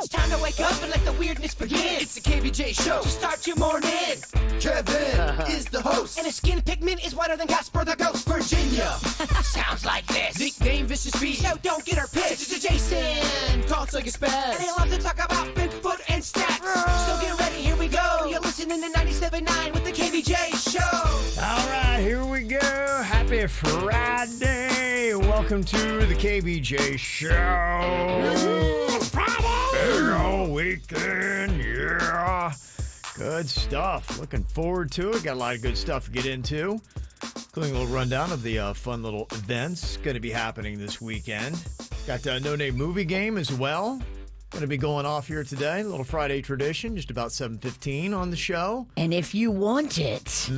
It's time to wake up and let the weirdness begin. It's the KVJ Show to start your morning. Kevin is the host, and his skin pigment is whiter than Casper the Ghost. Virginia sounds like this. Nickname Vicious Beast, so don't get her pissed. It's Jason, talks like a spaz, and he loves to talk about Bigfoot and stats. So get ready, here we go. You're listening to 97.9 with the KVJ Show. All right, here we go. Happy Friday. Welcome to the KVJ Show. It's Friday. Big old weekend, yeah. Good stuff. Looking forward to it. Got a lot of good stuff to get into, including a little rundown of the fun little events going to be happening this weekend. Got the No Name Movie Game as well. Going to be going off here today. A little Friday tradition, just about 7:15 on the show. And if you want it,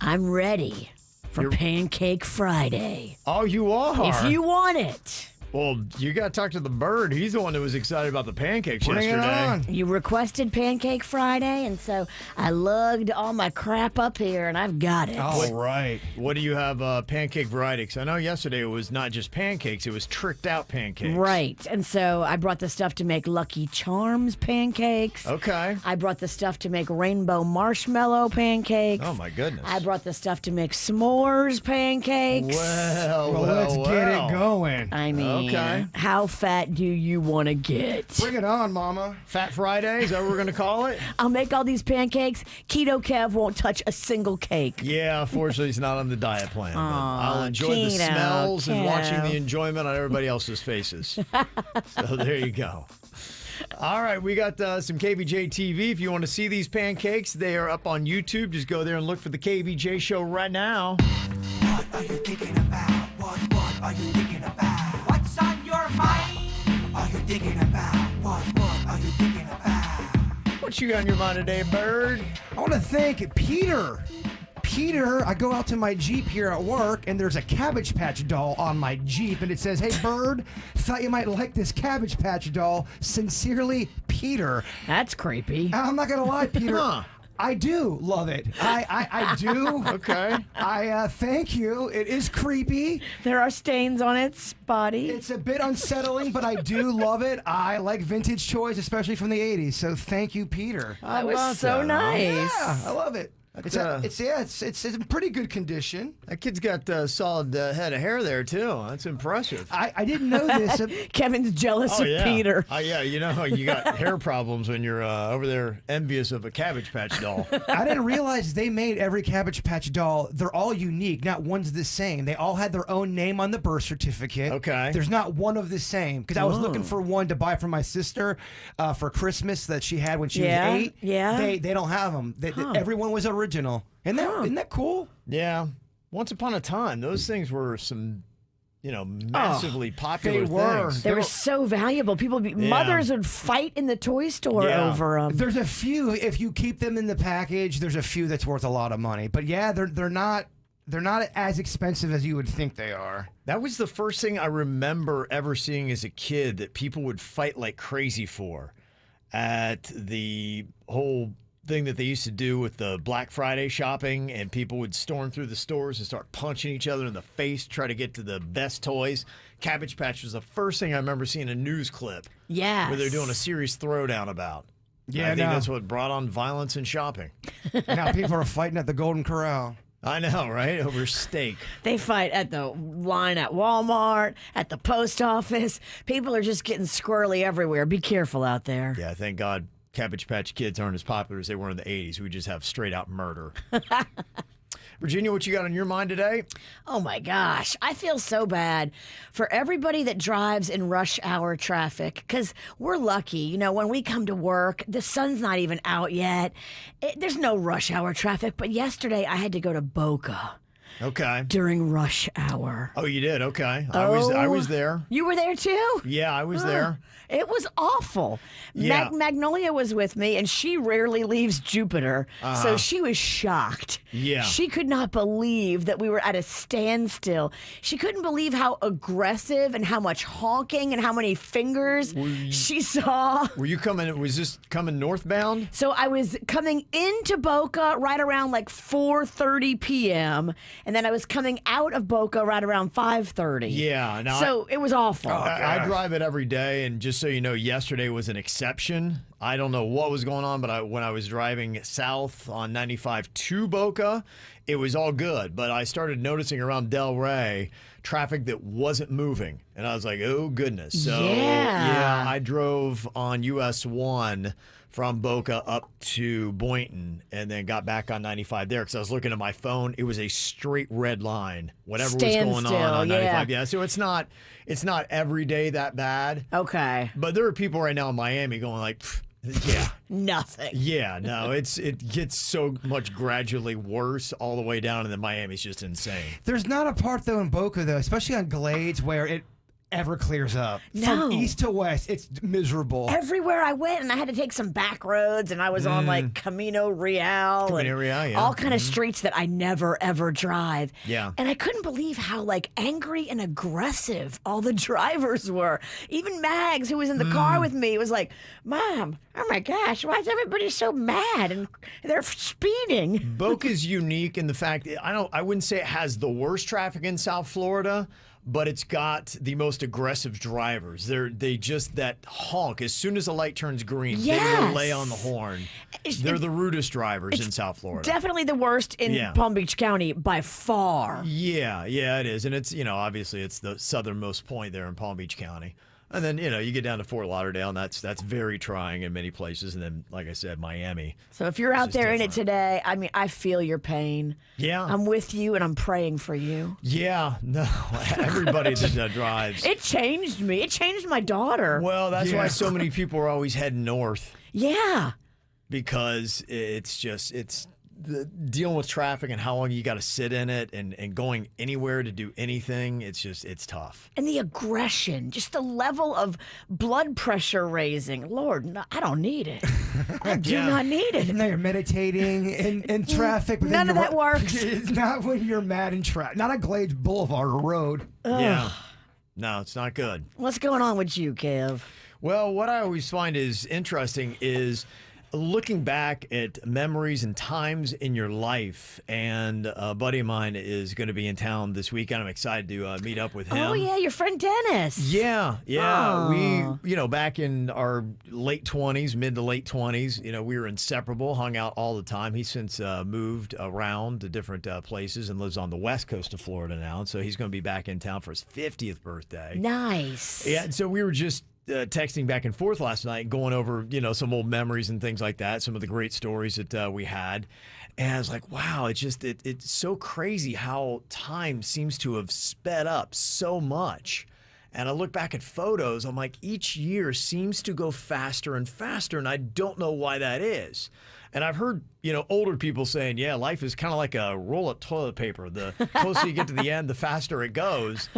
I'm ready for Pancake Friday. Oh, you are? If you want it. Well, you got to talk to the bird. He's the one that was excited about the pancakes Bring yesterday. it on. You requested Pancake Friday, and so I lugged all my crap up here, and I've got it. All right. What do you have pancake variety? 'Cause I know yesterday it was not just pancakes, it was tricked out pancakes. Right, and so I brought the stuff to make Lucky Charms pancakes. Okay. I brought the stuff to make rainbow marshmallow pancakes. Oh, my goodness. I brought the stuff to make s'mores pancakes. Well, Let's get it going. I mean, Okay. how fat do you want to get? Bring it on, Mama. Fat Friday, is that what we're going to call it? I'll make all these pancakes. Keto Kev won't touch a single cake. Yeah, unfortunately, he's not on the diet plan. But I'll enjoy the Keto, smells and watching Kev. the enjoyment on everybody else's faces. So there you go. All right, we got some KVJ TV. If you want to see these pancakes, they are up on YouTube. Just go there and look for the KVJ Show right now. What are you thinking about? What are you thinking about? What's on your mind? Are you thinking about? What are you thinking about? What you got on your mind today, bird? I want to thank Peter. Peter, I go out to my Jeep here at work, and there's a Cabbage Patch doll on my Jeep, and it says, "Hey, Bird, thought you might like this Cabbage Patch doll. Sincerely, Peter." That's creepy. I'm not going to lie, Peter. Huh. I do love it. I do. Okay. I thank you. It is creepy. There are stains on its body. It's a bit unsettling, but I do love it. I like vintage toys, especially from the 80s. So thank you, Peter. That was about so that, huh? nice. Yeah, I love it. It's in pretty good condition. That kid's got a solid head of hair there, too. That's impressive. I didn't know this. Kevin's jealous of Peter. Oh, yeah. You know how you got hair problems when you're over there envious of a Cabbage Patch doll. I didn't realize they made every Cabbage Patch doll. They're all unique. Not one's the same. They all had their own name on the birth certificate. Okay. There's not one of the same. Because I was looking for one to buy for my sister for Christmas that she had when she was 8. Yeah. They don't have them. Everyone was original. Isn't that cool? Yeah. Once upon a time, those things were some, massively popular they were. things. They were so valuable. Mothers would fight in the toy store over them. There's a few, if you keep them in the package, there's a few that's worth a lot of money. But yeah, they're not as expensive as you would think they are. That was the first thing I remember ever seeing as a kid that people would fight like crazy for at the whole thing that they used to do with the Black Friday shopping, and people would storm through the stores and start punching each other in the face, try to get to the best toys. Cabbage Patch was the first thing I remember seeing a news clip. Yes. Where they're doing a serious throwdown about. Yeah, I think that's what brought on violence in shopping. Now people are fighting at the Golden Corral. I know, right? Over steak. They fight at the line at Walmart, at the post office. People are just getting squirrely everywhere. Be careful out there. Yeah, thank God Cabbage Patch Kids aren't as popular as they were in the 80s. We just have straight out murder. Virginia, what you got on your mind today? Oh my gosh, I feel so bad for everybody that drives in rush hour traffic, because we're lucky. When we come to work, the sun's not even out yet. There's no rush hour traffic, but yesterday I had to go to Boca Okay. during rush hour. Oh, you did? Okay. I was there. You were there too? Yeah, I was there. It was awful. Yeah. Magnolia was with me, and she rarely leaves Jupiter, so she was shocked. Yeah. She could not believe that we were at a standstill. She couldn't believe how aggressive and how much honking and how many fingers she saw. Were you coming? Was this coming northbound? So I was coming into Boca right around like 4:30 p.m., and then I was coming out of Boca right around 5:30. Yeah, no, so it was awful. I drive it every day, and just so you know, yesterday was an exception. I don't know what was going on, but when I was driving south on 95 to Boca, it was all good. But I started noticing around Del Rey traffic that wasn't moving, and I was like, oh, goodness. So, yeah, I drove on US 1 from Boca up to Boynton and then got back on 95 there because I was looking at my phone. It was a straight red line, whatever was going on 95. Yeah, so it's not every day that bad. Okay. But there are people right now in Miami going like, yeah. Nothing. Yeah, no, it gets so much gradually worse all the way down, and then Miami's just insane. There's not a part, though, in Boca, though, especially on Glades, where it ever clears up. No. From east to west, it's miserable. Everywhere I went, and I had to take some back roads, and I was on like Camino Real, yeah. all kind of streets that I never ever drive. Yeah. And I couldn't believe how like angry and aggressive all the drivers were. Even Mags, who was in the car with me, was like, "Mom, oh my gosh, why is everybody so mad and they're speeding?" Boca's unique in the fact that I wouldn't say it has the worst traffic in South Florida, but it's got the most aggressive drivers. They just that honk as soon as the light turns green. They will lay on the horn. They're the rudest drivers in South Florida. Definitely the worst in Palm Beach County by far. Yeah, it is, and it's obviously it's the southernmost point there in Palm Beach County. And then, you get down to Fort Lauderdale, and that's very trying in many places. And then, like I said, Miami. So if you're out there in it today, I mean, I feel your pain. Yeah. I'm with you, and I'm praying for you. Yeah. No, everybody that drives. It changed me. It changed my daughter. Well, that's why so many people are always heading north. Yeah. Because it's dealing with traffic and how long you got to sit in it and going anywhere to do anything. It's tough. And the aggression, just the level of blood pressure raising. Lord, no, I don't need it. I do not need it. And now you're meditating in traffic. But none of that works. It's not when you're mad in traffic. Not on Glades Boulevard or Road. Yeah. No, it's not good. What's going on with you, Kev? Well, what I always find is interesting is looking back at memories and times in your life, and a buddy of mine is going to be in town this weekend. I'm excited to meet up with him. Oh, yeah, your friend Dennys. Yeah. Oh. We, back in our late 20s, mid to late 20s, we were inseparable, hung out all the time. He's since moved around to different places and lives on the west coast of Florida now. And so he's going to be back in town for his 50th birthday. Nice. Yeah, so we were just texting back and forth last night, going over, some old memories and things like that, some of the great stories that we had. And I was like, wow, it's so crazy how time seems to have sped up so much. And I look back at photos, I'm like, each year seems to go faster and faster, and I don't know why that is. And I've heard, older people saying, yeah, life is kind of like a roll of toilet paper. The closer you get to the end, the faster it goes.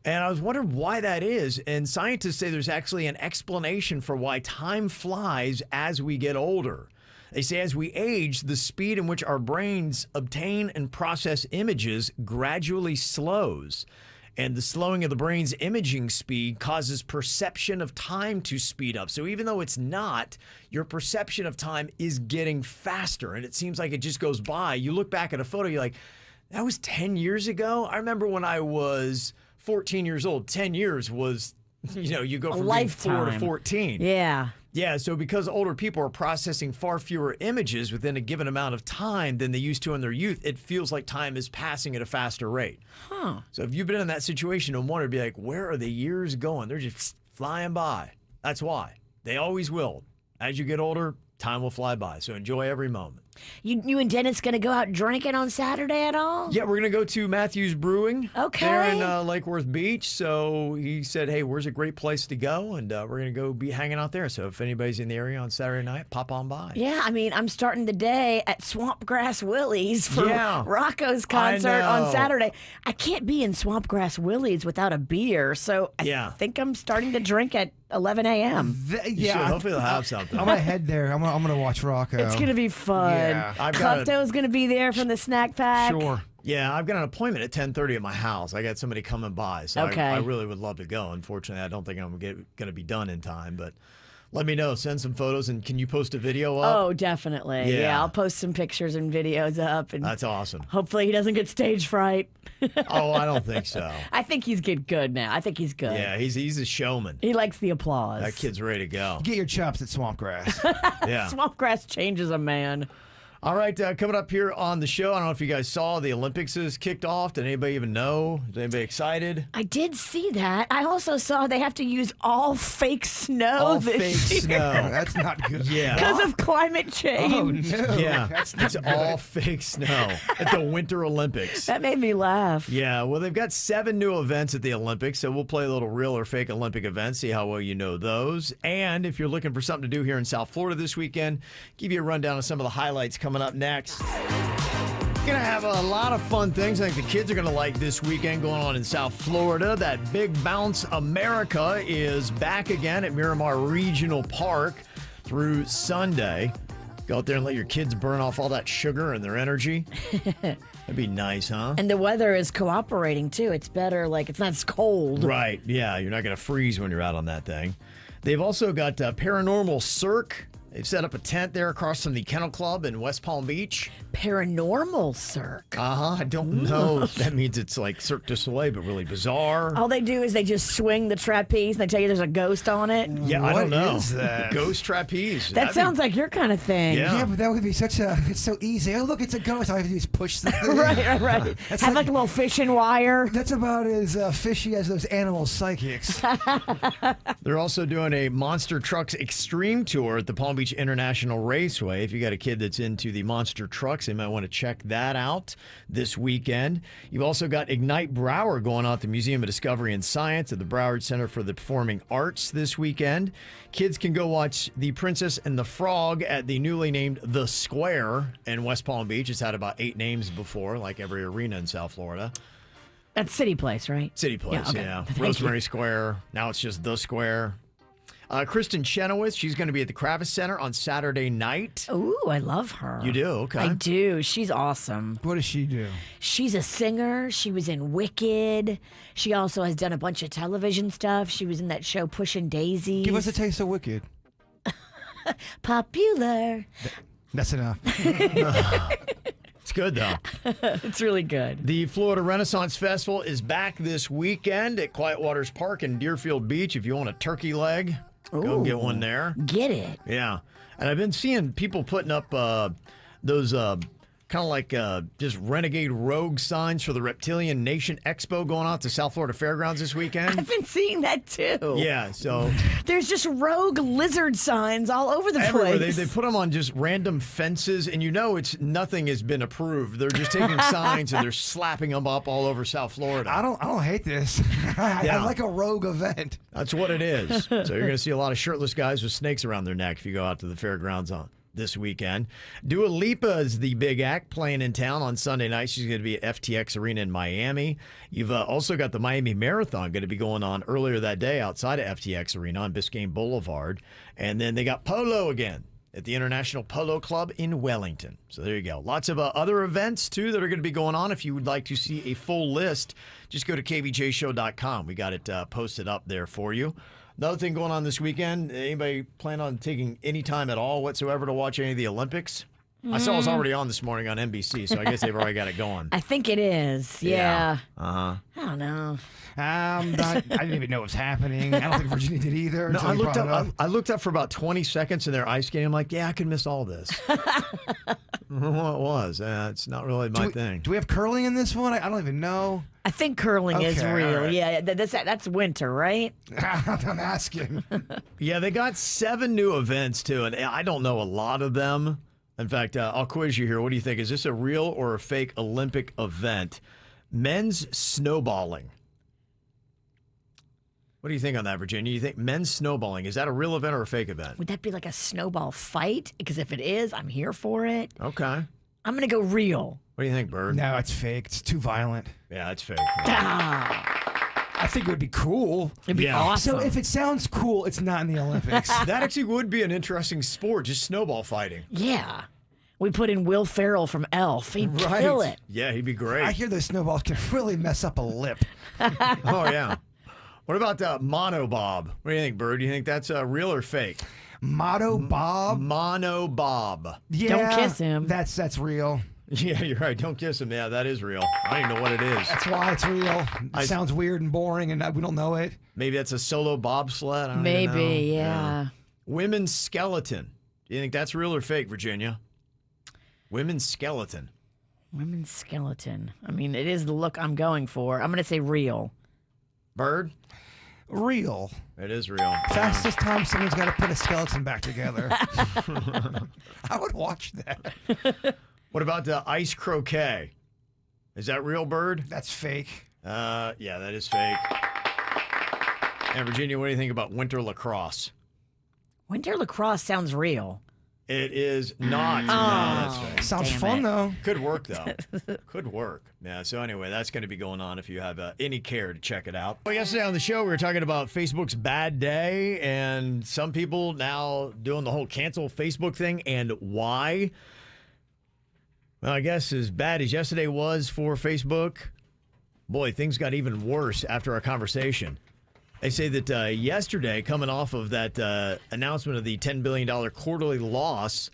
And I was wondering why that is. And scientists say there's actually an explanation for why time flies as we get older. They say as we age, the speed in which our brains obtain and process images gradually slows. And the slowing of the brain's imaging speed causes perception of time to speed up. So even though it's not, your perception of time is getting faster. And it seems like it just goes by. You look back at a photo, you're like, that was 10 years ago? I remember when I was 14 years old, 10 years was, you go from being 4 to 14. Yeah. Yeah, so because older people are processing far fewer images within a given amount of time than they used to in their youth, it feels like time is passing at a faster rate. Huh. So if you've been in that situation and wondered, be like, where are the years going? They're just flying by. That's why. They always will. As you get older, time will fly by. So enjoy every moment. You and Dennys going to go out drinking on Saturday at all? Yeah, we're going to go to Matthews Brewing there in Lake Worth Beach. So he said, hey, where's a great place to go? And we're going to go be hanging out there. So if anybody's in the area on Saturday night, pop on by. Yeah, I mean, I'm starting the day at Swampgrass Willie's for Rocco's concert on Saturday. I can't be in Swampgrass Willie's without a beer. So I think I'm starting to drink at 11 a.m. Hopefully they'll have something. I'm going to head there. I'm going to watch Rocco. It's going to be fun. Yeah. Clefto's going to be there from the snack pack. Sure. Yeah, I've got an appointment at 10:30 at my house. I got somebody coming by, so I really would love to go. Unfortunately, I don't think I'm going to be done in time, but Let me know. Send some photos, and can you post a video up? Oh, definitely. Yeah. I'll post some pictures and videos up, and That's awesome. hopefully he doesn't get stage fright. Oh, I don't think so. I think he's good now. I think he's good. Yeah, he's a showman. He likes the applause. That kid's ready to go. Get your chops at Swampgrass. Yeah. Swamp grass changes a man. All right, coming up here on the show, I don't know if you guys saw the Olympics is kicked off. Did anybody even know? Is anybody excited? I did see that. I also saw they have to use all fake snow All this fake year snow. That's not good. Yeah. because of climate change. Oh, no. Yeah, That's not it's good. all fake snow at the Winter Olympics. That made me laugh. Yeah, well, they've got 7 new events at the Olympics, so we'll play a little real or fake Olympic events, see how well you know those. And if you're looking for something to do here in South Florida this weekend, give you a rundown of some of the highlights coming up next. Gonna have a lot of fun things I think the kids are gonna like this weekend going on in South Florida. That Big Bounce America is back again at Miramar Regional Park through Sunday. Go out there and let your kids burn off all that sugar and their energy. That'd be nice, huh? And the weather is cooperating too. It's better, like it's not as cold. Right, yeah, you're not gonna freeze when you're out on that thing. They've also got Paranormal Cirque. They've set up a tent there across from the Kennel Club in West Palm Beach. Paranormal Cirque. I don't know if that means it's like Cirque du Soleil, but really bizarre. All they do is they just swing the trapeze and they tell you there's a ghost on it. Yeah, I don't What know. is that? Ghost trapeze. That sounds like your kind of thing. Yeah. Yeah, but that would be it's so easy. Oh, look, it's a ghost. All I have to do is push the thing. Right. That's Have like a little fishing wire. That's about as fishy as those animal psychics. They're also doing a Monster Trucks Extreme Tour at the Palm Beach International Raceway. If you got a kid that's into the monster trucks, they might want to check that out this weekend. You've also got Ignite Broward going on at the Museum of Discovery and Science at the Broward Center for the Performing Arts this weekend. Kids can go watch The Princess and the Frog at the newly named The Square in West Palm Beach. It's had about 8 names before, like every arena in South Florida. That's City Place, right? City Place, okay. yeah. Thank Rosemary you. Square. Now it's just The Square. Kristen Chenoweth, she's going to be at the Kravis Center on Saturday night. Ooh, I love her. You do? Okay. I do. She's awesome. What does she do? She's a singer. She was in Wicked. She also has done a bunch of television stuff. She was in that show Pushin' Daisies. Give us a taste of Wicked. Popular. That's enough. It's good, though. It's really good. The Florida Renaissance Festival is back this weekend at Quiet Waters Park in Deerfield Beach. If you want a turkey leg, go get one there. Get it. Yeah. And I've been seeing people putting up those kind of like just renegade rogue signs for the Reptilian Nation Expo going on at the South Florida Fairgrounds this weekend. I've been seeing that too. Yeah, so There's just rogue lizard signs all over the everywhere place. they put them on just random fences, and you know it's nothing has been approved. They're just taking signs and they're slapping them up all over South Florida. I don't hate this. I Yeah. like a rogue event. That's what it is. So you're going to see a lot of shirtless guys with snakes around their neck if you go out to the fairgrounds on this weekend. Dua Lipa is the big act playing in town on Sunday night. She's going to be at FTX Arena in Miami. You've also got the Miami Marathon going to be going on earlier that day outside of FTX Arena on Biscayne Boulevard. And then they got polo again at the International Polo Club in Wellington. So there you go. Lots of other events, too, that are going to be going on. If you would like to see a full list, just go to kvjshow.com. We got it posted up there for you. Another thing going on this weekend, anybody plan on taking any time at all whatsoever to watch any of the Olympics? I saw it was already on this morning on NBC, so I guess they've already got it going. I think it is. Yeah. Uh-huh. I don't know. I didn't even know it was happening. I don't think Virginia did either. No, until I you looked brought it up. I looked up for about 20 seconds in their ice skating. I'm like, yeah, I could miss all this. Well, it was. It's not really my thing. Do we have curling in this one? I don't even know. I think curling is Okay, real. all right. Yeah, that's winter, right? I'm asking. Yeah, they got 7 new events too, and I don't know a lot of them. In fact, I'll quiz you here. What do you think? Is this a real or a fake Olympic event? Men's snowballing. What do you think on that, Virginia? You think men's snowballing, is that a real event or a fake event? Would that be like a snowball fight? Because if it is, I'm here for it. Okay. I'm going to go real. What do you think, Bird? No, it's fake. It's too violent. Yeah, it's fake. I think it would be cool. It'd be Yeah. awesome. So if it sounds cool, it's not in the Olympics. That actually would be an interesting sport, just snowball fighting. Yeah. We put in Will Ferrell from Elf. He'd kill it. Yeah, he'd be great. I hear those snowballs can really mess up a lip. Oh, yeah. What about Mono Bob? What do you think, Bird? Do you think that's real or fake? Motto Bob. Mono Bob. Yeah, Don't kiss him. That's real. Yeah, you're right. Don't kiss him. Yeah, that is real. I don't even know what it is. That's why it's real. It sounds weird and boring, and we don't know it. Maybe that's a solo bobsled. I don't even Maybe, know. yeah. Women's skeleton. Do you think that's real or fake, Virginia? Women's skeleton. Women's skeleton. I mean, it is the look I'm going for. I'm going to say real. Bird? Real. It is real. Fastest time someone's got to put a skeleton back together. I would watch that. What about the ice croquet? Is that real, Bird? That's fake. Yeah, that is fake. And Virginia, what do you think about winter lacrosse? Winter lacrosse sounds real. It is not. No, that's fake. Sounds Damn fun, it. though. Could work, though. Could work. Yeah, so anyway, that's going to be going on if you have any care to check it out. Well, yesterday on the show, we were talking about Facebook's bad day, and some people now doing the whole cancel Facebook thing, and why. Well, I guess as bad as yesterday was for Facebook, boy, things got even worse after our conversation. They say that yesterday, coming off of that announcement of the $10 billion quarterly loss,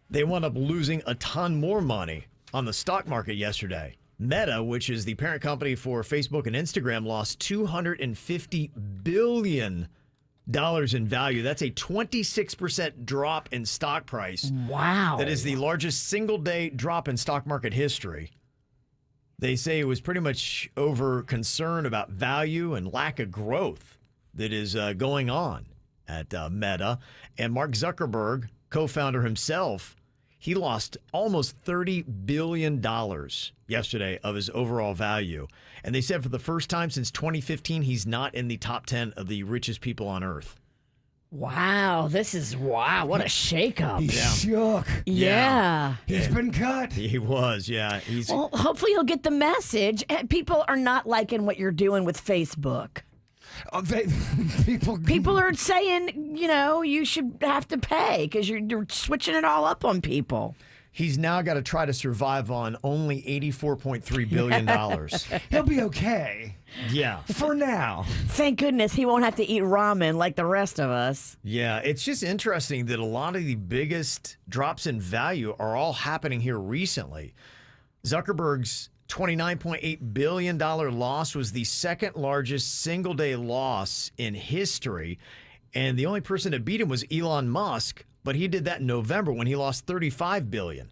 they wound up losing a ton more money on the stock market yesterday. Meta, which is the parent company for Facebook and Instagram, lost $250 billion in value. That's a 26% drop in stock price. Wow. That is the largest single-day drop in stock market history. They say it was pretty much over concern about value and lack of growth that is going on at Meta. And Mark Zuckerberg, co-founder himself, he lost almost $30 billion yesterday of his overall value. And they said for the first time since 2015, he's not in the top 10 of the richest people on earth. Wow. What a shakeup. He's shook. Yeah. He's been cut. He was, yeah. Well, hopefully he'll get the message. People are not liking what you're doing with Facebook. People are saying, you should have to pay because you're switching it all up on people. He's now got to try to survive on only $84.3 billion. He'll be okay. Yeah. For now. Thank goodness he won't have to eat ramen like the rest of us. Yeah, it's just interesting that a lot of the biggest drops in value are all happening here recently. Zuckerberg's $29.8 billion loss was the second largest single-day loss in history, and the only person to beat him was Elon Musk, but he did that in November when he lost $35 billion.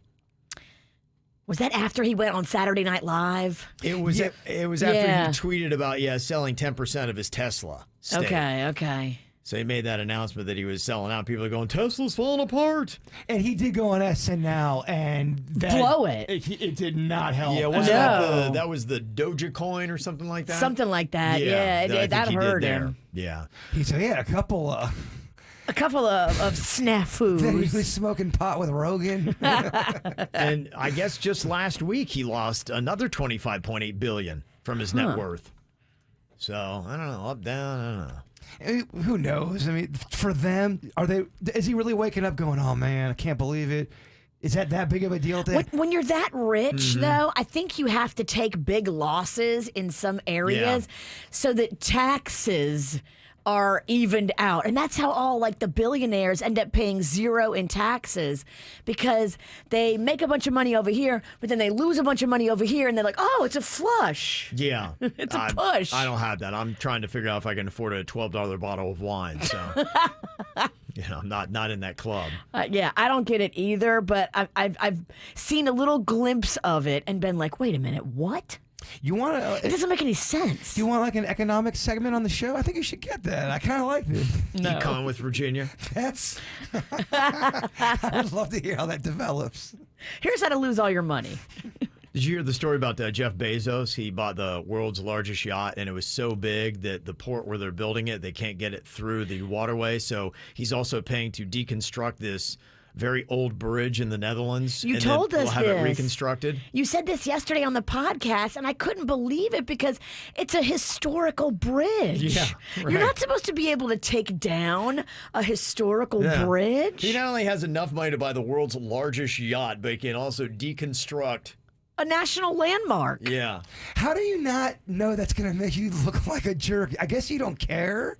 Was that after he went on Saturday Night Live? It was after he tweeted about selling 10% of his Tesla stake. Okay. So he made that announcement that he was selling out. People are going, Tesla's falling apart. And he did go on SNL and blow it. It did not help. Yeah, wasn't that was the Dogecoin or something like that? Something like that. Yeah, that hurt him. Yeah. He said he had a couple of snafus. Then he was smoking pot with Rogan. And I guess just last week he lost another $25.8 billion from his net worth. So I don't know, up, down, I don't know. Who knows? I mean, for them, is he really waking up going, oh man, I can't believe it? Is that big of a deal? When you're that rich, though, I think you have to take big losses in some areas so that taxes are evened out. And that's how all the billionaires end up paying zero in taxes because they make a bunch of money over here, but then they lose a bunch of money over here and they're like, oh, it's a flush. Yeah. It's a push. I don't have that. I'm trying to figure out if I can afford a $12 bottle of wine. So, I'm not in that club. Yeah, I don't get it either, but I've seen a little glimpse of it and been like, wait a minute, what? You want It doesn't make any sense. Do you want an economic segment on the show? I think you should get that. I kind of like this. No. Econ with Virginia. That's. I'd love to hear how that develops. Here's how to lose all your money. Did you hear the story about Jeff Bezos? He bought the world's largest yacht, and it was so big that the port where they're building it, they can't get it through the waterway. So he's also paying to deconstruct this very old bridge in the Netherlands. You told us we'll have this. it reconstructed. You said this yesterday on the podcast, and I couldn't believe it because it's a historical bridge. Yeah, right. You're not supposed to be able to take down a historical bridge. He not only has enough money to buy the world's largest yacht, but he can also deconstruct a national landmark. Yeah. How do you not know that's going to make you look like a jerk? I guess you don't care.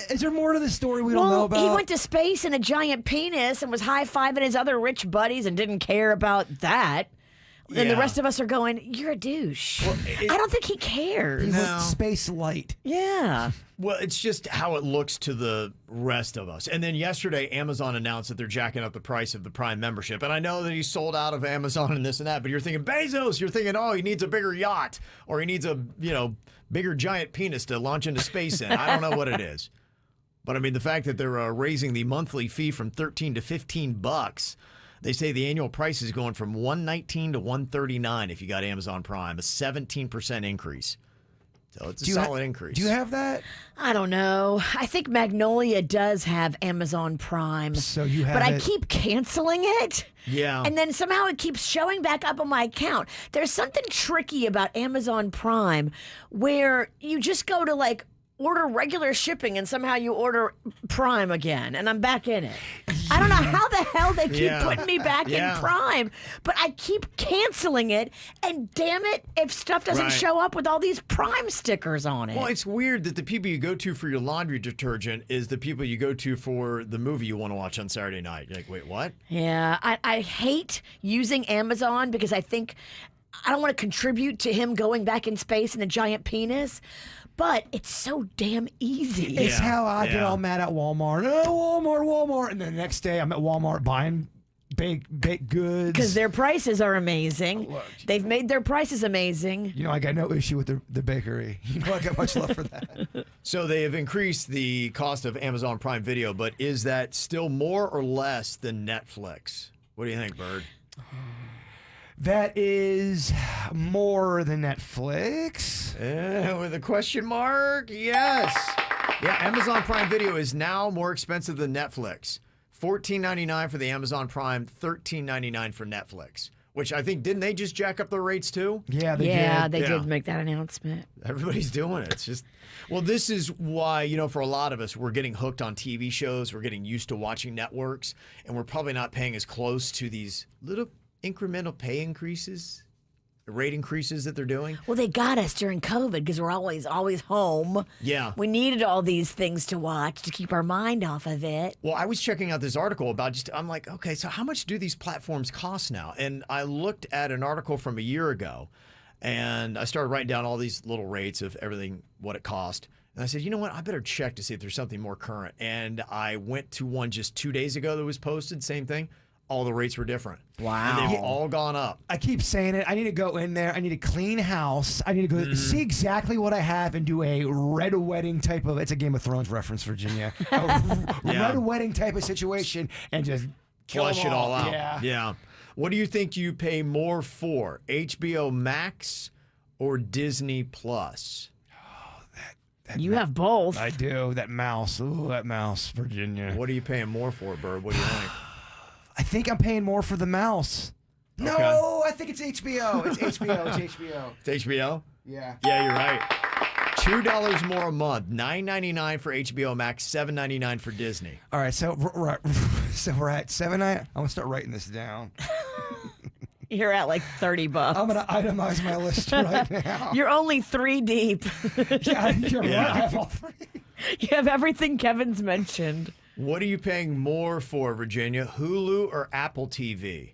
Is there more to the story we don't know about? He went to space in a giant penis and was high-fiving his other rich buddies and didn't care about that. And the Yeah. rest of us are going, you're a douche. I don't think he cares. He went space light. Yeah. Well, it's just how it looks to the rest of us. And then yesterday, Amazon announced that they're jacking up the price of the Prime membership. And I know that he's sold out of Amazon and this and that, but you're thinking Bezos, you're thinking, oh, he needs a bigger yacht or he needs a, bigger giant penis to launch into space in. I don't know what it is. But I mean, the fact that they're raising the monthly fee from $13 to $15, they say the annual price is going from $119 to $139 if you got Amazon Prime, a 17% increase. So it's a solid increase. Do you have that? I don't know. I think Magnolia does have Amazon Prime. So you have But I it. keep canceling it. Yeah. And then somehow it keeps showing back up on my account. There's something tricky about Amazon Prime where you just go to order regular shipping and somehow you order Prime again and I'm back in it. I don't know how the hell they keep putting me back in Prime, but I keep canceling it and damn it if stuff doesn't show up with all these Prime stickers on it. Well, it's weird that the people you go to for your laundry detergent is the people you go to for the movie you want to watch on Saturday night. You're like, wait, what? Yeah, I hate using Amazon because I think I don't want to contribute to him going back in space in a giant penis. But it's so damn easy. It's how I get all mad at Walmart. Oh, Walmart. And then the next day I'm at Walmart buying baked goods. Because their prices are amazing. They've made their prices amazing. I got no issue with the bakery. I got much love for that. So they have increased the cost of Amazon Prime Video, but is that still more or less than Netflix? What do you think, Bird? That is more than Netflix. With a question mark? Yes. Yeah, Amazon Prime Video is now more expensive than Netflix. $14.99 for the Amazon Prime, $13.99 for Netflix. Which I think, didn't they just jack up their rates too? Yeah, they did. They did make that announcement. Everybody's doing it. It's just, well, this is why, for a lot of us, we're getting hooked on TV shows. We're getting used to watching networks, and we're probably not paying as close to these little incremental pay increases, rate increases that they're doing. Well, they got us during COVID because we're always home. Yeah. We needed all these things to watch to keep our mind off of it. Well, I was checking out this article about I'm like, okay, so how much do these platforms cost now? And I looked at an article from a year ago, and I started writing down all these little rates of everything, what it cost. And I said, you know what? I better check to see if there's something more current. And I went to one just 2 days ago that was posted, same thing. All the rates were different. Wow. And they've all gone up. I keep saying it. I need to go in there. I need a clean house. I need to go see exactly what I have and do a red wedding type of. It's a Game of Thrones reference, Virginia. Red wedding type of situation and just Flush it all out. Yeah. What do you think you pay more for? HBO Max or Disney Plus? You have both. I do. That mouse. Ooh, that mouse, Virginia. What are you paying more for, Bird? What do you think? I think I'm paying more for the mouse. Okay. No, I think it's HBO. It's HBO. It's HBO. It's HBO? Yeah. Yeah, you're right. $2 more a month. $9.99 for HBO Max, $7.99 for Disney. All right, so we're at $7.99. I'm gonna start writing this down. You're at like $30. I'm gonna itemize my list right now. You're only 3 deep. Yeah, you're right. I have all three. You have everything Kevin's mentioned. What are you paying more for, Virginia? Hulu or Apple TV?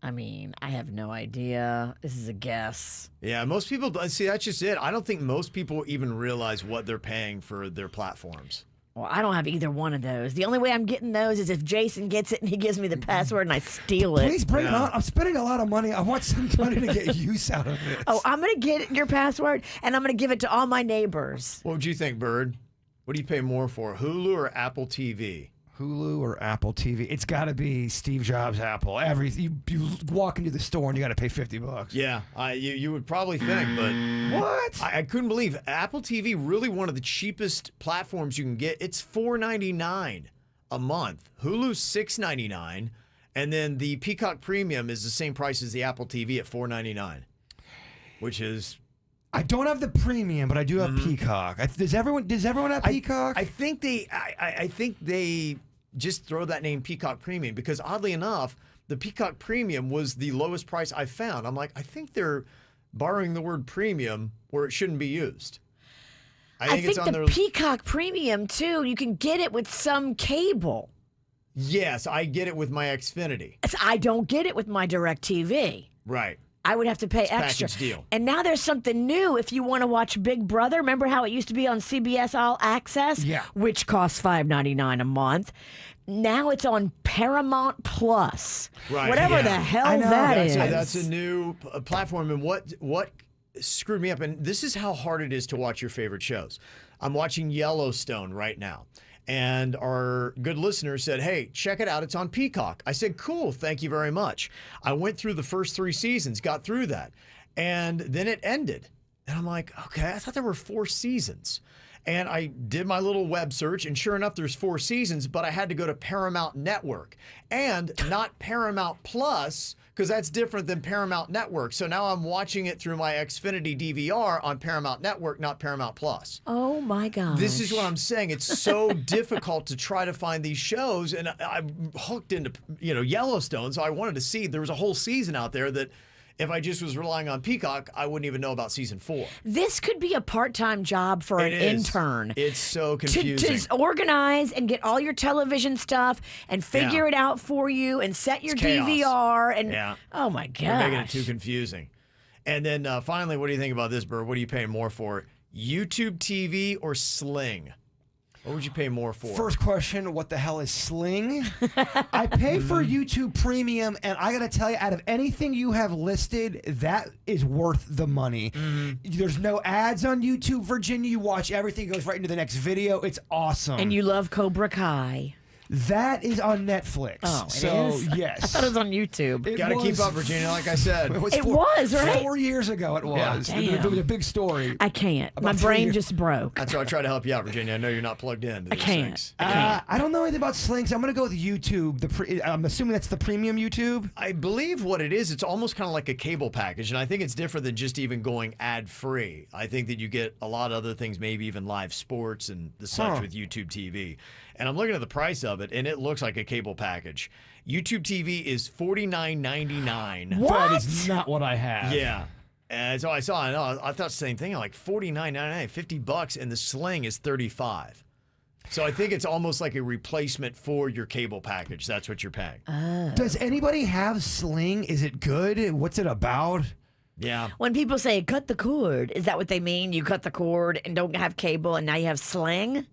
I mean, I have no idea. This is a guess. Yeah, most people, see, that's just it. I don't think most people even realize what they're paying for their platforms. Well, I don't have either one of those. The only way I'm getting those is if Jason gets it and he gives me the password and I steal it. Please bring it on. I'm spending a lot of money. I want somebody to get use out of this. Oh, I'm going to get your password and I'm going to give it to all my neighbors. What would you think, Bird? What do you pay more for, Hulu or Apple TV? Hulu or Apple TV? It's got to be Steve Jobs' Apple. You walk into the store and you got to pay $50. Yeah, you would probably think, but What? I couldn't believe Apple TV, really one of the cheapest platforms you can get. It's $4.99 a month. Hulu's $6.99, and then the Peacock Premium is the same price as the Apple TV at $4.99, which is. I don't have the premium, but I do have Peacock. Does everyone have Peacock? I think they just throw that name Peacock Premium because oddly enough, the Peacock Premium was the lowest price I found. I'm like, I think they're borrowing the word premium where it shouldn't be used. I think the Peacock Premium, too, you can get it with some cable. Yes, I get it with my Xfinity. I don't get it with my DirecTV. Right. I would have to pay It's a extra. package deal. And now there's something new if you want to watch Big Brother. Remember how it used to be on CBS All Access? Yeah. Which costs $5.99 a month. Now it's on Paramount Plus. Right. Whatever Yeah. the hell I know, that is. That's a new platform. And what screwed me up, and this is how hard it is to watch your favorite shows. I'm watching Yellowstone right now. And our good listener said, hey, check it out. It's on Peacock. I said, cool. Thank you very much. I went through the first 3 seasons, got through that. And then it ended. And I'm like, okay, I thought there were 4 seasons. And I did my little web search, and sure enough, there's 4 seasons, but I had to go to Paramount Network and not Paramount Plus, because that's different than Paramount Network. So now I'm watching it through my Xfinity DVR on Paramount Network, not Paramount Plus. Oh, my God. This is what I'm saying. It's so difficult to try to find these shows, and I'm hooked into Yellowstone, so I wanted to see. There was a whole season out there that if I just was relying on Peacock, I wouldn't even know about season 4. This could be a part-time job for an intern. It's so confusing. To organize and get all your television stuff and figure it out for you and set your chaos. DVR. And Yeah. oh, my You're gosh. making it too confusing. And then finally, what do you think about this, Burr? What are you paying more for? YouTube TV or Sling? What would you pay more for? First question, what the hell is Sling? I pay for YouTube Premium, and I got to tell you, out of anything you have listed, that is worth the money. There's no ads on YouTube, Virginia. You watch everything, goes right into the next video. It's awesome. And you love Cobra Kai. That is on Netflix. Oh, it so, is? yes. I thought it was on YouTube. It Got to keep was- up, Virginia, like I said. It was, right? 4 years ago it was. Damn. It was a big story. I can't. My About 3 brain years. just broke. That's why I try to help you out, Virginia. I know you're not plugged in. To I these can't. things. I don't know anything about Sling, so I'm going to go with YouTube. I'm assuming that's the premium YouTube. I believe what it is, it's almost kind of like a cable package, and I think it's different than just even going ad-free. I think that you get a lot of other things, maybe even live sports and the such with YouTube TV. And I'm looking at the price of it, and it looks like a cable package. YouTube TV is $49.99. That is not what I have. Yeah. And so I saw, I thought the same thing. I'm like $49.99, $50, and the Sling is $35. So I think it's almost like a replacement for your cable package. That's what you're paying. Does anybody have Sling? Is it good? What's it about? Yeah. When people say cut the cord, is that what they mean? You cut the cord and don't have cable and now you have Sling?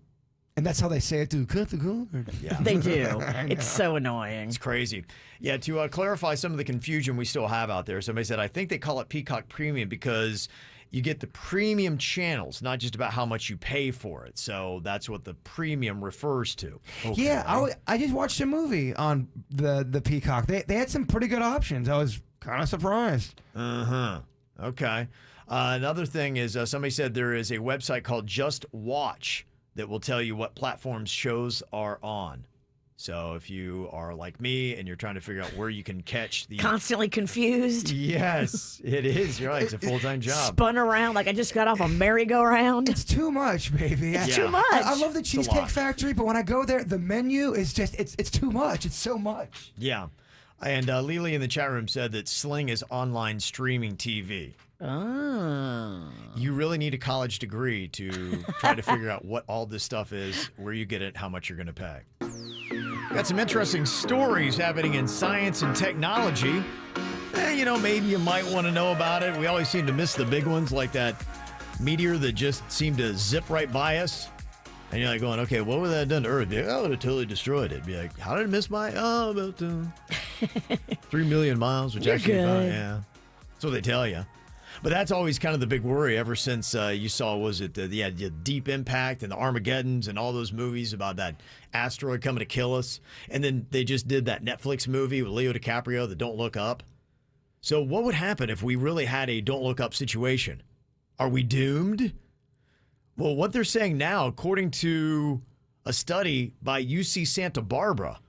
And that's how they say it, too. Cut the cord. Yeah. They do. It's so annoying. It's crazy. Yeah, to clarify some of the confusion we still have out there, somebody said, I think they call it Peacock Premium because you get the premium channels, not just about how much you pay for it. So that's what the premium refers to. Okay. Yeah, I just watched a movie on the Peacock. They had some pretty good options. I was kind of surprised. Uh-huh. Okay. Another thing is somebody said there is a website called Just Watch that will tell you what platforms shows are on. So if you are like me and you're trying to figure out where you can catch the... Constantly confused. Yes, it is. You're right. It's a full-time job. Spun around like I just got off a merry-go-round. It's too much, baby. It's Yeah. too much. I love the a Cheesecake lot. Factory, but when I go there, the menu is just, it's too much. It's so much. Yeah. And Lily in the chat room said that Sling is online streaming TV. Oh. You really need a college degree to try to figure out what all this stuff is, where you get it, how much you're going to pay. Got some interesting stories happening in science and technology. Maybe you might want to know about it. We always seem to miss the big ones, like that meteor that just seemed to zip right by us. And you're like going, okay, what would that have done to Earth? I would have totally destroyed it. Be like, how did it miss by? Oh, about 3 million miles, which You're actually, good. yeah. That's what they tell you. But that's always kind of the big worry ever since you saw, was it the Deep Impact and the Armageddons and all those movies about that asteroid coming to kill us. And then they just did that Netflix movie with Leo DiCaprio, the Don't Look Up. So what would happen if we really had a Don't Look Up situation? Are we doomed? Well, what they're saying now, according to a study by UC Santa Barbara,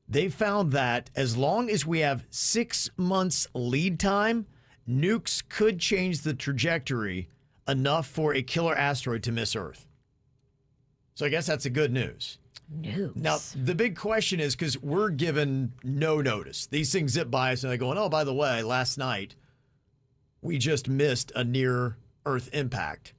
they found that as long as we have 6 months lead time, nukes could change the trajectory enough for a killer asteroid to miss Earth. So I guess that's the good news. News. Now, the big question is, because we're given no notice. These things zip by us and they're going, oh, by the way, last night we just missed a near-Earth impact.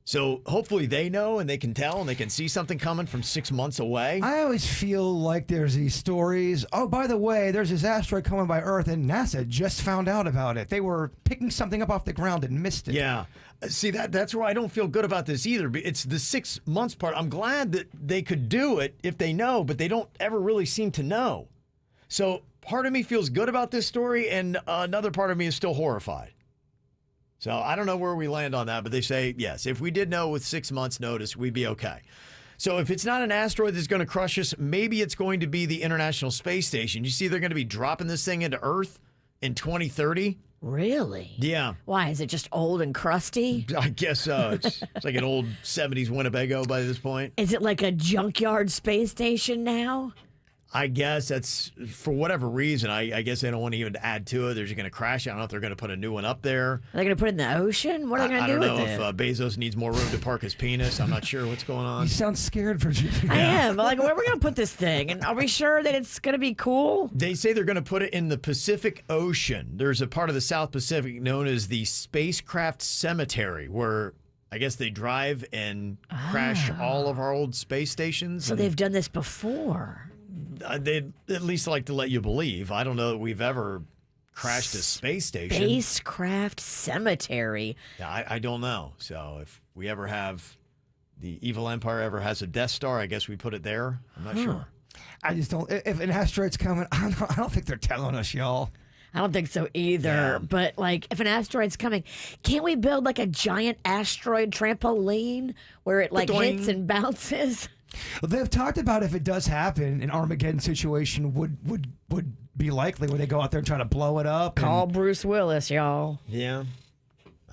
So hopefully they know and they can tell and they can see something coming from 6 months away. I always feel like there's these stories. Oh, by the way, there's this asteroid coming by Earth, and NASA just found out about it. They were picking something up off the ground and missed it. Yeah. See, that's where I don't feel good about this either. It's the 6 months part. I'm glad that they could do it if they know, but they don't ever really seem to know. So part of me feels good about this story, and another part of me is still horrified. So I don't know where we land on that, but they say, yes, if we did know with 6 months notice, we'd be okay. So if it's not an asteroid that's going to crush us, maybe it's going to be the International Space Station. You see they're going to be dropping this thing into Earth in 2030? Really? Yeah. Why? Is it just old and crusty? I guess so. It's like an old 70s Winnebago by this point. Is it like a junkyard space station now? I guess that's for whatever reason. I guess they don't want to even add to it. They're just going to crash it. I don't know if they're going to put a new one up there. Are they going to put it in the ocean? What are they going to do with it? I don't know if Bezos needs more room to park his penis. I'm not sure what's going on. You sound scared, Virginia. I am. Like, where are we going to put this thing? And are we sure that it's going to be cool? They say they're going to put it in the Pacific Ocean. There's a part of the South Pacific known as the Spacecraft Cemetery where I guess they drive and crash all of our old space stations. So they've done this before. They'd at least like to let you believe. I don't know that we've ever crashed a space station. Spacecraft Cemetery. Yeah, I don't know. So if we ever have the evil empire ever has a Death Star, I guess we put it there. I'm not sure. I just don't. If an asteroid's coming, I don't think they're telling us, y'all. I don't think so either. Yeah. But like, if an asteroid's coming, can't we build like a giant asteroid trampoline where it like Ba-doing. hits and bounces? Well, they've talked about if it does happen, an Armageddon situation would be likely where they go out there and try to blow it up. Call Bruce Willis, y'all. Yeah.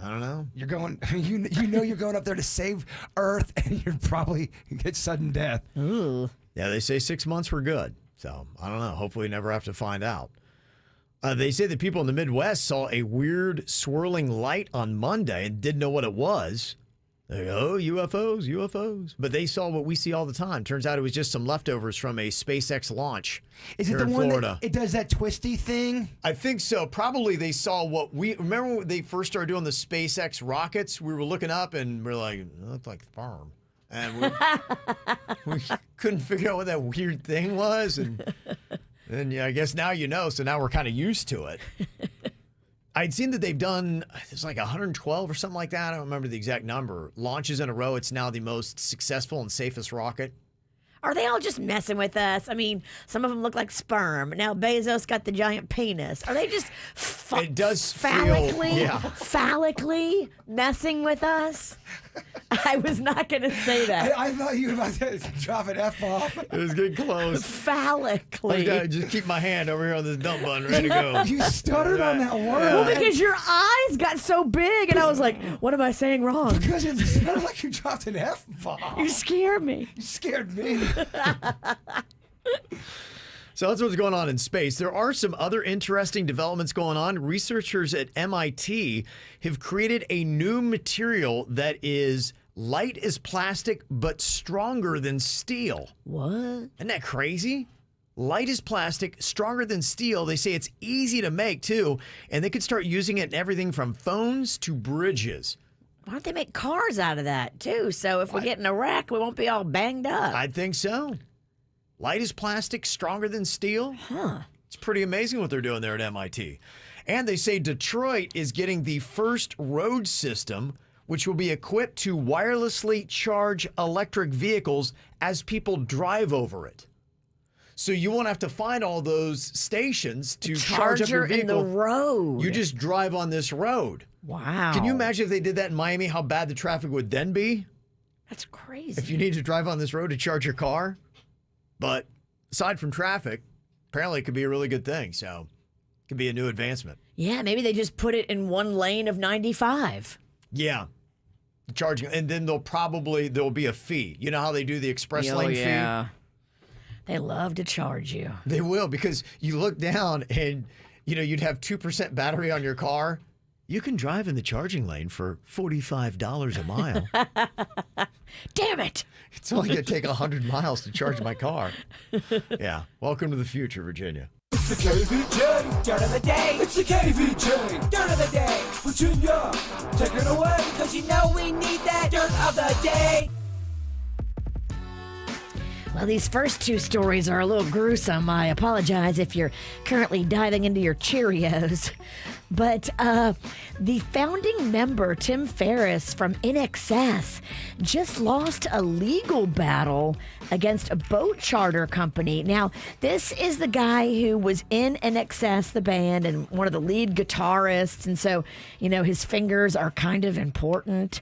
I don't know. You're going. You know you're going up there to save Earth, and you're probably get sudden death. Ooh. Yeah, they say 6 months were good. So I don't know. Hopefully we never have to find out. They say that people in the Midwest saw a weird swirling light on Monday and didn't know what it was. They go, oh, UFOs, UFOs. But they saw what we see all the time. Turns out it was just some leftovers from a SpaceX launch. Is it here the in one Florida. that it does that twisty thing? I think so. Probably they saw what we remember when they first started doing the SpaceX rockets. We were looking up and we're like, it looked like sperm. And we couldn't figure out what that weird thing was. And yeah, I guess now you know. So now we're kind of used to it. I'd seen that they've done, it's like 112 or something like that. I don't remember the exact number. Launches in a row. It's now the most successful and safest rocket. Are they all just messing with us? I mean, some of them look like sperm. Now Bezos got the giant penis. Are they just It does feel- phallically, yeah. phallically messing with us? I was not going to say that. I thought you were about to drop an F-bomb. It was getting close. Phallically. I gotta just keep my hand over here on this dump button, ready to go. You stuttered on that word. Well, because your eyes got so big, and I was like, what am I saying wrong? Because it sounded like you dropped an F-bomb. You scared me. You scared me. So that's what's going on in space. There are some other interesting developments going on. Researchers at MIT have created a new material that is light as plastic but stronger than steel. What? Isn't that crazy? Light as plastic, stronger than steel. They say it's easy to make too, and they could start using it in everything from phones to bridges. Why don't they make cars out of that, too? So if we get in a wreck, we won't be all banged up. I think so. Light as plastic, stronger than steel. Huh. It's pretty amazing what they're doing there at MIT. And they say Detroit is getting the first road system which will be equipped to wirelessly charge electric vehicles as people drive over it. So you won't have to find all those stations to charge up your Charger in vehicle. the road. You just drive on this road. Wow. Can you imagine if they did that in Miami, how bad the traffic would then be? That's crazy. If you need to drive on this road to charge your car. But aside from traffic, apparently it could be a really good thing. So it could be a new advancement. Yeah, maybe they just put it in one lane of 95. Yeah. Charging. And then there'll be a fee. You know how they do the express lane fee? They love to charge you. They will, because you look down and, you'd have 2% battery on your car. You can drive in the charging lane for $45 a mile. Damn it. It's only going to take 100 miles to charge my car. Yeah. Welcome to the future, Virginia. It's the KVJ Dirt of the Day. It's the KVJ Dirt of the Day. Virginia, take it away. Cause you know we need that Dirt of the Day. Well, these first two stories are a little gruesome. I apologize if you're currently diving into your Cheerios. But the founding member, Tim Ferriss from INXS, just lost a legal battle against a boat charter company. Now, this is the guy who was in INXS, the band, and one of the lead guitarists. And so, you know, his fingers are kind of important.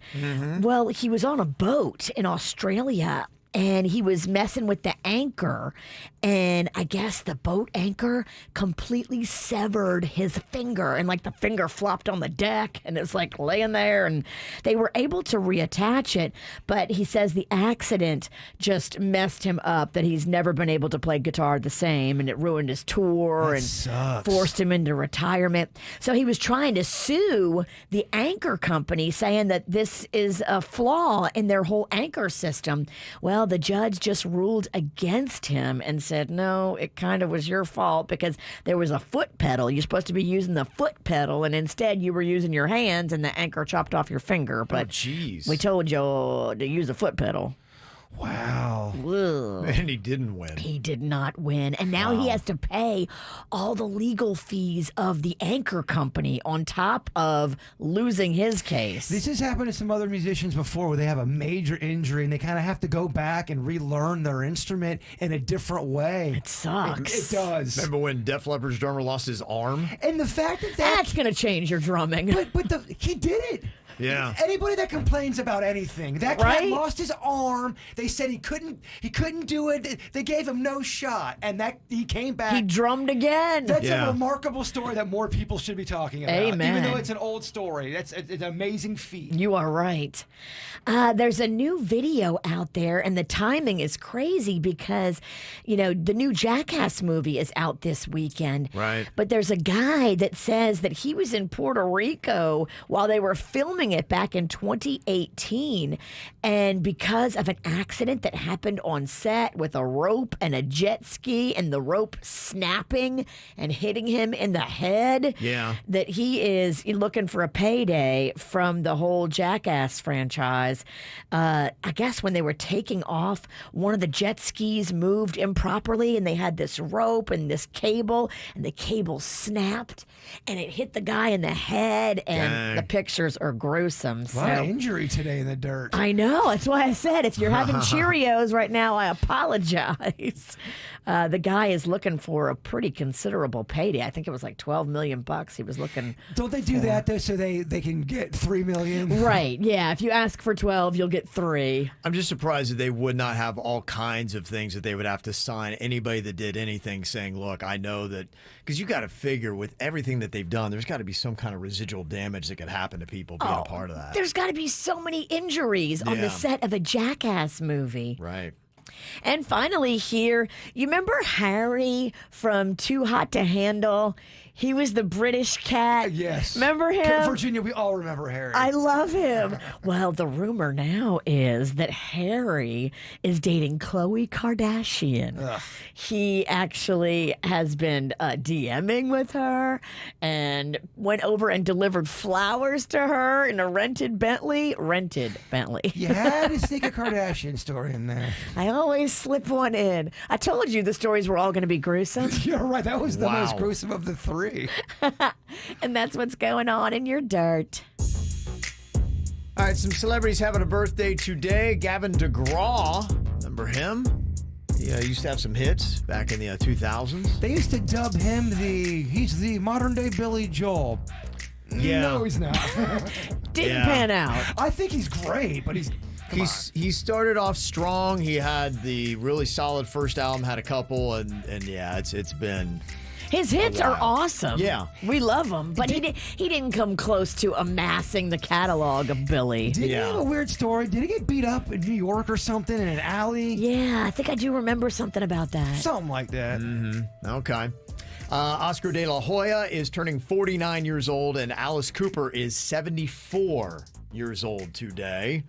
Well, he was on a boat in Australia, and he was messing with the anchor, and I guess the boat anchor completely severed his finger, and like the finger flopped on the deck, and it's like laying there, and they were able to reattach it, but he says the accident just messed him up, that he's never been able to play guitar the same, and it ruined his tour and forced him into retirement. So he was trying to sue the anchor company, saying that this is a flaw in their whole anchor system. Well, the judge just ruled against him and said, no, it kind of was your fault because there was a foot pedal. You're supposed to be using the foot pedal, and instead you were using your hands, and the anchor chopped off your finger. But we told you to use the foot pedal. Wow. Ugh. And he didn't win. He did not win. And now he has to pay all the legal fees of the anchor company on top of losing his case. This has happened to some other musicians before where they have a major injury and they kind of have to go back and relearn their instrument in a different way. It sucks. It does. Remember when Def Leppard's drummer lost his arm? And the fact that That's going to change your drumming. But he did it. Yeah. Anybody that complains about anything, that cat lost his arm. They said he couldn't do it. They gave him no shot, and that he came back. He drummed again. That's a remarkable story that more people should be talking about. Amen. Even though it's an old story, it's an amazing feat. You are right. There's a new video out there, and the timing is crazy because, you know, the new Jackass movie is out this weekend. Right. But there's a guy that says that he was in Puerto Rico while they were filming it back in 2018, and because of an accident that happened on set with a rope and a jet ski and the rope snapping and hitting him in the head, that he is looking for a payday from the whole Jackass franchise. I guess when they were taking off, one of the jet skis moved improperly, and they had this rope and this cable, and the cable snapped and it hit the guy in the head, and the pictures are gruesome. A lot of injury today in the dirt. I know. That's why I said if you're having Cheerios right now, I apologize. The guy is looking for a pretty considerable payday. I think it was like $12 million he was looking. Don't they do that though so they can get $3 million? Right. Yeah. If you ask for 12, you'll get 3. I'm just surprised that they would not have all kinds of things that they would have to sign. Anybody that did anything saying, look, I know that, because you got to figure with everything that they've done, there's got to be some kind of residual damage that could happen to people being a part of that. There's got to be so many injuries on the set of a Jackass movie. Right. And finally here, you remember Harry from Too Hot to Handle? He was the British cat. Yes. Remember him? Virginia, we all remember Harry. I love him. Well, the rumor now is that Harry is dating Khloe Kardashian. Ugh. He actually has been DMing with her and went over and delivered flowers to her in a rented Bentley. You had to sneak a Kardashian story in there. I always slip one in. I told you the stories were all going to be gruesome. You're right. That was the most gruesome of the 3. And that's what's going on in your dirt. All right, some celebrities having a birthday today. Gavin DeGraw, remember him? He used to have some hits back in the 2000s. They used to dub him he's the modern day Billy Joel. Yeah. No, he's not. Didn't pan out. I think he's great, but he started off strong. He had the really solid first album, had a couple, and yeah, it's been. His hits are awesome. Yeah. We love them. But he didn't come close to amassing the catalog of Billy. Did he have a weird story? Did he get beat up in New York or something in an alley? Yeah, I think I do remember something about that. Something like that. Mm-hmm. Okay. Oscar De La Hoya is turning 49 years old, and Alice Cooper is 74 years old today.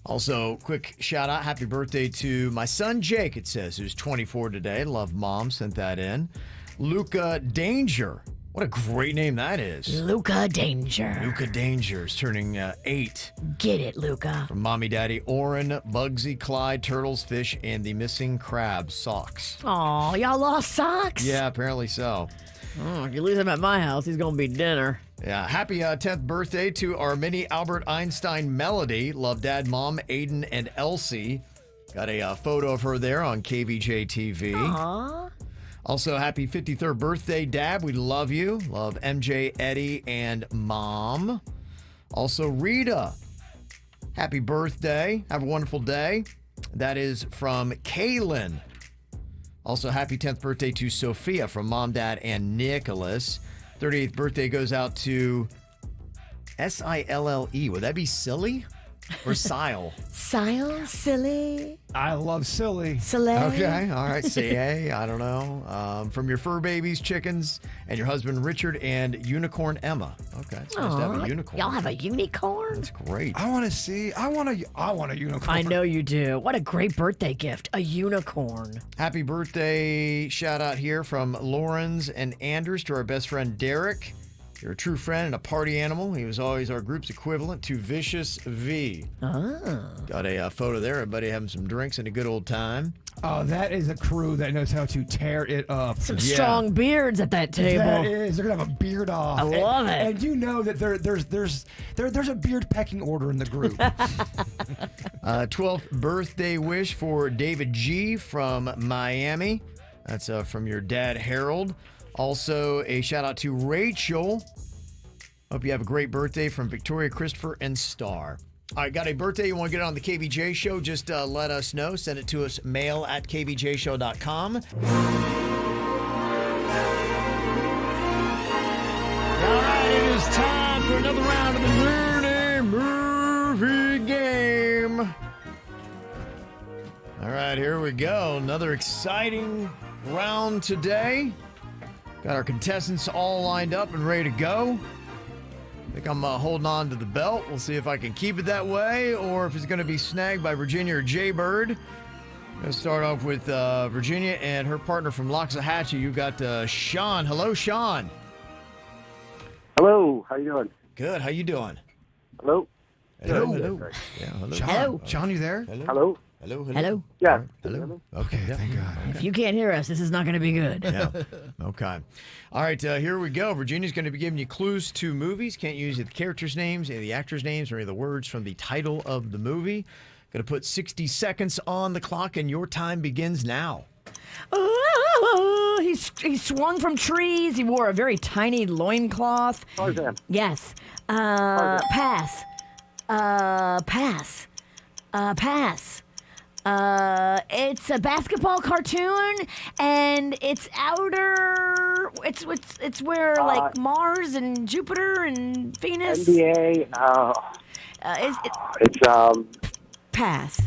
Also, quick shout out, happy birthday to my son Jake, it says, who's 24 today. Love Mom, sent that in. Luca Danger. What a great name that is. Luca Danger. Luca Danger is turning 8. Get it, Luca. From Mommy Daddy Oren, Bugsy, Clyde, Turtles, Fish, and the missing crab socks. Aw, y'all lost socks? Yeah, apparently so. Oh, if you lose him at my house, he's going to be dinner. Yeah, happy 10th birthday to our mini Albert Einstein Melody. Love Dad, Mom, Aiden, and Elsie. Got a photo of her there on KVJ TV. Aww. Also, happy 53rd birthday, Dad. We love you. Love MJ, Eddie, and Mom. Also, Rita. Happy birthday. Have a wonderful day. That is from Kaylin. Also, happy 10th birthday to Sophia from Mom, Dad, and Nicholas. 38th birthday goes out to Sille. Would that be silly or Sile? Sile? Silly? I love silly. Silly? Okay, all right. Say, I don't know. From your fur babies, chickens, and your husband Richard and unicorn Emma. Okay, it's nice to have a unicorn. Y'all have a unicorn? That's great. I want to see. I want a unicorn. I know you do. What a great birthday gift. A unicorn. Happy birthday shout out here from Lawrence and Anders to our best friend Derek. You're a true friend and a party animal. He was always our group's equivalent to Vicious V. Got a photo there. Everybody having some drinks and a good old time. Oh, that is a crew that knows how to tear it up. Some strong beards at that table. That is. They're gonna have a beard off. I love it. And you know that there's a beard pecking order in the group. 12th birthday wish for David G from Miami. That's from your dad, Harold. Also, a shout out to Rachel. Hope you have a great birthday from Victoria, Christopher, and Star. All right, got a birthday you want to get on the KVJ Show? Just let us know. Send it to us, mail@kvjshow.com. All right, it is time for another round of the Nerdy Movie Game. All right, here we go. Another exciting round today. Got our contestants all lined up and ready to go. I think I'm holding on to the belt. We'll see if I can keep it that way or if it's going to be snagged by Virginia or Jaybird. I'm going to start off with Virginia and her partner from Loxahatchee. You got Sean. Hello, Sean. Hello, how you doing? Good. How you doing? Hello? Hello. Good. Yeah, hello. Hello. Sean, you there? Hello? Hello. Hello. Yeah. Hello. Okay, Yeah. thank God. If you can't hear us, this is not going to be good. Yeah. Okay. All right. Here we go. Virginia's going to be giving you clues to movies. Can't use the characters' names, any of the actors' names, or any of the words from the title of the movie. Going to put 60 seconds on the clock, and your time begins now. Oh, he swung from trees. He wore a very tiny loincloth. Tarzan. Yes. Pass. Pass. Pass. It's a basketball cartoon, and it's outer. It's where like Mars and Jupiter and Venus. NBA. It's Pass.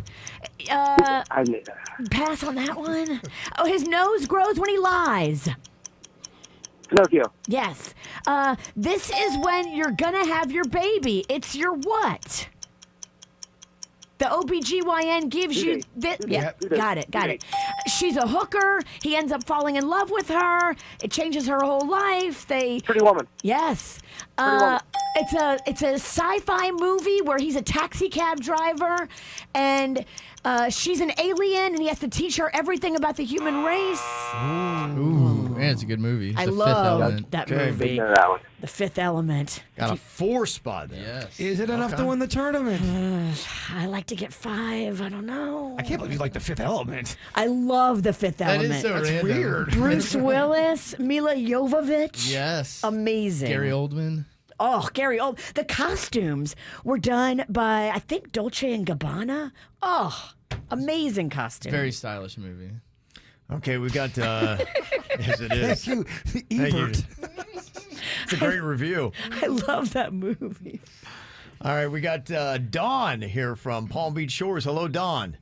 I mean, Pass on that one. Oh, his nose grows when he lies. Pinocchio. Yes. This is when you're gonna have your baby. It's your what? The OBGYN gives you this. Yeah, got it. She's a hooker. He ends up falling in love with her. It changes her whole life. Pretty Woman. Yes. Woman. It's a sci-fi movie where he's a taxi cab driver, and she's an alien, and he has to teach her everything about the human race. Ooh, man, it's a good movie. I The Fifth love Element. that Okay. movie. That one. The Fifth Element. Got a 4 spot there. Yes. Is it enough to win the tournament? I like to get 5. I don't know. I can't believe you like the Fifth Element. I love The Fifth That Element. is so random. Weird. Bruce Willis, Mila Jovovich. Yes. Amazing. Gary Oldman. Oh, Gary Old. The costumes were done by, I think, Dolce & Gabbana. Oh, amazing costume. Very stylish movie. Okay, we got. Yes, it is. Thank you, Thank you. Ebert. It's a great review. I love that movie. All right, we got Dawn here from Palm Beach Shores. Hello, Dawn.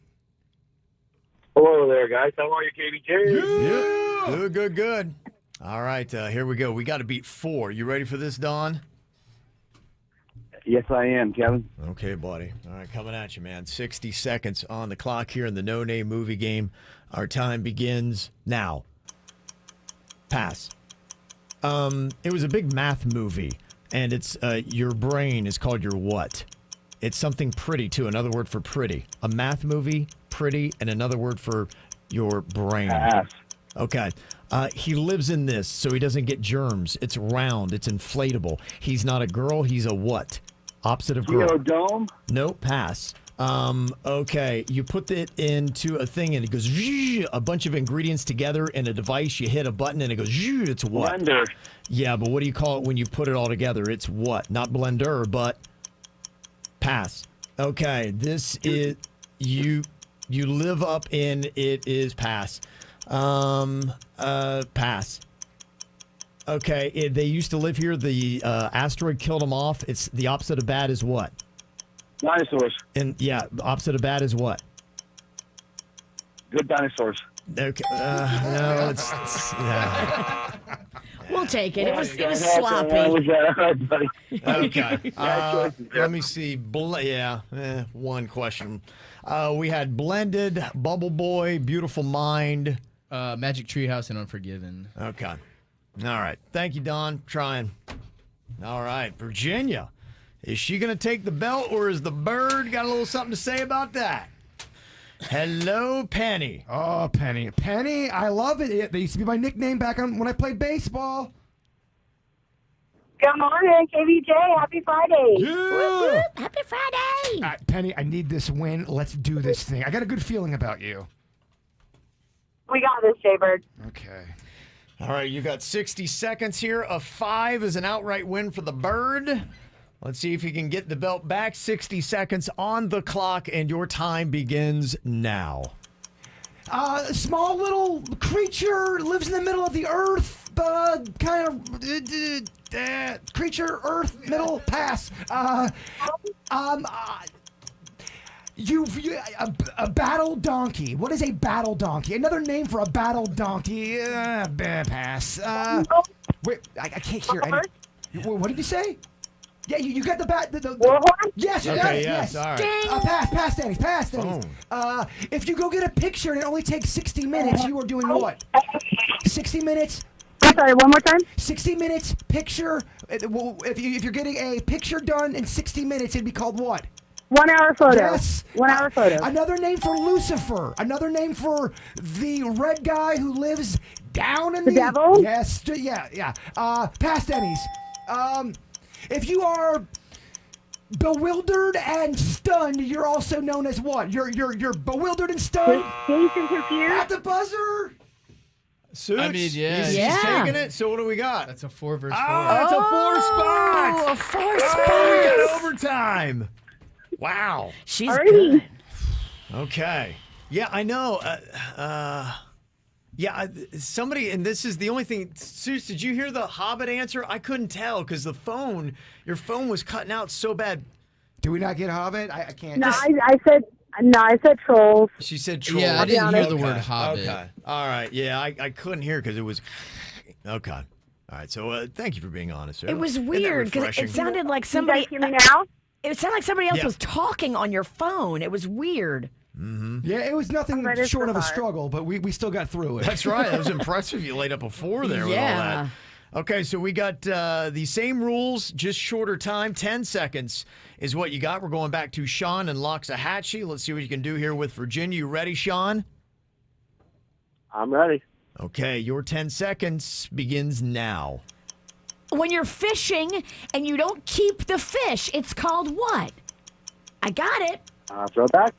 Hello there, guys. How are you, KVJ? Yeah. Good. All right, here we go. We got to beat 4. You ready for this, Dawn? Yes, I am, Kevin. Okay, buddy. All right, coming at you, man. 60 seconds on the clock here in the No Name Movie Game. Our time begins now. Pass. It was a big math movie, and it's your brain is called your what? It's something pretty, too. Another word for pretty. A math movie, pretty, and another word for your brain. Pass. Okay. He lives in this, so he doesn't get germs. It's round. It's inflatable. He's not a girl. He's a what? Opposite of girl. Geodome? Nope, pass. Okay, you put it into a thing and it goes zzzz, a bunch of ingredients together in a device. You hit a button and it goes zzzz, it's what? Blender. Yeah, but what do you call it when you put it all together? It's what? Not blender, but pass. Okay, this is you live up in it is pass. Pass. Okay, they used to live here. The asteroid killed them off. It's the opposite of bad is what? Dinosaurs. And yeah, opposite of bad is what? Good dinosaurs. Okay, no, it's yeah. We'll take it. It was That sloppy. was all right, buddy. Okay. choices there. Let me see. One question. We had Blended, Bubble Boy, Beautiful Mind. Magic Treehouse and Unforgiven. Okay. All right. Thank you, Don. Trying. All right. Virginia. Is she going to take the belt, or is the bird got a little something to say about that? Hello, Penny. Oh, Penny. Penny, I love it. They used to be my nickname back on when I played baseball. Good morning, KVJ. Happy Friday. Yeah. Happy Friday. Penny, I need this win. Let's do this thing. I got a good feeling about you. We got this, Jaybird. Okay. All right. You got 60 seconds here. A 5 is an outright win for the bird. Let's see if you can get the belt back. 60 seconds on the clock, and your time begins now. A small little creature lives in the middle of the earth. Kind of creature, earth, middle, pass. A battle donkey. What is a battle donkey? Another name for a battle donkey. Pass. Wait, I can't hear any. What did you say? Yeah, you got the bat. Yes, you got Okay, it. yes, all right. Pass, Dennis. Pass, Dennis. If you go get a picture and it only takes 60 minutes, you are doing what? 60 minutes. I'm sorry, one more time? 60 minutes, picture. If you're getting a picture done in 60 minutes, it'd be called what? 1 hour photo. Yes. 1 hour photo. Another name for Lucifer. Another name for the red guy who lives down in The devil? Yes. Yeah. Pass, Denny's. If you are bewildered and stunned, you're also known as what? You're bewildered and stunned. Dazed and confused. At the buzzer. Suits? I mean, yeah. She's Yeah. taking it. So what do we got? That's a 4 versus 4. That's a 4 spot. Oh, a 4 We spots. got overtime. Wow. She's Alrighty. good. Okay. Yeah, I know. Somebody, and this is the only thing. Suits, did you hear the Hobbit answer? I couldn't tell because your phone was cutting out so bad. Do we not get Hobbit? I can't. No, I said trolls. She said troll. Yeah, I didn't hear the Okay. word Hobbit. Okay. All right. Yeah, I couldn't hear because it was. Okay. All right. So thank you for being honest. It was Isn't that weird because refreshing? it sounded like You somebody. guys hear me now? It sounded like somebody else Yeah. was talking on your phone. It was weird. Yeah, it was nothing That is short of a bizarre. struggle, but we still got through it. That's right. That was impressive. You laid up a 4 there with all Yeah. that. Okay, so we got the same rules, just shorter time. 10 seconds is what you got. We're going back to Sean and Loxahatchee. Let's see what you can do here with Virginia. You ready, Sean? I'm ready. Okay, your 10 seconds begins now. When you're fishing and you don't keep the fish, it's called what? I got it. Throw back.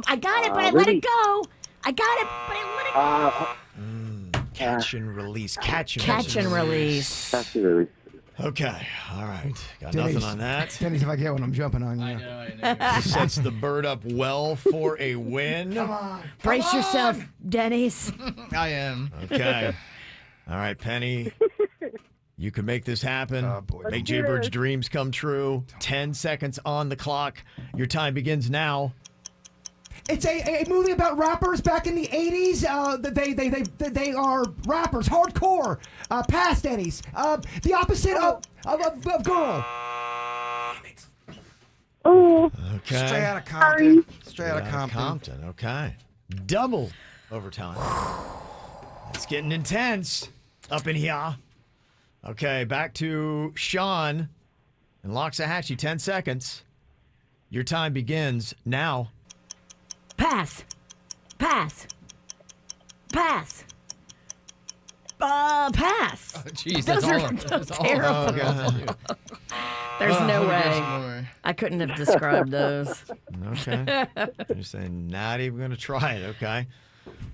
I got it, but I let Ruby. it go. I got it, but I let it go. Catch and release. Catch and Catch and release. That's really. Okay, all right. Got Denny's. nothing on that. Denny's, if I get one, I'm jumping on you. I know. This sets the bird up well for a win. Come on. Brace yourself, Denny's. I am. Okay. All right, Penny. You can make this happen. Oh, boy. Make Jaybird's dreams come true. 10 seconds on the clock. Your time begins now. It's a movie about rappers back in the 80s. They are rappers, hardcore. Past Denny's. The opposite of girl. Okay. Straight out of Compton. Straight out of Out of Compton. Compton. Okay. Double overtime. It's getting intense up in here. Okay, back to Sean and Loxahatchee. 10 seconds. Your time begins now. Pass. Pass. Pass. Pass. Oh, jeez, Those that's are all. That's all. terrible. There's no There's way. more. I couldn't have described those. Okay. You're saying not even going to try it. Okay.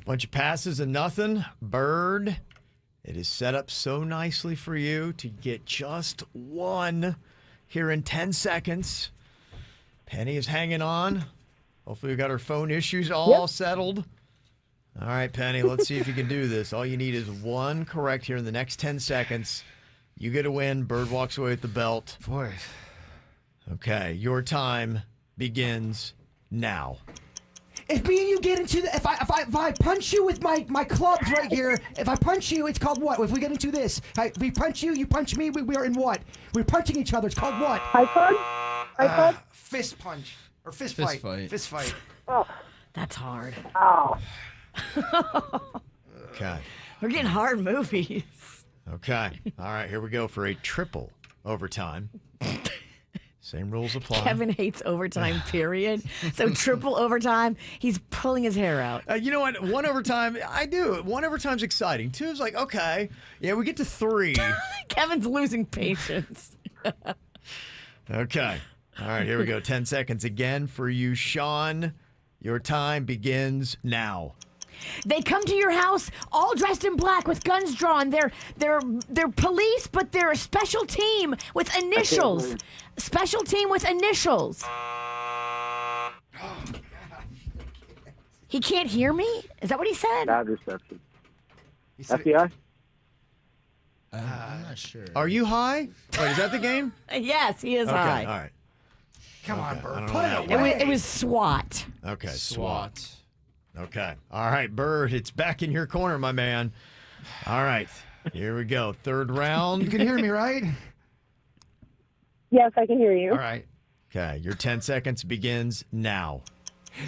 Bunch of passes and nothing. Bird, it is set up so nicely for you to get just one here in 10 seconds. Penny is hanging on. Hopefully we got her phone issues all settled. All right, Penny, let's see if you can do this. All you need is one correct here in the next 10 seconds. You get a win. Bird walks away with the belt. Boy. Okay, your time begins now. If me and you get into the, if I punch you with my clubs right here, if I punch you, it's called what? If we get into this, we punch you, you punch me, we are in what? We're punching each other. It's called what? High punch? High punch? Fist punch or fist Fist fight. fight. Fist fight. Oh. That's hard. Oh. Okay. We're getting hard movies. Okay. All right, here we go for a triple overtime. Same rules apply. Kevin hates overtime, period. So triple overtime, he's pulling his hair out. You know what? One overtime, I do. One overtime's exciting. Two is like, okay. Yeah, we get to three. Kevin's losing patience. Okay. All right, here we go. 10 seconds again for you, Sean. Your time begins now. They come to your house all dressed in black with guns drawn. They're police, but they're a special team with initials. Special team with initials. He can't hear me? Is that what he said? Bad reception. He said- FBI? I'm not sure. Are you high? Wait, is that the game? Yes, he is Okay, high. all right. Come on, I Bird. don't Put know it that away. It was SWAT. Okay, SWAT. Okay. All right, Bird, it's back in your corner, my man. All right, here we go. Third You round. can hear me, right? Yes, I can hear you. All right. Okay, your 10 seconds begins now.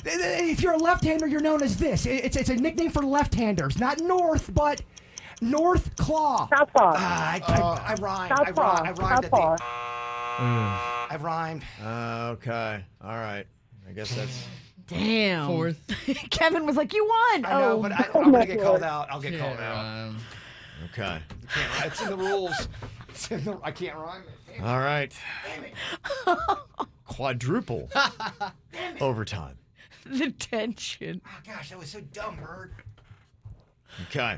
If you're a left-hander, you're known as this. It's a nickname for left-handers. Not North, but North Claw. Southpaw. I rhymed. I Southpaw. rhymed at Southpaw. the. I rhymed. Okay. All right. I guess that's. Damn. Fourth. Kevin was like, you won. I know, oh. but I'm gonna get called out. I'll get called out. Um, Okay. It's in the rules. I can't rhyme it. All right. Quadruple overtime. The tension. Oh, gosh, that was so dumb, Bird. Okay.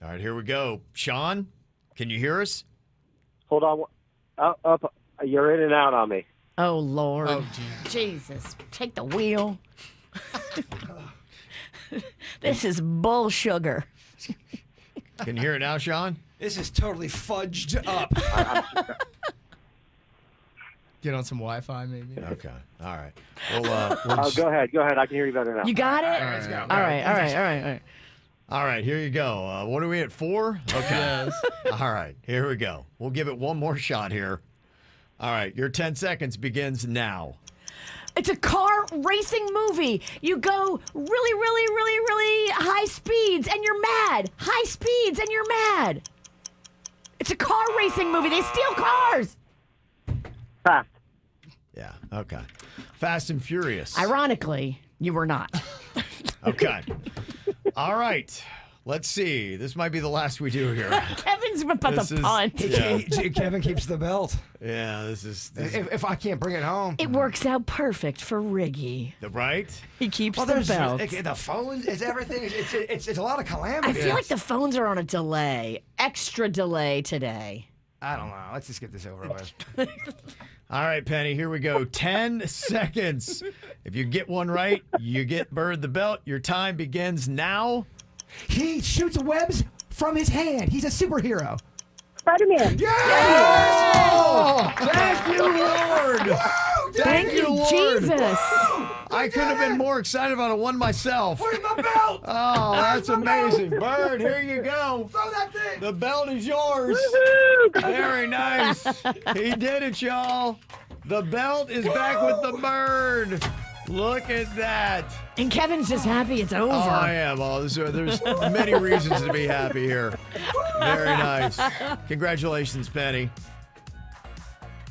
All right, here we go. Sean, can you hear us? Hold on. Up. You're in and out on me. Oh, Lord. oh, geez. Jesus. Take the wheel. This is bull sugar. Can you hear it now, Sean? This is totally fudged up. Get on some Wi-Fi, maybe. Okay. All right. We'll Go ahead. I can hear you better now. You got it? All right. Let's go. All right. All right, here you go. What are we at, 4? Okay. Yes. All right, here we go. We'll give it one more shot here. All right, your 10 seconds begins now. It's a car racing movie. You go really high speeds and you're mad. High speeds and you're mad. It's a car racing movie. They steal cars. Fast. Yeah, okay. Fast and Furious. Ironically, you were not. Okay. All right. Let's see. This might be the last we do here. Kevin's about This to is- punt. Yeah. Kevin keeps the belt. Yeah, this is If I can't bring it home. It works out perfect for Riggy. right. He keeps Well, the there's belt. the phones. It's everything. It's a lot of I calamity. feel like the phones are on a delay. Extra delay today. I don't know. Let's just get this over with. All right, Penny, here we go. 10 seconds. If you get one right, you get Bird the belt. Your time begins now. He shoots webs from his hand. He's a superhero. Spider-Man. Oh, thank you, Lord. Thank you, Lord. Jesus. I couldn't have been more excited about a one myself. Where's my belt? Oh, that's amazing. Bird, here you go. Throw that thing. The belt is yours. Very nice. He did it, y'all. The belt is back with the bird. Look at that. And Kevin's just happy it's over. Oh, I am. Oh, there's many reasons to be happy here. Very nice. Congratulations, Penny.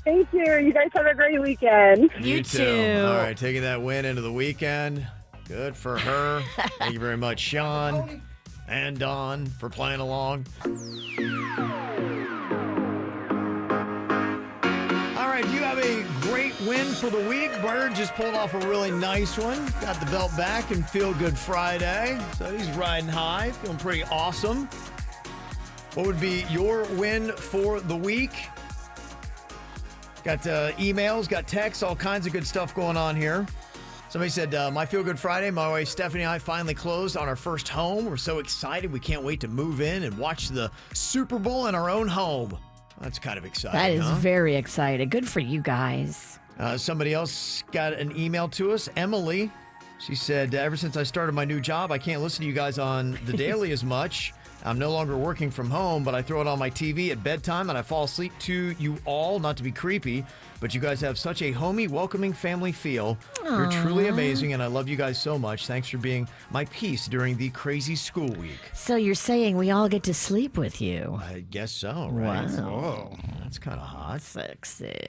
Thank you. You guys have a great weekend. You too. All right, taking that win into the weekend. Good for her. Thank you very much, Sean and Don, for playing along. All right, you have a great win for the week. Bird just pulled off a really nice one. Got the belt back and Feel Good Friday. So he's riding high, feeling pretty awesome. What would be your win for the week? Got emails, got texts, all kinds of good stuff going on here. Somebody said, my Feel Good Friday, my wife Stephanie and I finally closed on our first home. We're so excited. We can't wait to move in and watch the Super Bowl in our own home. That's kind of exciting, That is huh? very exciting. Good for you guys. Somebody else got an email to us, Emily. She said, ever since I started my new job, I can't listen to you guys on the daily as much. I'm no longer working from home, but I throw it on my TV at bedtime and I fall asleep to you all, not to be creepy, but you guys have such a homey, welcoming family feel. You're truly amazing, and I love you guys so much. Thanks for being my peace during the crazy school week. So you're saying we all get to sleep with you? I guess so, right? Wow. Whoa. That's kind of hot. Sexy.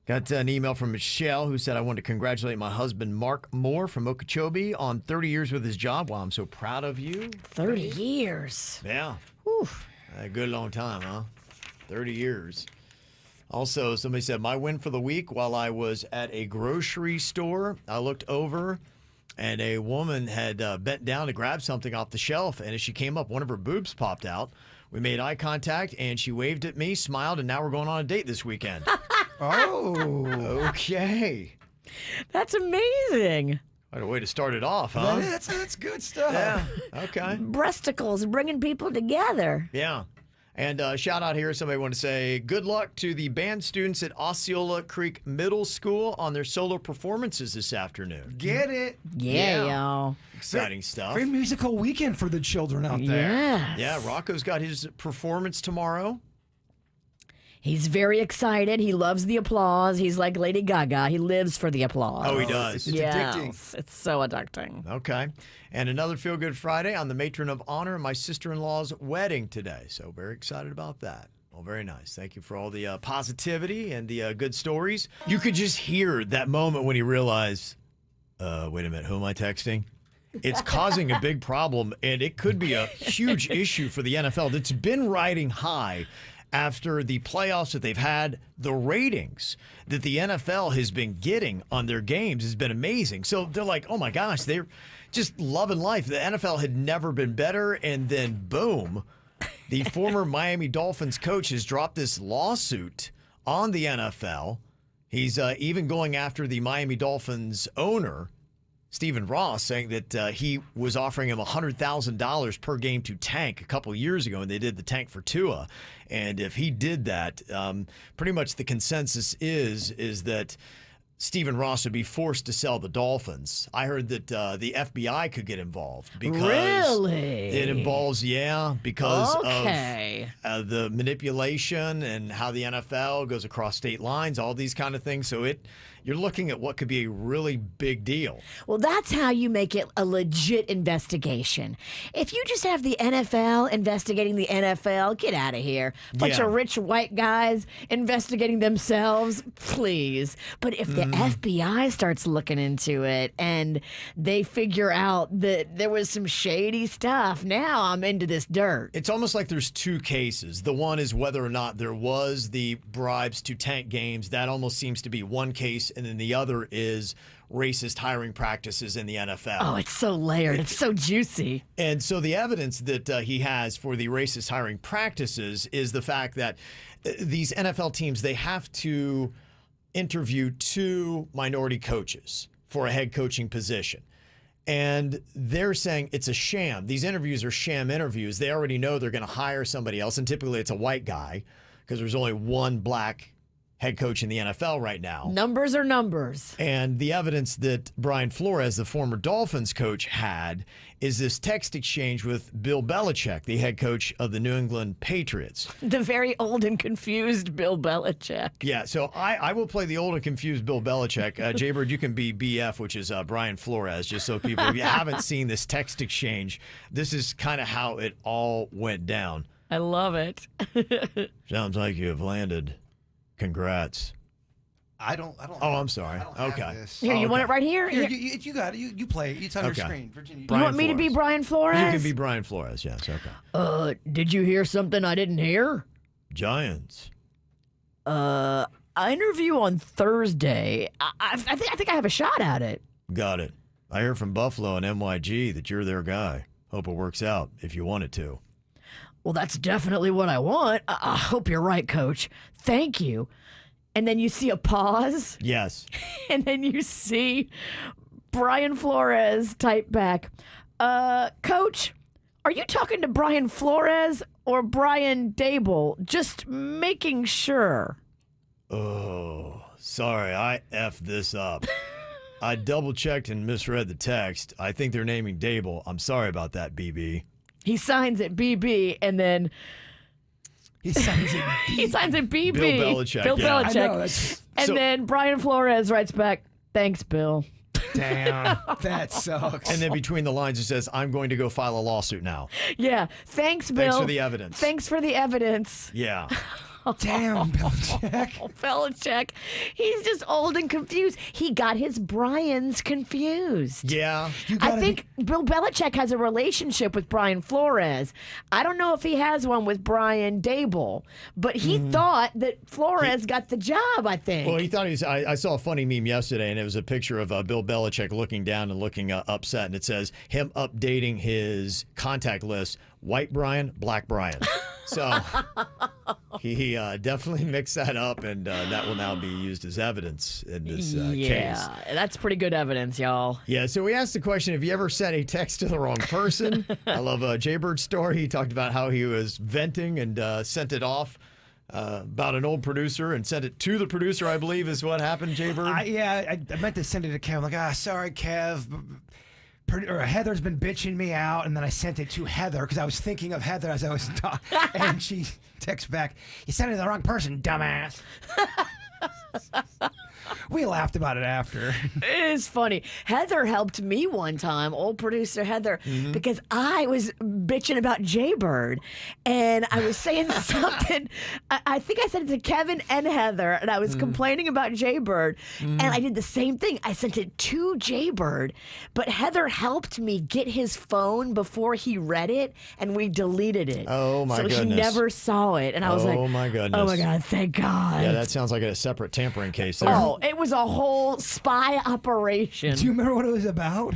Got an email from Michelle who said, I want to congratulate my husband, Mark Moore from Okeechobee, on 30 years with his job. Wow, I'm so proud of you. 30 years. Yeah. Whew. A good long time, huh? 30 years. Also, somebody said, my win for the week, while I was at a grocery store, I looked over and a woman had bent down to grab something off the shelf. And as she came up, one of her boobs popped out. We made eye contact and she waved at me, smiled, and now we're going on a date this weekend. Oh. Okay. That's amazing. What a way to start it off, huh? That's good stuff. Yeah. Okay. Breasticles bringing people together. Yeah. And shout out here, somebody want to say good luck to the band students at Osceola Creek Middle School on their solo performances this afternoon. Get it? Yeah, Yeah. y'all. Exciting stuff. Very musical weekend for the children out there. Yes. Yeah, Rocco's got his performance tomorrow. He's very excited. He loves the applause. He's like Lady Gaga. He lives for the applause. Oh, he does. It's Yes. addicting. It's so addicting. Okay. And another Feel Good Friday on the matron of honor at my sister-in-law's wedding today. So very excited about that. Well, very nice. Thank you for all the positivity and the good stories. You could just hear that moment when he realized, wait a minute, who am I texting? It's causing a big problem, and it could be a huge issue for the NFL that's been riding high after the playoffs that they've had. The ratings that the NFL has been getting on their games has been amazing. So they're like, oh my gosh, they're just loving life. The NFL had never been better, and then boom, the former Miami Dolphins coach has dropped this lawsuit on the NFL. He's even going after the Miami Dolphins owner, Stephen Ross, saying that he was offering him $100,000 per game to tank a couple years ago, and they did the tank for Tua. And if he did that, pretty much the consensus is that Stephen Ross would be forced to sell the Dolphins. I heard that the FBI could get involved because Really? it involves, because Okay. of the manipulation and how the NFL goes across state lines, all these kind of things. So you're looking at what could be a really big deal. Well, that's how you make it a legit investigation. If you just have the NFL investigating the NFL, get out of here. Bunch Yeah. of rich white guys investigating themselves, please. But if the FBI starts looking into it and they figure out that there was some shady stuff, now I'm into this dirt. It's almost like there's two cases. The one is whether or not there was the bribes to tank games. That almost seems to be one case. And then the other is racist hiring practices in the NFL. Oh, it's so layered. It's so juicy. And so the evidence that he has for the racist hiring practices is the fact that these NFL teams, they have to interview 2 minority coaches for a head coaching position. And they're saying it's a sham. These interviews are sham interviews. They already know they're going to hire somebody else. And typically it's a white guy because there's only one black head coach in the NFL right now. Numbers are numbers. And the evidence that Brian Flores, the former Dolphins coach, had is this text exchange with Bill Belichick, the head coach of the New England Patriots. The very old and confused Bill Belichick. Yeah, so I will play the old and confused Bill Belichick. Jaybird, you can be BF, which is Brian Flores, just so people, if you haven't seen this text exchange, this is kind of how it all went down. I love it. Sounds like you have landed. Congrats. I don't. Oh, I'm sorry. I don't have Okay. this. Here, you want it right here? Here, Here. you got it. You play it. It's on your Okay. screen, Virginia. You Brian want me to be Flores. Brian Flores? You can be Brian Flores, yes. Okay. Did you hear something I didn't hear? Giants. I interview on Thursday. I think I have a shot at it. Got it. I heard from Buffalo and NYG that you're their guy. Hope it works out if you want it to. Well, that's definitely what I want. I hope you're right, Coach. Thank you. And then you see a pause, Yes. and then you see Brian Flores type back. Coach, are you talking to Brian Flores or Brian Dable? Just making sure. Oh, sorry. I effed this up. I double-checked and misread the text. I think they're naming Dable. I'm sorry about that, BB. He signs it BB, and then He signs it. he signs it BB. Bill Belichick, Bill yeah. Belichick. I know, that's- And So- then Brian Flores writes back, "Thanks, Bill." Damn, that sucks. And then between the lines, it says, I'm going to go file a lawsuit now. Yeah. Thanks, Bill. Thanks for the evidence. Thanks for the evidence. Yeah. Damn, Belichick. Oh, Belichick. He's just old and confused. He got his Brian's confused. Yeah. I think Bill Belichick has a relationship with Brian Flores. I don't know if he has one with Brian Dable, but he thought that Flores got the job, I think. Well, he thought he was. I saw a funny meme yesterday, and it was a picture of Bill Belichick looking down and looking upset, and it says him updating his contact list: white Brian, black Brian. So he definitely mixed that up, and that will now be used as evidence in this case. That's pretty good evidence, y'all. Yeah, so we asked the question, have you ever sent a text to the wrong person? I love Jaybird's story. He talked about how he was venting and sent it off about an old producer and sent it to the producer, I believe is what happened, Jaybird. I meant to send it to Kev. I'm like, sorry, Kev. Heather's been bitching me out, and then I sent it to Heather because I was thinking of Heather as I was talking, and she texts back, "You sent it to the wrong person, dumbass." We laughed about it after. It is funny. Heather helped me one time, old producer Heather, because I was bitching about Jaybird, and I was saying something. I think I sent it to Kevin and Heather, and I was complaining about Jaybird, and I did the same thing. I sent it to Jaybird, but Heather helped me get his phone before he read it, and we deleted it. Oh, my so goodness. he never saw it, and I was like, Oh, my goodness. oh my God, thank God. Yeah, that sounds like a separate tampering case there. Oh, it was a whole spy operation. Do you remember what it was about?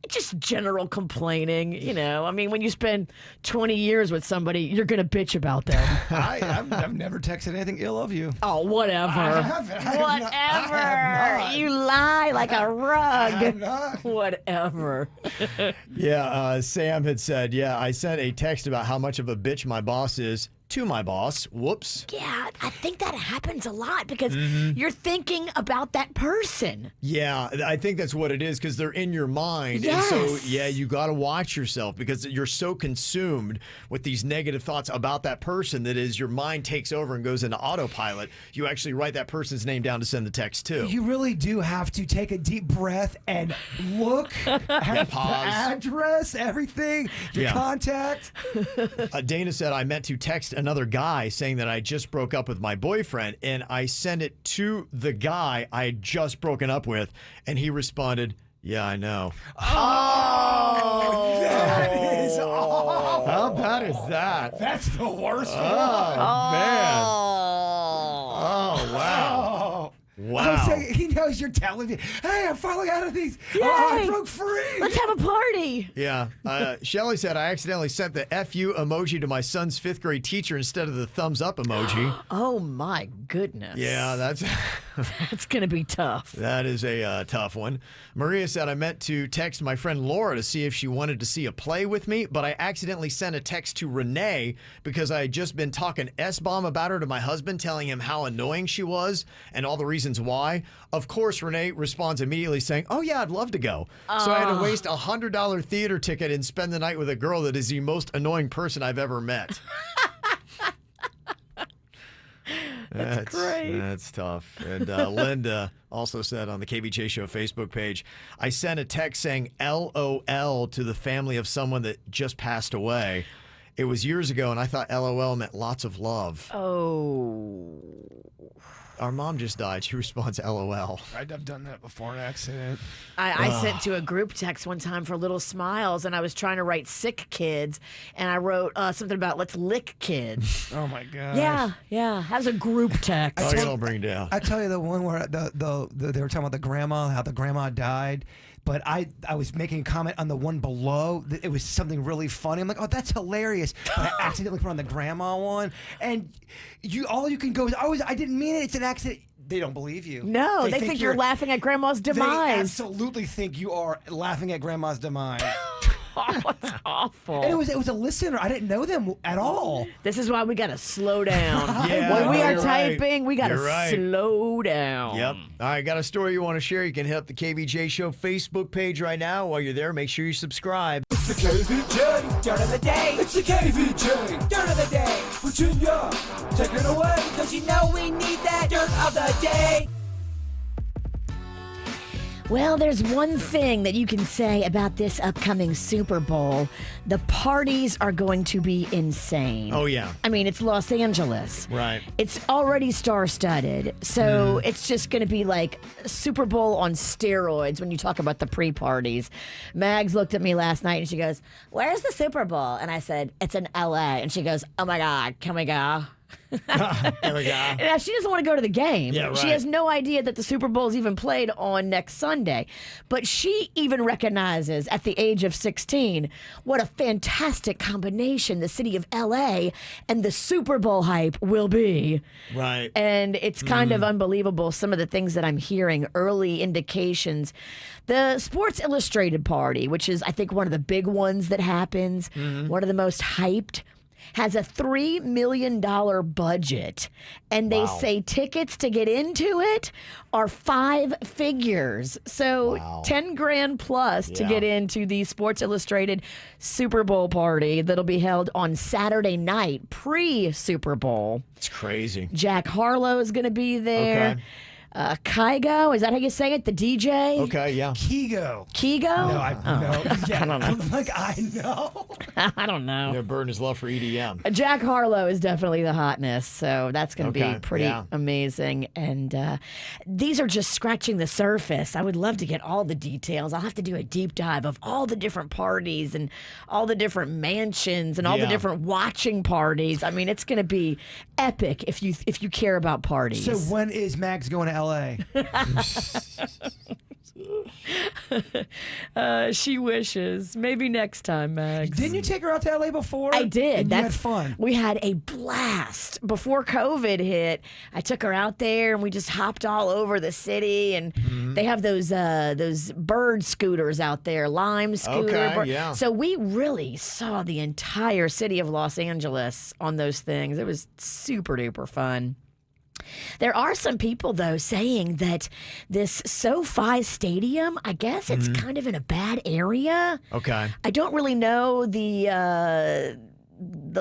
Just general complaining, you know. I mean, when you spend 20 years with somebody, you're going to bitch about them. I've never texted anything ill of you. Oh, whatever. I haven't. I have not. Whatever. I have not. You lie like a rug. I have not. Whatever. Yeah, Sam had said, I sent a text about how much of a bitch my boss is to my boss. Whoops. Yeah, I think that happens a lot because you're thinking about that person. Yeah, I think that's what it is because they're in your mind. Yes. And so, you got to watch yourself because you're so consumed with these negative thoughts about that person that as your mind takes over and goes into autopilot, you actually write that person's name down to send the text to. You really do have to take a deep breath and look at the pause. address, everything, your contact. Dana said, I meant to text another guy saying that I just broke up with my boyfriend, and I sent it to the guy I had just broken up with, and he responded, yeah, I know. Oh. That is awful. How bad is that? That's the worst Oh, man. Oh. Oh, wow. Oh. Wow. Wow. He knows you're telling me, hey, I'm finally out of these. Yay. I broke free. Let's have a party. Yeah. Shelly said, I accidentally sent the FU emoji to my son's 5th grade teacher instead of the thumbs up emoji. Oh, my goodness. Yeah, that's going to be tough. that is a tough one. Maria said, I meant to text my friend Laura to see if she wanted to see a play with me, but I accidentally sent a text to Renee because I had just been talking S-bomb about her to my husband, telling him how annoying she was and all the reasons why. Of course, Renee responds immediately saying, oh, yeah, I'd love to go. So I had to waste a $100 theater ticket and spend the night with a girl that is the most annoying person I've ever met. That's great. That's tough. And Linda also said on the KVJ Show Facebook page, I sent a text saying LOL to the family of someone that just passed away. It was years ago, and I thought LOL meant lots of love. Oh. Our mom just died. She responds LOL. I've done that before, an accident. I sent to a group text one time for Little Smiles, and I was trying to write sick kids, and I wrote something about let's lick kids. Oh my gosh. Yeah. That was a group text. Oh, it'll bring down. I tell you the one where they were talking about the grandma, how the grandma died. But I was making a comment on the one below. It was something really funny. I'm like, oh, that's hilarious. But I accidentally put on the grandma one. And all you can go is, I didn't mean it. It's an accident. They don't believe you. No, they think you're laughing at Grandma's They demise. absolutely think you are laughing at Grandma's demise. Oh, it's awful. And it was a listener. I didn't know them at all. This is why we got to slow down. Yeah, when we are you're right. typing, we got to You're right. slow down. Yep. All right, got a story you want to share? You can hit up the KVJ Show Facebook page right now. While you're there, make sure you subscribe. It's the KVJ Dirt of the Day. It's the KVJ Dirt of the Day. Virginia, take it away. Because you know we need that Dirt of the Day. Well, there's one thing that you can say about this upcoming Super Bowl. The parties are going to be insane. Oh, yeah. I mean, it's Los Angeles. Right. It's already star-studded, so it's just going to be like Super Bowl on steroids when you talk about the pre-parties. Mags looked at me last night and she goes, "Where's the Super Bowl?" And I said, "It's in L.A." And she goes, "Oh my God, can we go?" There we go. Now, she doesn't want to go to the game. Yeah, She right. has no idea that the Super Bowl is even played on next Sunday. But she even recognizes at the age of 16 what a fantastic combination the city of LA and the Super Bowl hype will be. Right. And it's kind of unbelievable, some of the things that I'm hearing, early indications. The Sports Illustrated party, which is, I think, one of the big ones that happens, one of the most hyped, has a $3 million budget. And they say tickets to get into it are 5 figures. So 10 grand plus to get into the Sports Illustrated Super Bowl party that'll be held on Saturday night, pre-Super Bowl. It's crazy. Jack Harlow is going to be there. Okay. Kygo, is that how you say it? The DJ? Okay, yeah. Kigo. Kigo? No, I know. Yeah, I don't know. I'm like, I know. I don't know. They're burning his love for EDM. Jack Harlow is definitely the hotness, so that's going to Okay, be pretty yeah. amazing. And these are just scratching the surface. I would love to get all the details. I'll have to do a deep dive of all the different parties and all the different mansions and all the Yeah. different watching parties. I mean, it's going to be epic if you care about parties. So when is Max going to LA? She wishes. Maybe next time, Max. Didn't you take her out to LA before? I did. And you had fun. We had a blast. Before COVID hit, I took her out there and we just hopped all over the city. And they have those bird scooters out there, Lime scooter. Okay, yeah. So we really saw the entire city of Los Angeles on those things. It was super duper fun. There are some people, though, saying that this SoFi Stadium, I guess it's kind of in a bad area. Okay. I don't really know the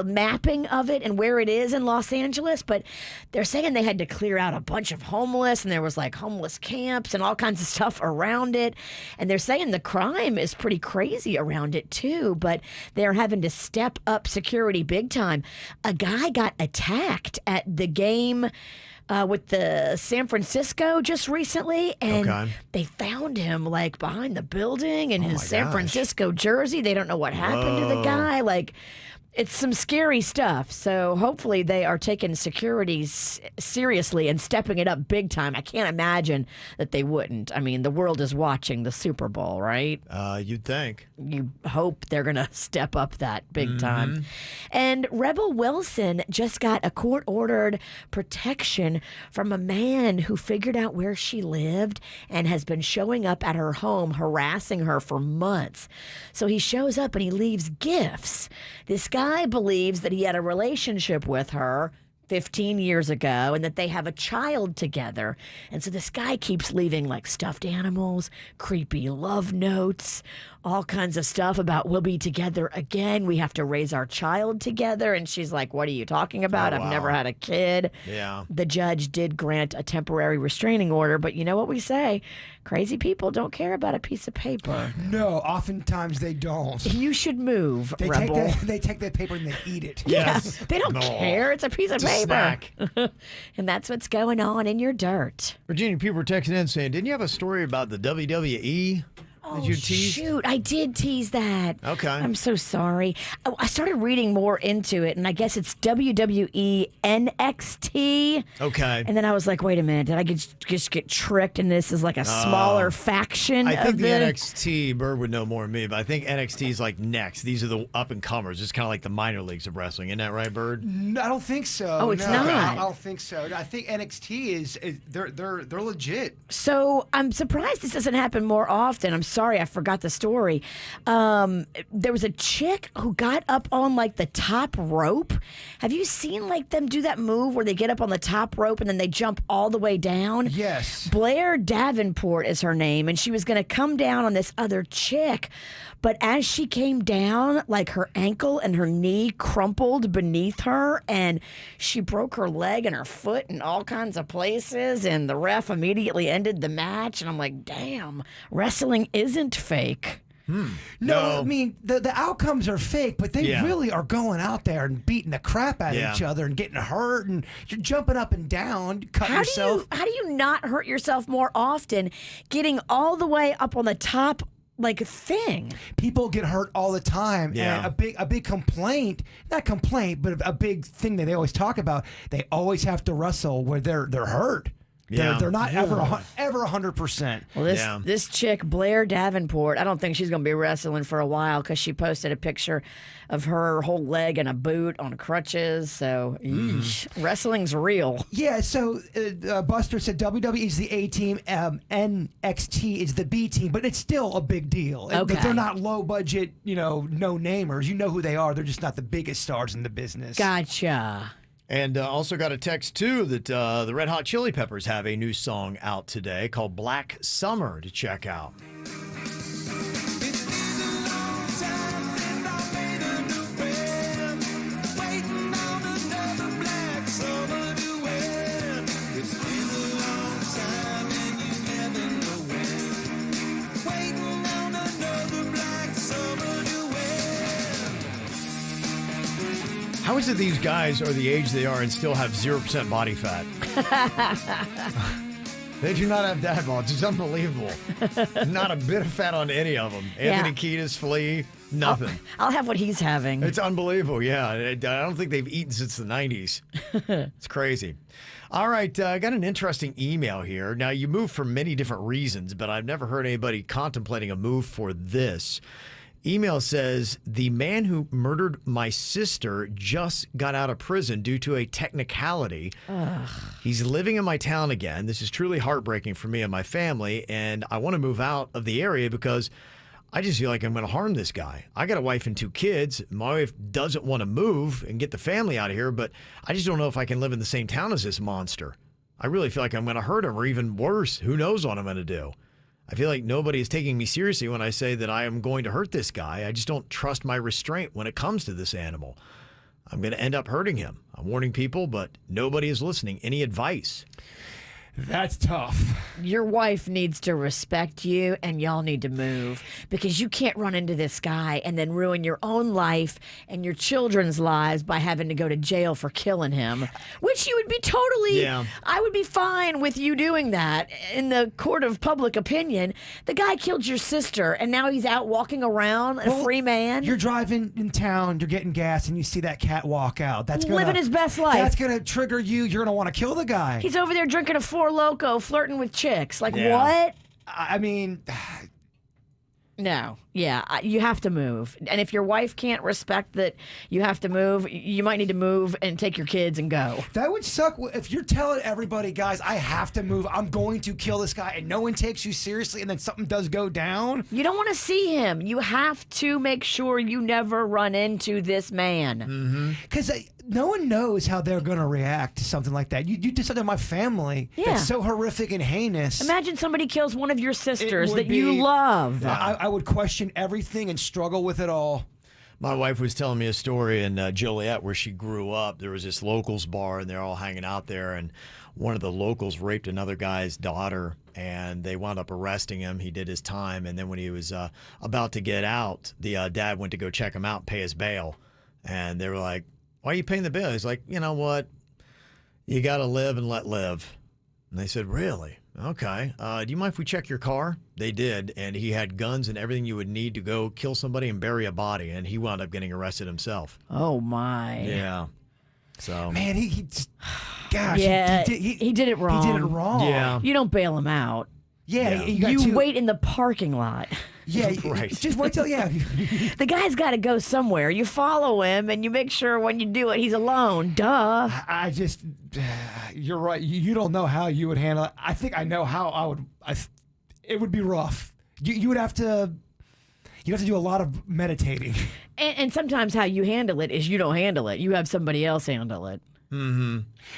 mapping of it and where it is in Los Angeles, but they're saying they had to clear out a bunch of homeless and there was like homeless camps and all kinds of stuff around it. And they're saying the crime is pretty crazy around it too, but they're having to step up security big time. A guy got attacked at the game with the San Francisco just recently, and Okay. they found him like behind the building in Oh his my San gosh. Francisco jersey. They don't know what happened to the Whoa. guy. Like, it's some scary stuff. So hopefully they are taking security seriously and stepping it up big time. I can't imagine that they wouldn't. I mean, the world is watching the Super Bowl, right? You'd think. You hope they're going to step up that big time. And Rebel Wilson just got a court-ordered protection from a man who figured out where she lived and has been showing up at her home, harassing her for months. So he shows up and he leaves gifts. This guy believes that he had a relationship with her 15 years ago and that they have a child together. And so this guy keeps leaving like stuffed animals, creepy love notes, all kinds of stuff about we'll be together again. We have to raise our child together. And she's like, what are you talking about? Oh, I've wow. never had a kid. Yeah. The judge did grant a temporary restraining order, but you know what we say? Crazy people don't care about a piece of paper. No, oftentimes they don't. You should move, They Rebel. take that paper and they eat it. Yes. They don't No. care. It's a piece of It's a paper. snack. And that's what's going on in your dirt. Virginia, people were texting in saying, didn't you have a story about the WWE? Oh, Did you tease? shoot. I did tease that. Okay. I'm so sorry. Oh, I started reading more into it, and I guess it's WWE NXT. Okay. And then I was like, wait a minute. Did I just get tricked and this is like a smaller faction I think of the NXT, Bird would know more than me, but I think NXT is like next. These are the up and comers. It's kind of like the minor leagues of wrestling. Isn't that right, Bird? No, I don't think so. Oh, it's No, not? I don't think so. I think NXT is they're legit. So I'm surprised this doesn't happen more often. I'm sorry, I forgot the story. There was a chick who got up on like the top rope. Have you seen like them do that move where they get up on the top rope and then they jump all the way down? Yes. Blair Davenport is her name, and she was going to come down on this other chick. But as she came down, like her ankle and her knee crumpled beneath her, and she broke her leg and her foot in all kinds of places, and the ref immediately ended the match. And I'm like, damn, wrestling isn't fake. No, I mean the outcomes are fake, but they Yeah. really are going out there and beating the crap out Yeah. of each other and getting hurt and you're jumping up and down, cutting yourself. How do you not hurt yourself more often getting all the way up on the top like thing? People get hurt all the time. Yeah. And a big complaint, not complaint, but a big thing that they always talk about, they always have to wrestle where they're hurt. Yeah. They're not ever 100%. Well, this chick, Blair Davenport, I don't think she's going to be wrestling for a while because she posted a picture of her whole leg in a boot on crutches. So, eesh, wrestling's real. Yeah, so Buster said WWE is the A team, NXT is the B team, but it's still a big deal. Okay. They're not low budget, no namers. You know who they are. They're just not the biggest stars in the business. Gotcha. And also got a text, too, that the Red Hot Chili Peppers have a new song out today called Black Summer to check out. How is it these guys are the age they are and still have 0% body fat? They do not have dad bods. It's unbelievable. Not a bit of fat on any of them. Anthony Kiedis, Flea, nothing. I'll have what he's having. It's unbelievable, yeah. I don't think they've eaten since the 90s. It's crazy. All right, I got an interesting email here. Now, you move for many different reasons, but I've never heard anybody contemplating a move for this. Email says, the man who murdered my sister just got out of prison due to a technicality. He's living in my town again. This is truly heartbreaking for me and my family, and I want to move out of the area because I just feel like I'm going to harm this guy. I got a wife and 2 kids. My wife doesn't want to move and get the family out of here, but I just don't know if I can live in the same town as this monster. I really feel like I'm going to hurt him, or even worse, who knows what I'm going to do. I feel like nobody is taking me seriously when I say that I am going to hurt this guy. I just don't trust my restraint when it comes to this animal. I'm going to end up hurting him. I'm warning people, but nobody is listening. Any advice? That's tough. Your wife needs to respect you, and y'all need to move because you can't run into this guy and then ruin your own life and your children's lives by having to go to jail for killing him, which you would be totally, Yeah. I would be fine with you doing that in the court of public opinion. The guy killed your sister, and now he's out walking around, a free man. You're driving in town, you're getting gas, and you see that cat walk out. That's gonna, living his best life. That's going to trigger you. You're going to want to kill the guy. He's over there drinking a Four Loko, flirting with chicks. Like, Yeah. what? I mean, No. Yeah. You have to move. And if your wife can't respect that you have to move, you might need to move and take your kids and go. that would suck if you're telling everybody, guys, I have to move. I'm going to kill this guy, and no one takes you seriously, and then something does go down. You don't want to see him. You have to make sure you never run into this man. Because no one knows how they're going to react to something like that. You did something to my family Yeah. that's so horrific and heinous. Imagine somebody kills one of your sisters would that you be- love. I would question everything and struggle with it all. My wife was telling me a story in Joliet where she grew up. There was this locals bar, and they're all hanging out there, and one of the locals raped another guy's daughter, and they wound up arresting him. He did his time, and then when he was about to get out, the dad went to go check him out and pay his bail, and they were like, why are you paying the bill? He's like, you know what? You got to live and let live. And they said, really? Okay. Do you mind if we check your car? They did, and he had guns and everything you would need to go kill somebody and bury a body, and he wound up getting arrested himself. Oh, my. Yeah. So. Man, gosh, Yeah, he did it wrong. He did it wrong. Yeah. You don't bail him out. Yeah, Yeah. You wait in the parking lot. Yeah, Right. Just wait till The guy's got to go somewhere. You follow him, and you make sure when you do it, he's alone. Duh. I just, you're right. You don't know how you would handle it. I think I know how I would. It would be rough. You would have to. You have to do a lot of meditating. And sometimes how you handle it is you don't handle it. You have somebody else handle it.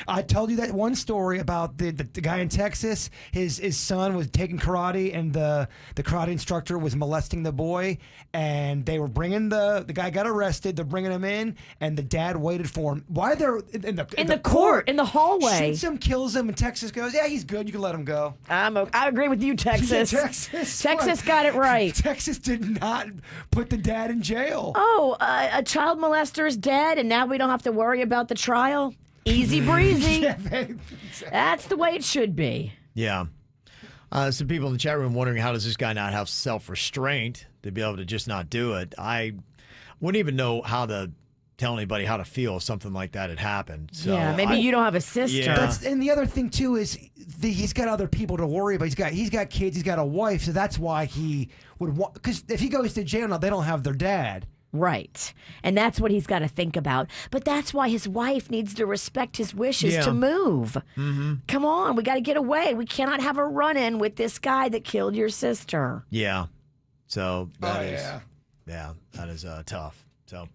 I told you that one story about the guy in Texas. His son was taking karate, and the karate instructor was molesting the boy, and they were bringing the guy got arrested. They're bringing him in, and the dad waited for him. Why they're in the court, in the hallway. Shoots him, kills him, and Texas goes, yeah, he's good. You can let him go. I agree with you, Texas. Yeah, Texas. Texas got it right. Texas did not put the dad in jail. Oh, a child molester's dead, and now we don't have to worry about the trial? Easy breezy. That's the way it should be. Yeah. Some people in the chat room wondering, how does this guy not have self-restraint to be able to just not do it? I wouldn't even know how to tell anybody how to feel if something like that had happened. So yeah, maybe you don't have a sister. Yeah. And the other thing too is he's got other people to worry about. He's got kids. He's got a wife. So that's why he would want. Because if he goes to jail now, they don't have their dad. Right. And that's what he's got to think about. But that's why his wife needs to respect his wishes Yeah. to move. Mm-hmm. Come on, we got to get away. We cannot have a run-in with this guy that killed your sister. Yeah. So that is, yeah. that is tough. So,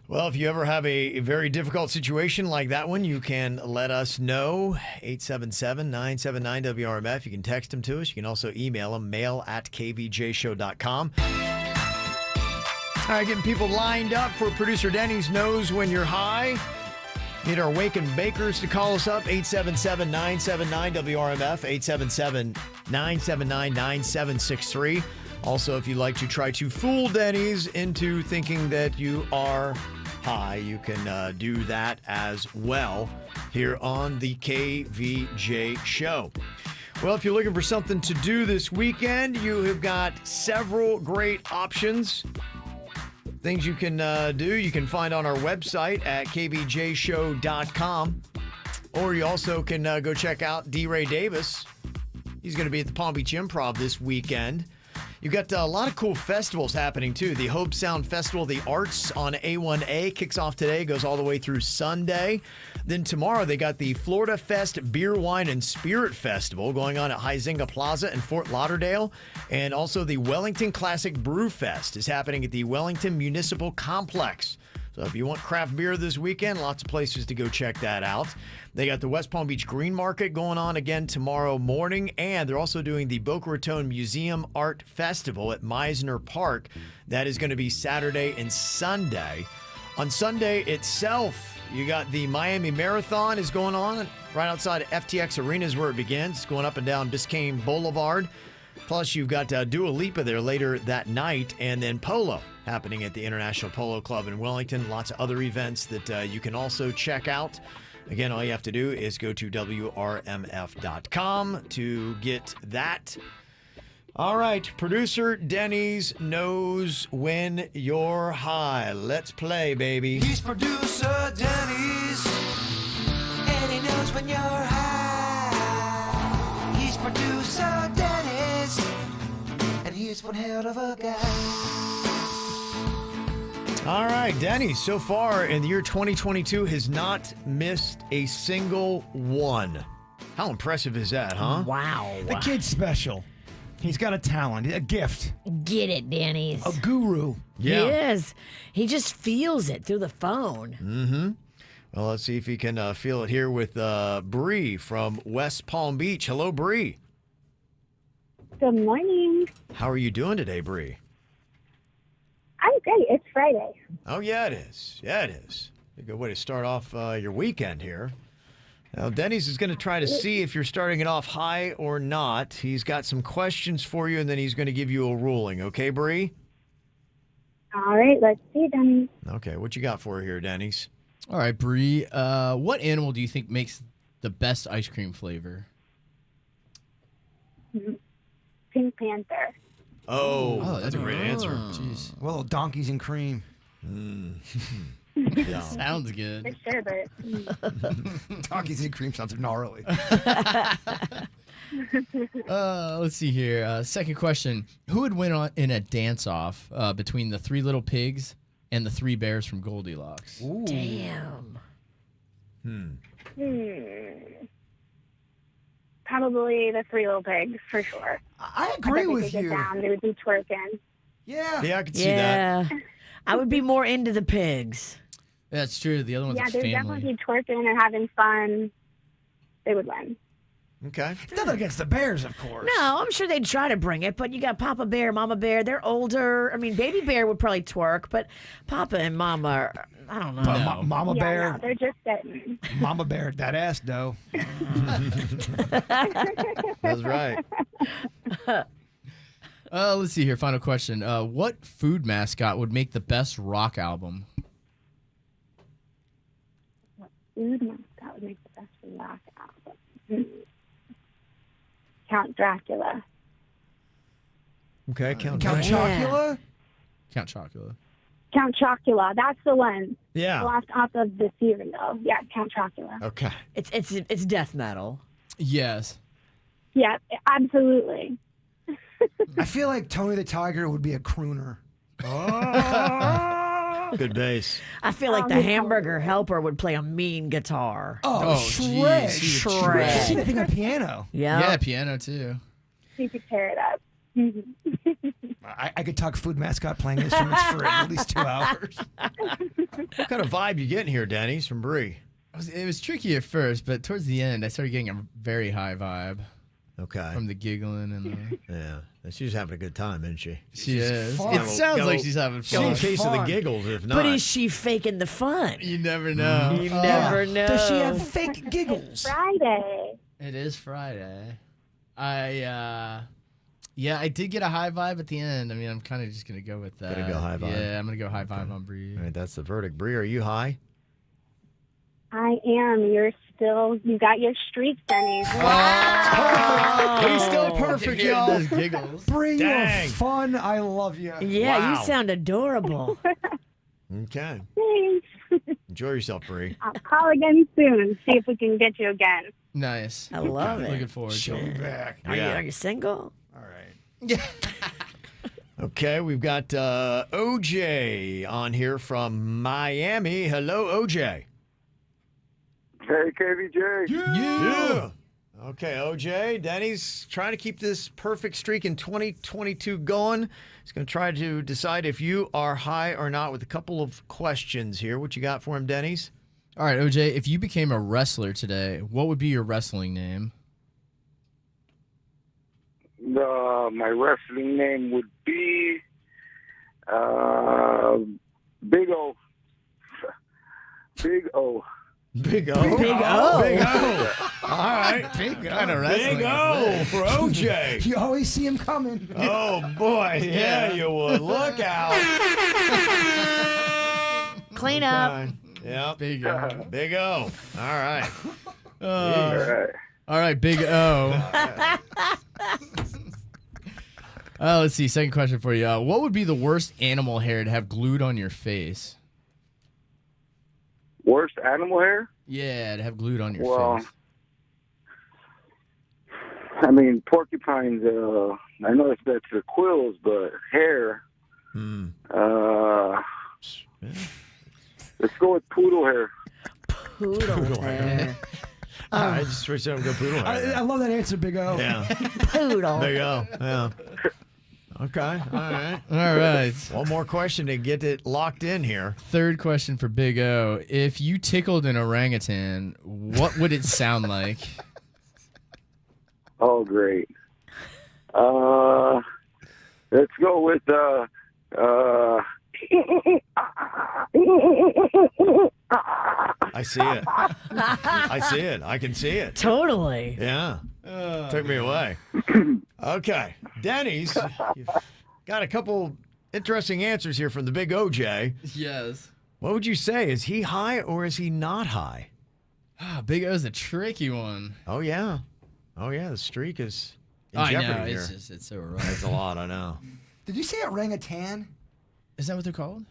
well, if you ever have a very difficult situation like that one, you can let us know. 877-979-WRMF. You can text them to us. You can also email them, mail@kvjshow.com. All right, getting people lined up for producer Dennys Knows When You're High. Need our Waken Bakers to call us up, 877-979-WRMF, 877-979-9763. Also, if you'd like to try to fool Dennys into thinking that you are high, you can do that as well here on the KVJ Show. Well, if you're looking for something to do this weekend, you have got several great options. Things you can do, you can find on our website at kvjshow.com. Or you also can go check out D. Ray Davis. He's going to be at the Palm Beach Improv this weekend. You've got a lot of cool festivals happening, too. The Hope Sound Festival of the Arts on A1A kicks off today, goes all the way through Sunday. Then tomorrow, they got the Florida Fest Beer, Wine, and Spirit Festival going on at Huizenga Plaza in Fort Lauderdale. And also the Wellington Classic Brew Fest is happening at the Wellington Municipal Complex. So if you want craft beer this weekend, lots of places to go check that out. They got the West Palm Beach Green Market going on again tomorrow morning, and they're also doing the Boca Raton Museum Art Festival at Meisner Park. That is going to be Saturday and Sunday. On Sunday itself, You got the Miami Marathon is going on right outside of FTX Arena is where it begins. It's going up and down Biscayne Boulevard. Plus, you've got Dua Lipa there later that night, and then polo happening at the International Polo Club in Wellington. Lots of other events that you can also check out. Again, all you have to do is go to WRMF.com to get that. All right, producer Dennys knows when you're high. Let's play, baby. He's producer Dennys, and he knows when you're high. He's producer Dennys, and he's one hell of a guy. All right, Dennys, so far in the year 2022 has not missed a single one. How impressive is that, huh? Wow. The kid's special. He's got a talent, a gift, Get it, Dennys. a guru. He is. He just feels it through the phone. Well, let's see if he can feel it here with Bree from West Palm Beach. Hello, Bree. Good morning. How are you doing today, Bree? I'm great. It's Friday. Oh, yeah, it is. Yeah, it is. A good way to start off your weekend here. Now, Dennys is going to try to see if you're starting it off high or not. He's got some questions for you, and then he's going to give you a ruling. Okay, Bree? All right, let's see, Denny. Okay, what you got for her here, Dennys? All right, Bree. What animal do you think makes the best ice cream flavor? Pink Panther. Oh, that's a great answer. Jeez. Well, donkeys and cream. Yeah. Sounds For good. sure, but Donkeys and cream sounds gnarly. Let's see here. Second question. Who would win in a dance-off between the Three Little Pigs and the Three Bears from Goldilocks? Damn. probably the Three Little Pigs for sure. I I agree bet they with could get you. down. They would be twerking. Yeah. Yeah, I could see that. Yeah. I would be more into the pigs. That's true. The other one's Yeah, like they would family. definitely be twerking and having fun. They would win. Okay. Nothing against the Bears, of course. No, I'm sure they'd try to bring it, but you got Papa Bear, Mama Bear. They're older. I mean, Baby Bear would probably twerk, but Papa and Mama, are, I don't know. But No. Mama Yeah, Bear, no, they're just sitting. Mama Bear, that ass though. That's right. Let's see here. Final question. What food mascot would make the best rock album? Food mascot would make the best rock album. Count Dracula. Okay, Count Count Dracula. Chocula? Count Chocula. Count Chocula. That's the one. Yeah. Off of the cereal. Yeah, Count Chocula. Okay. It's death metal. Yes. Yeah, absolutely. I feel like Tony the Tiger would be a crooner. Good bass. I feel like the hamburger helper would play a mean guitar. Oh, jeez, shred. he would You shred. see the thing on piano. Yeah. Yeah, piano too. You could tear it up. I could talk food mascot playing instruments for at least 2 hours. What kind of vibe you getting here, Dennys, from Bree? It was tricky at first, but towards the end, I started getting a very high vibe Okay. from the giggling and the. Yeah. She's having a good time, isn't she? She is. fun. It sounds Go- like she's having Go fun. a case of the fun. giggles, if not. But is she faking the fun? You never know. You never know. Does she have fake giggles? Friday. It is Friday. I did get a high vibe at the end. I mean, I'm kind of just gonna go with that. Gonna go high vibe. Yeah, I'm gonna go high vibe on Bree. All right, that's the verdict. Bree, are you high? I am. You got your streak, Denny. He's still perfect, Hearing y'all. those giggles. Bree, you're Dang. fun. I love you. Yeah, Wow. you sound adorable. Okay. Thanks. Enjoy yourself, Bree. I'll call again soon. See if we can get you again. Nice. I love it. Looking forward to She'll be it. back. Yeah. Are you single? All right. Okay, we've got OJ on here from Miami. Hello, OJ. Hey, KVJ. Yeah. Okay, OJ. Denny's trying to keep this perfect streak in 2022 going. He's going to try to decide if you are high or not with a couple of questions here. What you got for him, Denny's? All right, OJ, if you became a wrestler today, what would be your wrestling name? My wrestling name would be Big O. Big O. Big O. Big O. Big O. All right. Big O. Kind of Big O for OJ. You always see him coming. Oh, boy. Yeah, you would. Look out. Clean up. Okay. Yep. Big O. Big O. All right. All right. All right, Big O. Let's see. Second question for you. What would be the worst animal hair to have glued on your face? Worst animal hair? Yeah, to have glued on your Well, face. I mean, porcupines, I know that's for quills, but hair, let's go with poodle hair. Poodle hair. All right. Just switch it up and go poodle. I love that answer, Big O. Yeah. Poodle. Big O. Yeah. Okay. All right. All right. One more question to get it locked in here. Third question for Big O. If you tickled an orangutan, what would it sound like? Oh, great. Let's go with, I see it. I see it. I can see it. Totally. Yeah. Took me away. Okay. Denny's, you've got a couple interesting answers here from the big OJ. Yes. What would you say? Is he high or is he not high? Big O's a tricky one. Oh, yeah. Oh, yeah. The streak is in I jeopardy know. here. It's so rough. That's a lot, I know. Did you say orangutan? Is that what they're called?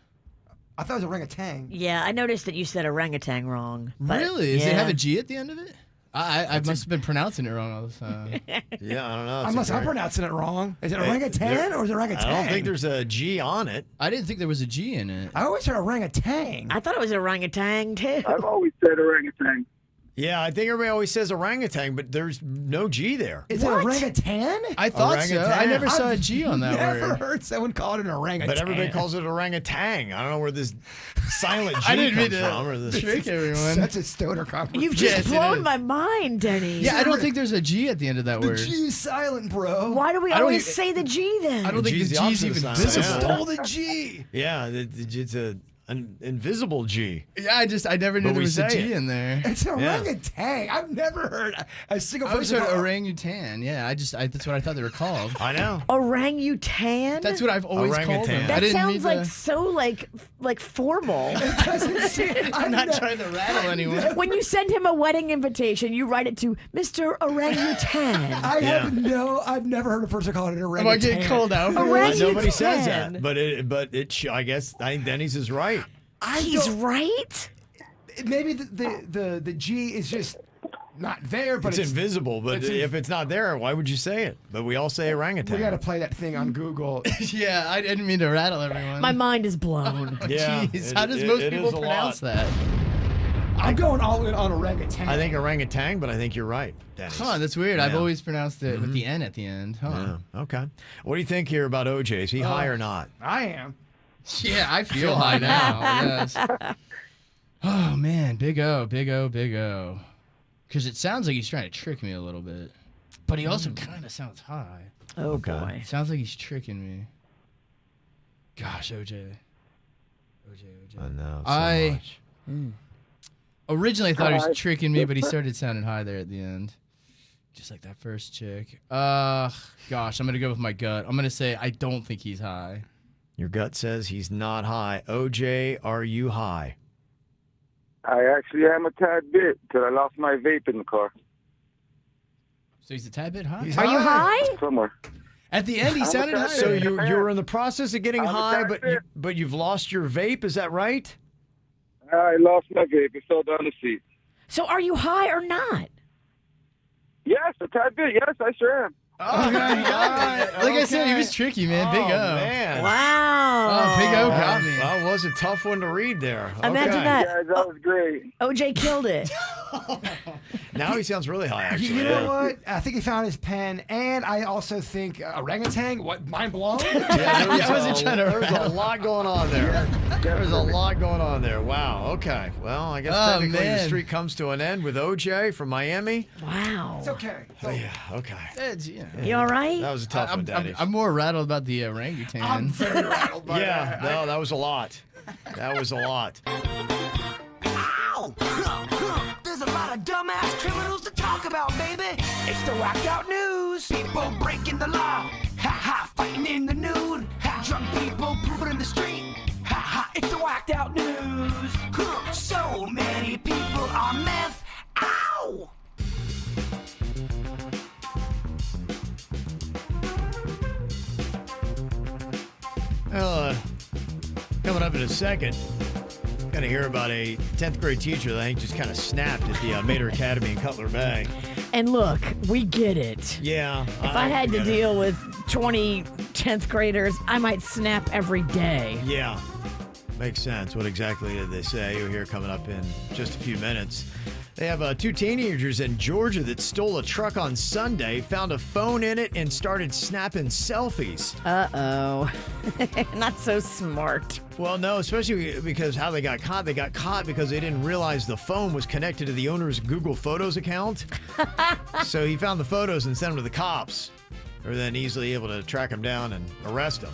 I thought it was orangutan. Yeah, I noticed that you said orangutan wrong. but Really? Does it have yeah. a G at the end of it? I must have been pronouncing it wrong all the time. Yeah, I don't know. I'm pronouncing it wrong. Is it orangutan or is it orangutan? I don't think there's a G on it. I didn't think there was a G in it. I always heard orangutan. I thought it was orangutan too. I've always said orangutan. Yeah, I think everybody always says orangutan, but there's no G there. Is it orangutan? I thought so. Orangutan. I never saw a G on that Never word. heard someone call it an orangutan. But everybody calls it orangutan. I don't know where this silent G I didn't mean comes to from. Or this... trick everyone. Such a stoner conversation. You've Yes, just it blown is. my mind, Denny. Yeah, I don't think there's a G at the end of that The word. G is silent, bro. Why do we I don't always even- say the G then? I don't think G's the the G's opposite even of silent. visible. Yeah. Stole the G. Yeah, it's an invisible G. Yeah, I never knew But there we was a say G it. in there. It's an orangutan. I've never heard a single I always person heard call orangutan. Yeah, that's what I thought they were called. I know. Orangutan? That's what I've always called Orangutan. them. That I didn't sounds mean like to, so like formal. I'm not trying to rattle anyone. When you send him a wedding invitation, you write it to Mr. Orangutan. I've never heard a person call it an Am orangutan. I getting called out for Orangutan. this? Nobody says that, but I guess I think Denny's is right. He's right. Maybe the G is just not there, but It's invisible, but if it's not there, why would you say it? But we all say orangutan. we got to play that thing on Google. Yeah, I didn't mean to rattle everyone. My mind is blown. Yeah, Jeez, how does most people pronounce that? I'm going all in on orangutan. I think orangutan, but I think you're right, Denny's. Huh, that's weird. I've Yeah. always pronounced it with the N at the end. Huh. Yeah, okay. What do you think here about OJ? Is he high or not? I am. Yeah, I feel high now. Yes. Oh man, big O, big O, big O. Because it sounds like he's trying to trick me a little bit, but he also kind of sounds high. Oh Okay. boy. It sounds like he's tricking me. Gosh, OJ. I know. So I- much. Originally, I thought he Hi. was tricking me, but he started sounding high there at the end. Just like that first chick. Gosh, I'm gonna go with my gut. I'm gonna say I don't think he's high. Your gut says he's not high. OJ, are you high? I actually am a tad bit till I lost my vape in the car So he's a tad bit high. He's Are you high? somewhere. At the end, he sounded high. So you were in the process of getting I'm a high, tad but bit. you've lost your vape. Is that right? I lost my vape. It fell down the seat. So are you high or not? Yes, a tad bit. Yes, I sure am. Okay. Like I said, he was tricky, man. Big O. Man. Wow. Oh, Big O got me. That was a tough one to read there. Imagine Okay. that. Guys, that was great. OJ killed it. Now he sounds really high, actually. You know what? I think he found his pen, and I also think orangutan. What? Mind blown? Yeah, I wasn't trying to There's a lot going on there. There's a lot going on there. Wow. Okay. Well, I guess Oh, technically the man. streak comes to an end with OJ from Miami. Wow. It's okay. Oh, yeah. Okay. You all right? That was a tough one, Daddy. I'm more rattled about the orangutan. I'm very rattled by Yeah. that. No, that was a lot. That was a lot. Ow! There's a lot of dumbass criminals to talk about, baby. It's the whacked out news. People breaking the law. Ha ha, fighting in the nude. Ha, drunk people pooping in the street. Ha ha, it's the whacked out news. So many people on meth. Ow! Well, coming up in a second, going to hear about a 10th grade teacher that I think just kind of snapped at the Mater Academy in Cutler Bay. And look, we get it. Yeah. If I had to deal with 20 10th graders, I might snap every day. Yeah. Makes sense. What exactly did they say? You'll hear coming up in just a few minutes. They have two teenagers in Georgia that stole a truck on Sunday, found a phone in it, and started snapping selfies. Uh-oh. Not so smart. Well, no, especially because how they got caught. They got caught because they didn't realize the phone was connected to the owner's Google Photos account. So he found the photos and sent them to the cops. They were then easily able to track them down and arrest them.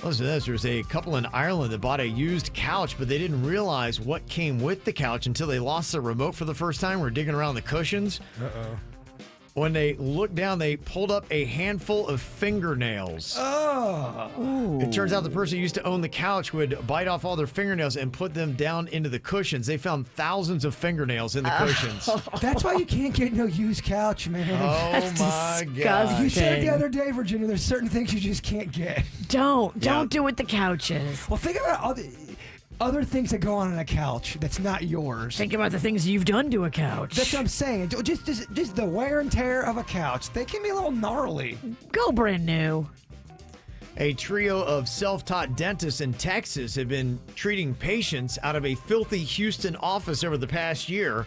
Listen to this. There's a couple in Ireland that bought a used couch, but they didn't realize what came with the couch until they lost the remote for the first time. We're digging around the cushions. Uh-oh. When they looked down, they pulled up a handful of fingernails. Oh. It turns out the person who used to own the couch would bite off all their fingernails and put them down into the cushions. They found thousands of fingernails in the cushions. That's why you can't get no used couch, man. Oh, That's my disgusting. God. You said the other day, Virginia, there's certain things you just can't get. Don't Yeah. do with the couches. Well, think about other things that go on a couch that's not yours. Think about the things you've done to a couch. That's what I'm saying. Just the wear and tear of a couch. They can be a little gnarly. Go brand new. A trio of self-taught dentists in Texas have been treating patients out of a filthy Houston office over the past year.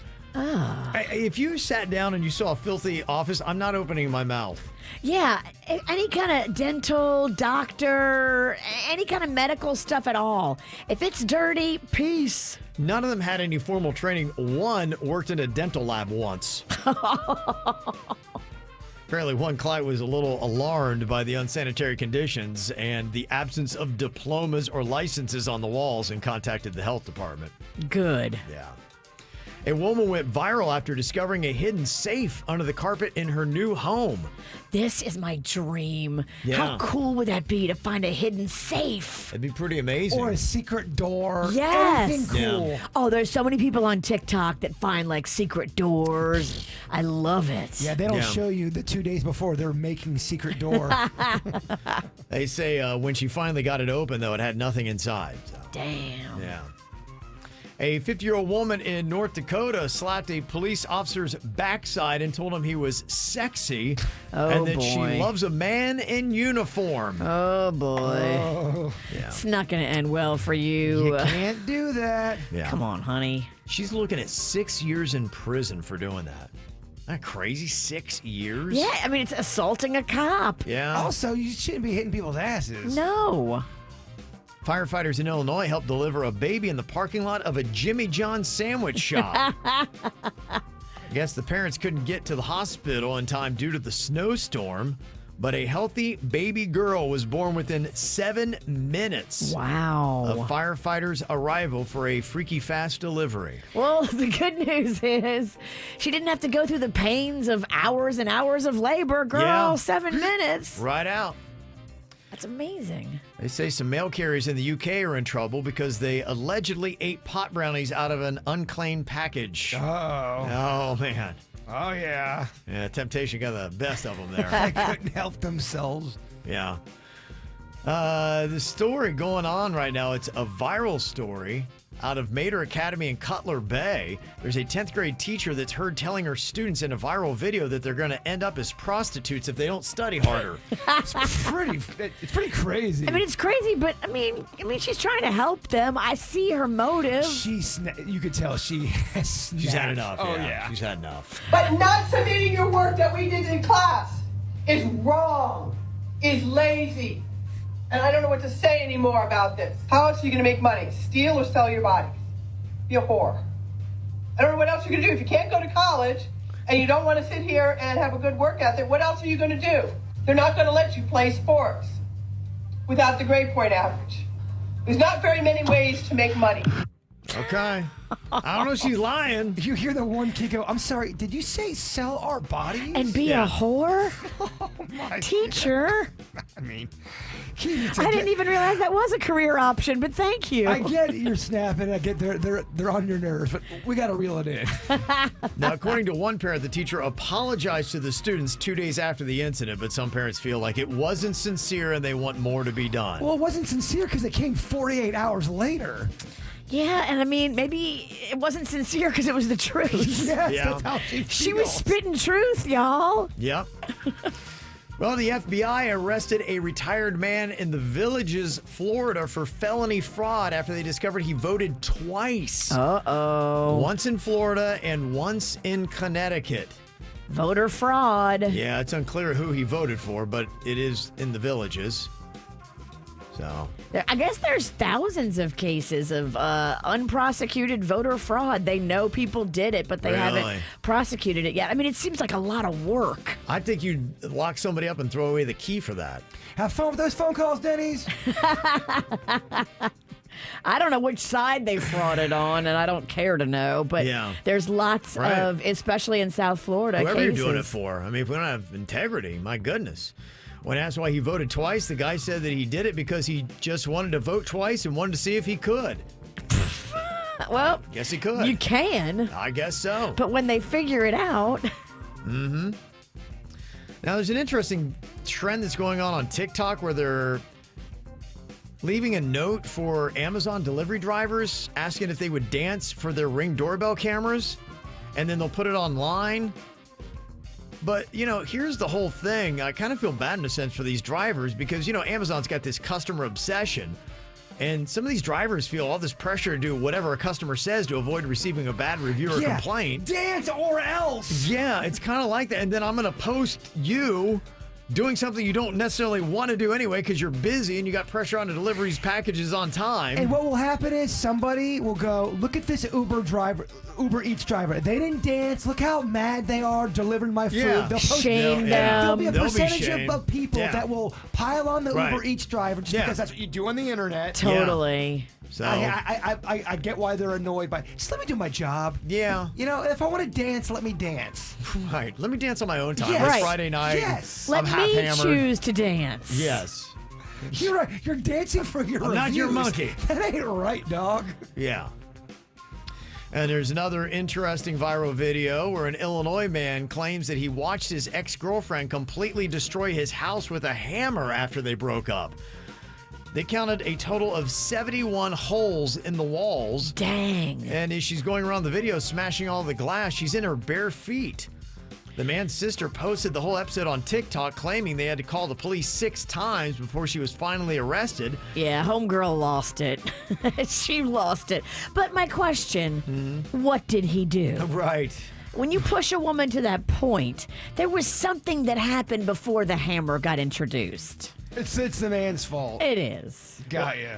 If you sat down and you saw a filthy office, I'm not opening my mouth. Yeah, any kind of dental, doctor, any kind of medical stuff at all. If it's dirty, peace. None of them had any formal training. One worked in a dental lab once. Apparently, one client was a little alarmed by the unsanitary conditions and the absence of diplomas or licenses on the walls and contacted the health department. Good. Yeah. A woman went viral after discovering a hidden safe under the carpet in her new home. This is my dream. Yeah. How cool would that be to find a hidden safe? That'd be pretty amazing. Or a secret door. Yes. Anything cool. Yeah. Oh, there's so many people on TikTok that find like secret doors. I love it. Yeah, they don't Yeah. show you the 2 days before they're making secret door. They say when she finally got it open, though, it had nothing inside. So, Damn. yeah. A 50-year-old woman in North Dakota slapped a police officer's backside and told him he was sexy and that she boy. loves a man in uniform. Oh boy. Oh, Yeah. It's not going to end well for you. you can't do that. Yeah. Come on, honey. She's looking at 6 years in prison for doing that. Isn't that crazy? 6 years? Yeah, I mean, it's assaulting a cop. Yeah. Also, you shouldn't be hitting people's asses. No. Firefighters in Illinois helped deliver a baby in the parking lot of a Jimmy John's sandwich shop. I guess the parents couldn't get to the hospital in time due to the snowstorm, but a healthy baby girl was born within 7 minutes Wow. of firefighters' arrival for a freaky fast delivery. Well, the good news is she didn't have to go through the pains of hours and hours of labor. Girl, Yeah. 7 minutes. Right out. That's amazing. They say some mail carriers in the UK are in trouble because they allegedly ate pot brownies out of an unclaimed package. Oh. Oh, man. Oh, yeah. Yeah, temptation got the best of them there. They couldn't help themselves. Yeah. The story going on right now, it's a viral story out of Mater Academy in Cutler Bay. There's a 10th grade teacher that's heard telling her students in a viral video that they're going to end up as prostitutes if they don't study harder. It's pretty crazy. I mean, it's crazy, but I mean, she's trying to help them. I see her motive. You could tell she has snapped. She's had enough. Oh, yeah. She's had enough. But not submitting your work that we did in class is wrong, is lazy. And I don't know what to say anymore about this. How else are you going to make money? Steal or sell your bodies? Be a whore. I don't know what else you're going to do. If you can't go to college and you don't want to sit here and have a good work ethic, what else are you going to do? They're not going to let you play sports without the grade point average. There's not very many ways to make money. Okay. I don't know if she's lying. You hear the one kid go, I'm sorry, did you say sell our bodies? And be a whore? Oh, my Teacher? I mean, I didn't even realize that was a career option, but thank you. I get you're snapping. I get they're on your nerves, but we got to reel it in. Now, according to one parent, the teacher apologized to the students 2 days after the incident, but some parents feel like it wasn't sincere and they want more to be done. Well, it wasn't sincere because it came 48 hours later. Yeah, and I mean, maybe it wasn't sincere because it was the truth. Yes, Yeah. that's how she feels. She was spitting truth, y'all. Yep. Well, the FBI arrested a retired man in the Villages, Florida, for felony fraud after they discovered he voted twice. Uh-oh. Once in Florida and once in Connecticut. Voter fraud. Yeah, it's unclear who he voted for, but it is in the Villages. So, I guess there's thousands of cases of unprosecuted voter fraud. They know people did it, but they Really? haven't prosecuted it yet. I mean, it seems like a lot of work. I think you'd lock somebody up and throw away the key for that. Have fun with those phone calls, Dennys. I don't know which side they frauded on, and I don't care to know, but Yeah. there's lots Right. of, especially in South Florida, Whoever cases. you're doing it for. I mean, if we don't have integrity, my goodness. When asked why he voted twice, the guy said that he did it because he just wanted to vote twice and wanted to see if he could. Well, Guess he could. you can, I guess so. but when they figure it out, Now, there's an interesting trend that's going on TikTok where they're leaving a note for Amazon delivery drivers asking if they would dance for their Ring doorbell cameras, and then they'll put it online. But, here's the whole thing. I kind of feel bad in a sense for these drivers because, Amazon's got this customer obsession. And some of these drivers feel all this pressure to do whatever a customer says to avoid receiving a bad review or complaint. Dance or else. Yeah, it's kind of like that. And then I'm going to post you doing something you don't necessarily want to do anyway because you're busy and you got pressure on to deliver these packages on time. And what will happen is somebody will go, look at this Uber Eats driver. They didn't dance. Look how mad they are delivering my food. Yeah. They'll post Shame There'll be a They'll be percentage shamed. of people Yeah. that will pile on the Right. Uber Eats driver just Yeah. because that's what you do on the internet. totally. So, I get why they're annoyed by. Just let me do my job. yeah, If I want to dance, let me dance. right. Let me dance on my own time. Yes. It's Right. Friday night. Yes. Let I'm half me hammered. choose to dance. Yes. You're dancing for your I'm not your reviews. monkey. That ain't right, dog. Yeah. And there's another interesting viral video where an Illinois man claims that he watched his ex-girlfriend completely destroy his house with a hammer after they broke up. They counted a total of 71 holes in the walls. Dang. And as she's going around the video smashing all the glass, she's in her bare feet. The man's sister posted the whole episode on TikTok claiming they had to call the police 6 times before she was finally arrested. Yeah, homegirl lost it. She lost it. But my question, what did he do? Right. When you push a woman to that point, there was something that happened before the hammer got introduced. It's the man's fault. It is. Got ya.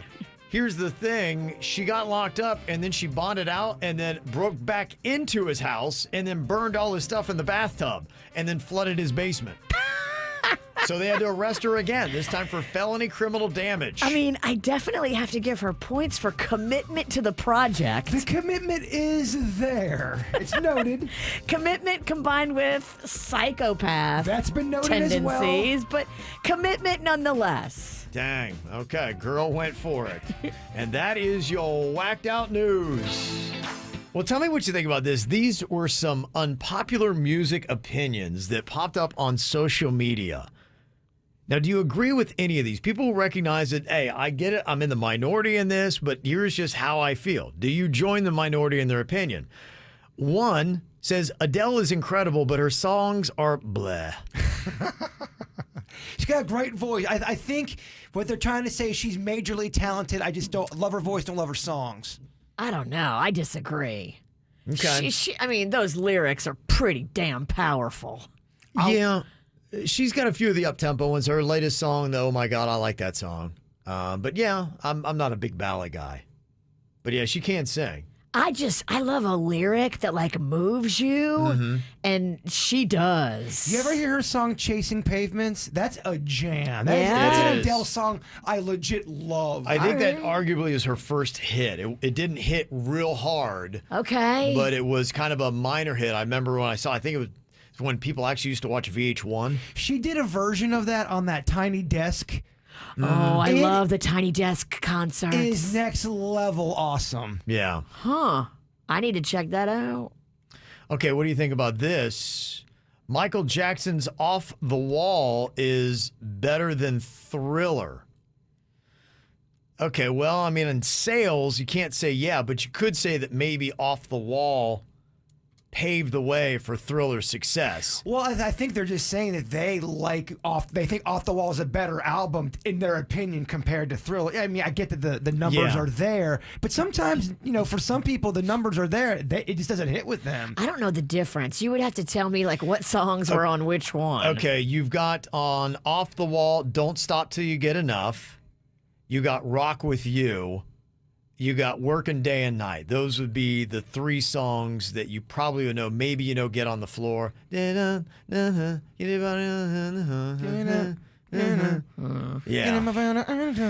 Here's the thing. She got locked up and then she bonded out and then broke back into his house and then burned all his stuff in the bathtub and then flooded his basement. So they had to arrest her again, this time for felony criminal damage. I mean, I definitely have to give her points for commitment to the project. The commitment is there. It's noted. Commitment combined with psychopath That's been noted as well. tendencies, but commitment nonetheless. Dang. Okay, girl went for it. And that is your whacked out news. Well, tell me what you think about this. These were some unpopular music opinions that popped up on social media. Now, do you agree with any of these? People recognize that, hey, I get it. I'm in the minority in this, but here's just how I feel. Do you join the minority in their opinion? One says Adele is incredible, but her songs are bleh. She's got a great voice. I think what they're trying to say is she's majorly talented. I just don't love her voice, don't love her songs. I don't know. I disagree. Okay. I mean, those lyrics are pretty damn powerful. Yeah. She's got a few of the up-tempo ones. Her latest song, though, oh my God, I like that song. But yeah, I'm not a big ballad guy. But yeah, she can sing. I love a lyric that like moves you, and she does. You ever hear her song "Chasing Pavements"? That's a jam. Yeah. That's It an is. Adele song I legit love. I think that arguably is her first hit. It didn't hit real hard, Okay. but it was kind of a minor hit. I remember when I think it was when people actually used to watch VH1. She did a version of that on that Tiny Desk. Oh, I It love the Tiny Desk concerts. Is next level awesome. Yeah. Huh. I need to check that out. Okay, what do you think about this? Michael Jackson's Off the Wall is better than Thriller. Okay, well, I mean, in sales, you can't say yeah, but you could say that maybe Off the Wall paved the way for Thriller's success. Well, I think they're just saying that they think Off the Wall is a better album in their opinion compared to Thriller. I mean, I get that the numbers Yeah. are there, but sometimes, for some people the numbers are there. It just doesn't hit with them. I don't know the difference. You would have to tell me like what songs were on which one. Okay, you've got on Off the Wall, Don't Stop Till You Get Enough. You got Rock With You. You got Working Day and Night. Those would be the three songs that you probably would know. Maybe, Get on the Floor. Yeah.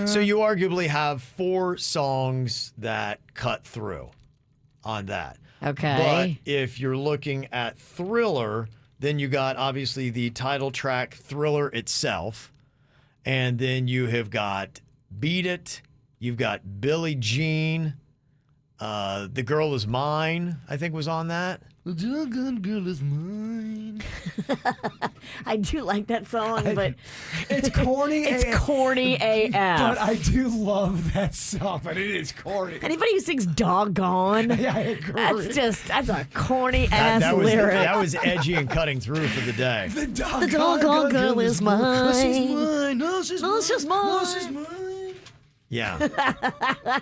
So you arguably have 4 songs that cut through on that. Okay. But if you're looking at Thriller, then you got obviously the title track, Thriller itself. And then you have got Beat It. You've got Billie Jean. The Girl Is Mine, I think, was on that. The doggone girl is mine. I do like that song, but It's corny. it's corny AF. But I do love that song, but it is corny. Anybody who sings doggone, Yeah, I agree. that's a corny ass That lyric. was edgy and cutting through for the day. The doggone girl is mine. No, she's mine. No, she's No, mine. it's just No, she's mine. mine. Yeah.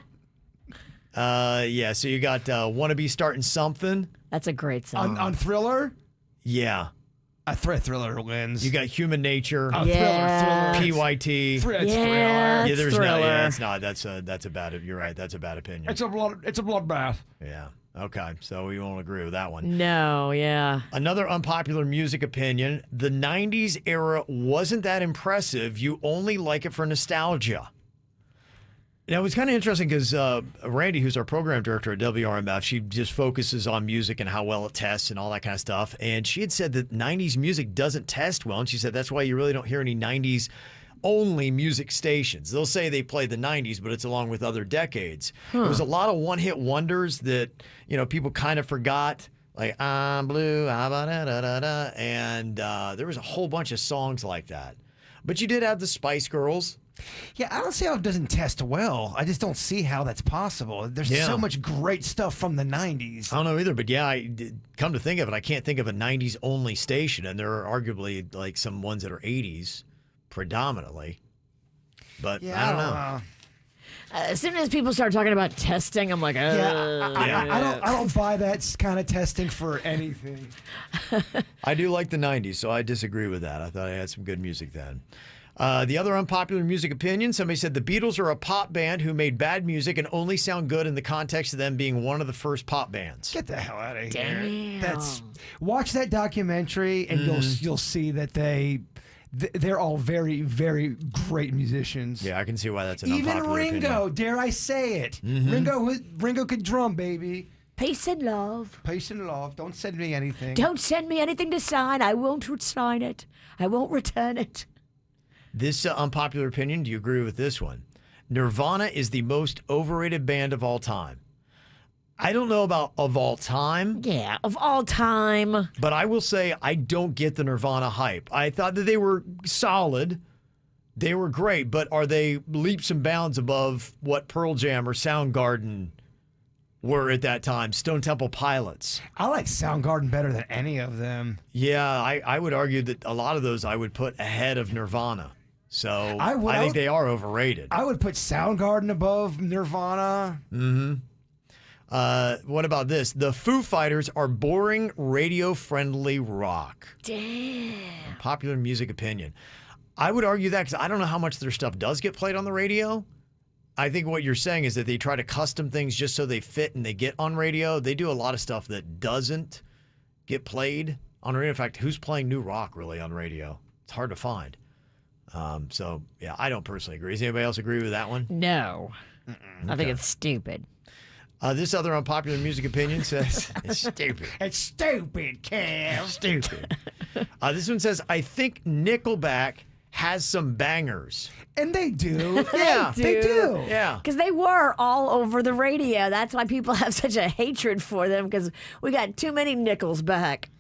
Yeah, so you got Wanna Be Starting Something. That's a great song. On Thriller, Yeah. Thriller wins. You got Human Nature. Oh, Yeah. Thriller. PYT. It's Yeah. Thriller. Yeah, there's no. Thriller. Yeah, it's not. That's a bad. You're right. That's a bad opinion. It's a bloodbath. Yeah. Okay. So we won't agree with that one. No, yeah. Another unpopular music opinion: the '90s era wasn't that impressive. You only like it for nostalgia. Now, it was kind of interesting because Randy, who's our program director at WRMF, she just focuses on music and how well it tests and all that kind of stuff. And she had said that 90s music doesn't test well. And she said that's why you really don't hear any 90s only music stations. They'll say they play the 90s, but it's along with other decades. It was a lot of one-hit wonders that, people kind of forgot. Like, I'm blue, ah-ba-da-da-da-da. And there was a whole bunch of songs like that. But you did have the Spice Girls. Yeah, I don't see how it doesn't test well. I just don't see how that's possible. There's Yeah. so much great stuff from the 90s. I don't know either, but yeah, come to think of it, I can't think of a 90s only station, and there are arguably like some ones that are 80s predominantly. But Yeah, I don't know. As soon as people start talking about testing, I'm like, Yeah, I don't buy that kind of testing for anything. I do like the 90s, so I disagree with that. I thought I had some good music then. The other unpopular music opinion, somebody said the Beatles are a pop band who made bad music and only sound good in the context of them being one of the first pop bands. Get the hell out of here. Damn. Watch that documentary and you'll see that they're all very, very great musicians. Yeah, I can see why that's an Even unpopular Ringo, opinion. dare I say it? Ringo could drum, baby. Peace and love. Peace and love. Don't send me anything. Don't send me anything to sign. I won't sign it. I won't return it. This unpopular opinion, do you agree with this one? Nirvana is the most overrated band of all time. I don't know about of all time, Yeah, of all time. but I will say I don't get the Nirvana hype. I thought that they were solid. They were great, but are they leaps and bounds above what Pearl Jam or Soundgarden were at that time? Stone Temple Pilots. I like Soundgarden better than any of them. Yeah, I would argue that a lot of those I would put ahead of Nirvana. So I would- I think they are overrated. I would put Soundgarden above Nirvana. What about this? The Foo Fighters are boring, radio-friendly rock. Damn. Popular music opinion. I would argue that because I don't know how much their stuff does get played on the radio. I think what you're saying is that they try to custom things just so they fit and they get on radio. They do a lot of stuff that doesn't get played on radio. In fact, who's playing new rock really on radio? It's hard to find. So, yeah, I don't personally agree. Does anybody else agree with that one? No. I think it's stupid. This other unpopular music opinion says it's stupid. It's stupid, Cam. Stupid. This one says, I think Nickelback has some bangers. And they do. Yeah. They do. Yeah. Because they were all over the radio. That's why people have such a hatred for them, because we got too many nickels back.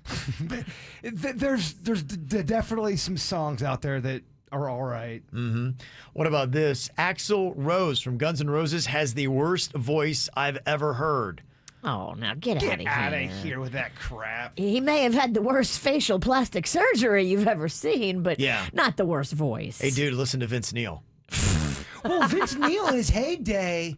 There's definitely some songs out there that are all right. Mm-hmm. What about this? Axl Rose from Guns N' Roses has the worst voice I've ever heard. Oh, now get out of here. Get out of here with that crap. He may have had the worst facial plastic surgery you've ever seen, but Yeah. not the worst voice. Hey, dude, listen to Vince Neil. Well, Vince Neil in his heyday,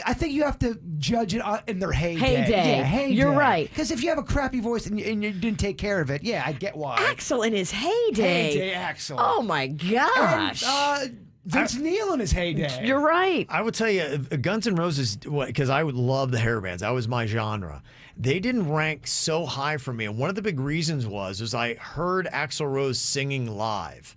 I think you have to judge it in their heyday. Heyday. Yeah, heyday. You're right. Because if you have a crappy voice and you didn't take care of it, yeah, I get why. Axl in his heyday. Heyday Axl. Oh, my gosh. And, Vince Neil in his heyday. You're right. I would tell you, Guns N' Roses, because I would love the hair bands. That was my genre. They didn't rank so high for me. And one of the big reasons was I heard Axl Rose singing live.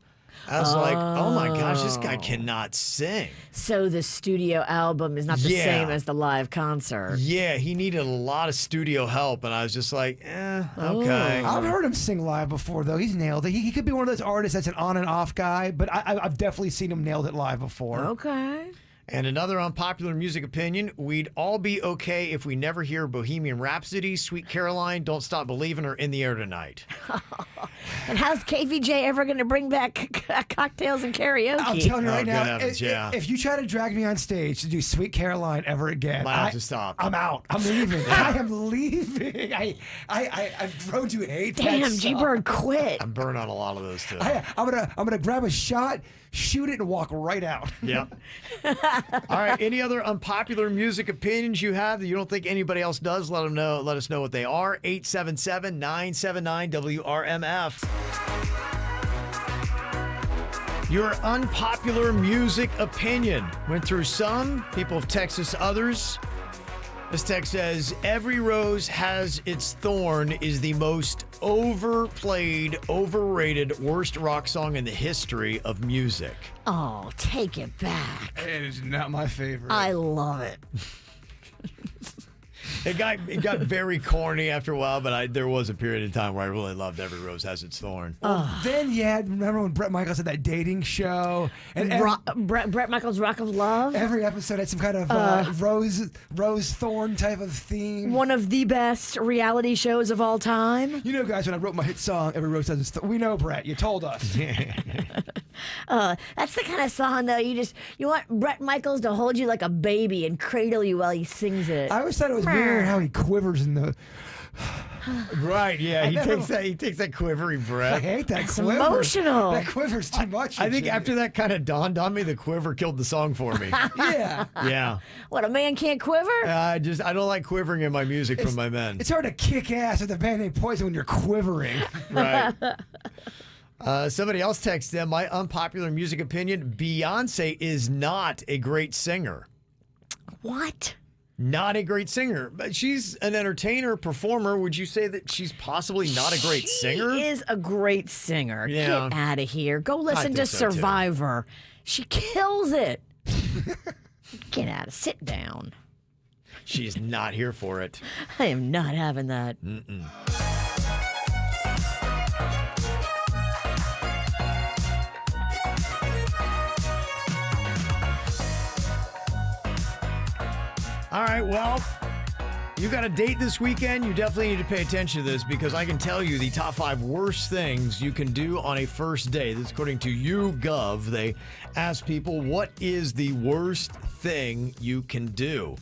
I was like, oh my gosh, this guy cannot sing. So the studio album is not the Yeah. same as the live concert. Yeah, he needed a lot of studio help. And I was just like, okay. I've heard him sing live before, though. He's nailed it. He could be one of those artists that's an on and off guy, but I've definitely seen him nailed it live before. Okay. And another unpopular music opinion, we'd all be okay if we never hear Bohemian Rhapsody, Sweet Caroline, Don't Stop Believin', or In the Air Tonight. And how's KVJ ever going to bring back cocktails and karaoke? I'm telling you Oh, right good now, heavens, yeah. if you try to drag me on stage to do Sweet Caroline ever again, Might have to stop. I'm out. I'm leaving. I am leaving. I've grown to hate that Damn, song. G-Bird quit. I'm burnt on a lot of those too. I'm gonna grab a shot, shoot it, and walk right out. Yep. All right. Any other unpopular music opinions you have that you don't think anybody else does? Let them know. Let us know what they are. 877-979-WRMF. Your unpopular music opinion. Went through some. People have texted us others. This text says, Every Rose Has Its Thorn is the most overplayed, overrated, worst rock song in the history of music. Oh, take it back. It is not my favorite. I love it. It got very corny after a while, but there was a period of time where I really loved Every Rose Has Its Thorn. Then you had, remember when Bret Michaels had that dating show? And Bret Michaels' Rock of Love. every episode had some kind of rose thorn type of theme. One of the best reality shows of all time. You know, guys, when I wrote my hit song, Every Rose Has Its Thorn, we know, Brett. You told us. That's the kind of song, though, you want Bret Michaels to hold you like a baby and cradle you while he sings it. I always thought it was weird how he quivers in the. Right, yeah. He takes that quivery I breath. hate that It's quiver. emotional. That quiver's too much. I think Jimmy. after that kind of dawned on me, the quiver killed the song for me. Yeah. Yeah. What, a man can't quiver? I don't like quivering in my music from my men. It's hard to kick ass with the band name Poison when you're quivering. Right. Somebody else texted them, my unpopular music opinion, Beyonce is not a great singer. What? Not a great singer, but she's an entertainer, performer. Would you say that she's possibly not a great singer? She is a great singer. Yeah. Get out of here. Go listen think to so, too. Survivor. She kills it. Get out. Sit down. She's not here for it. I am not having that. All right, well, you got a date this weekend. You definitely need to pay attention to this because I can tell you the top 5 worst things you can do on a first date. This is according to YouGov. They ask people, what is the worst thing you can do?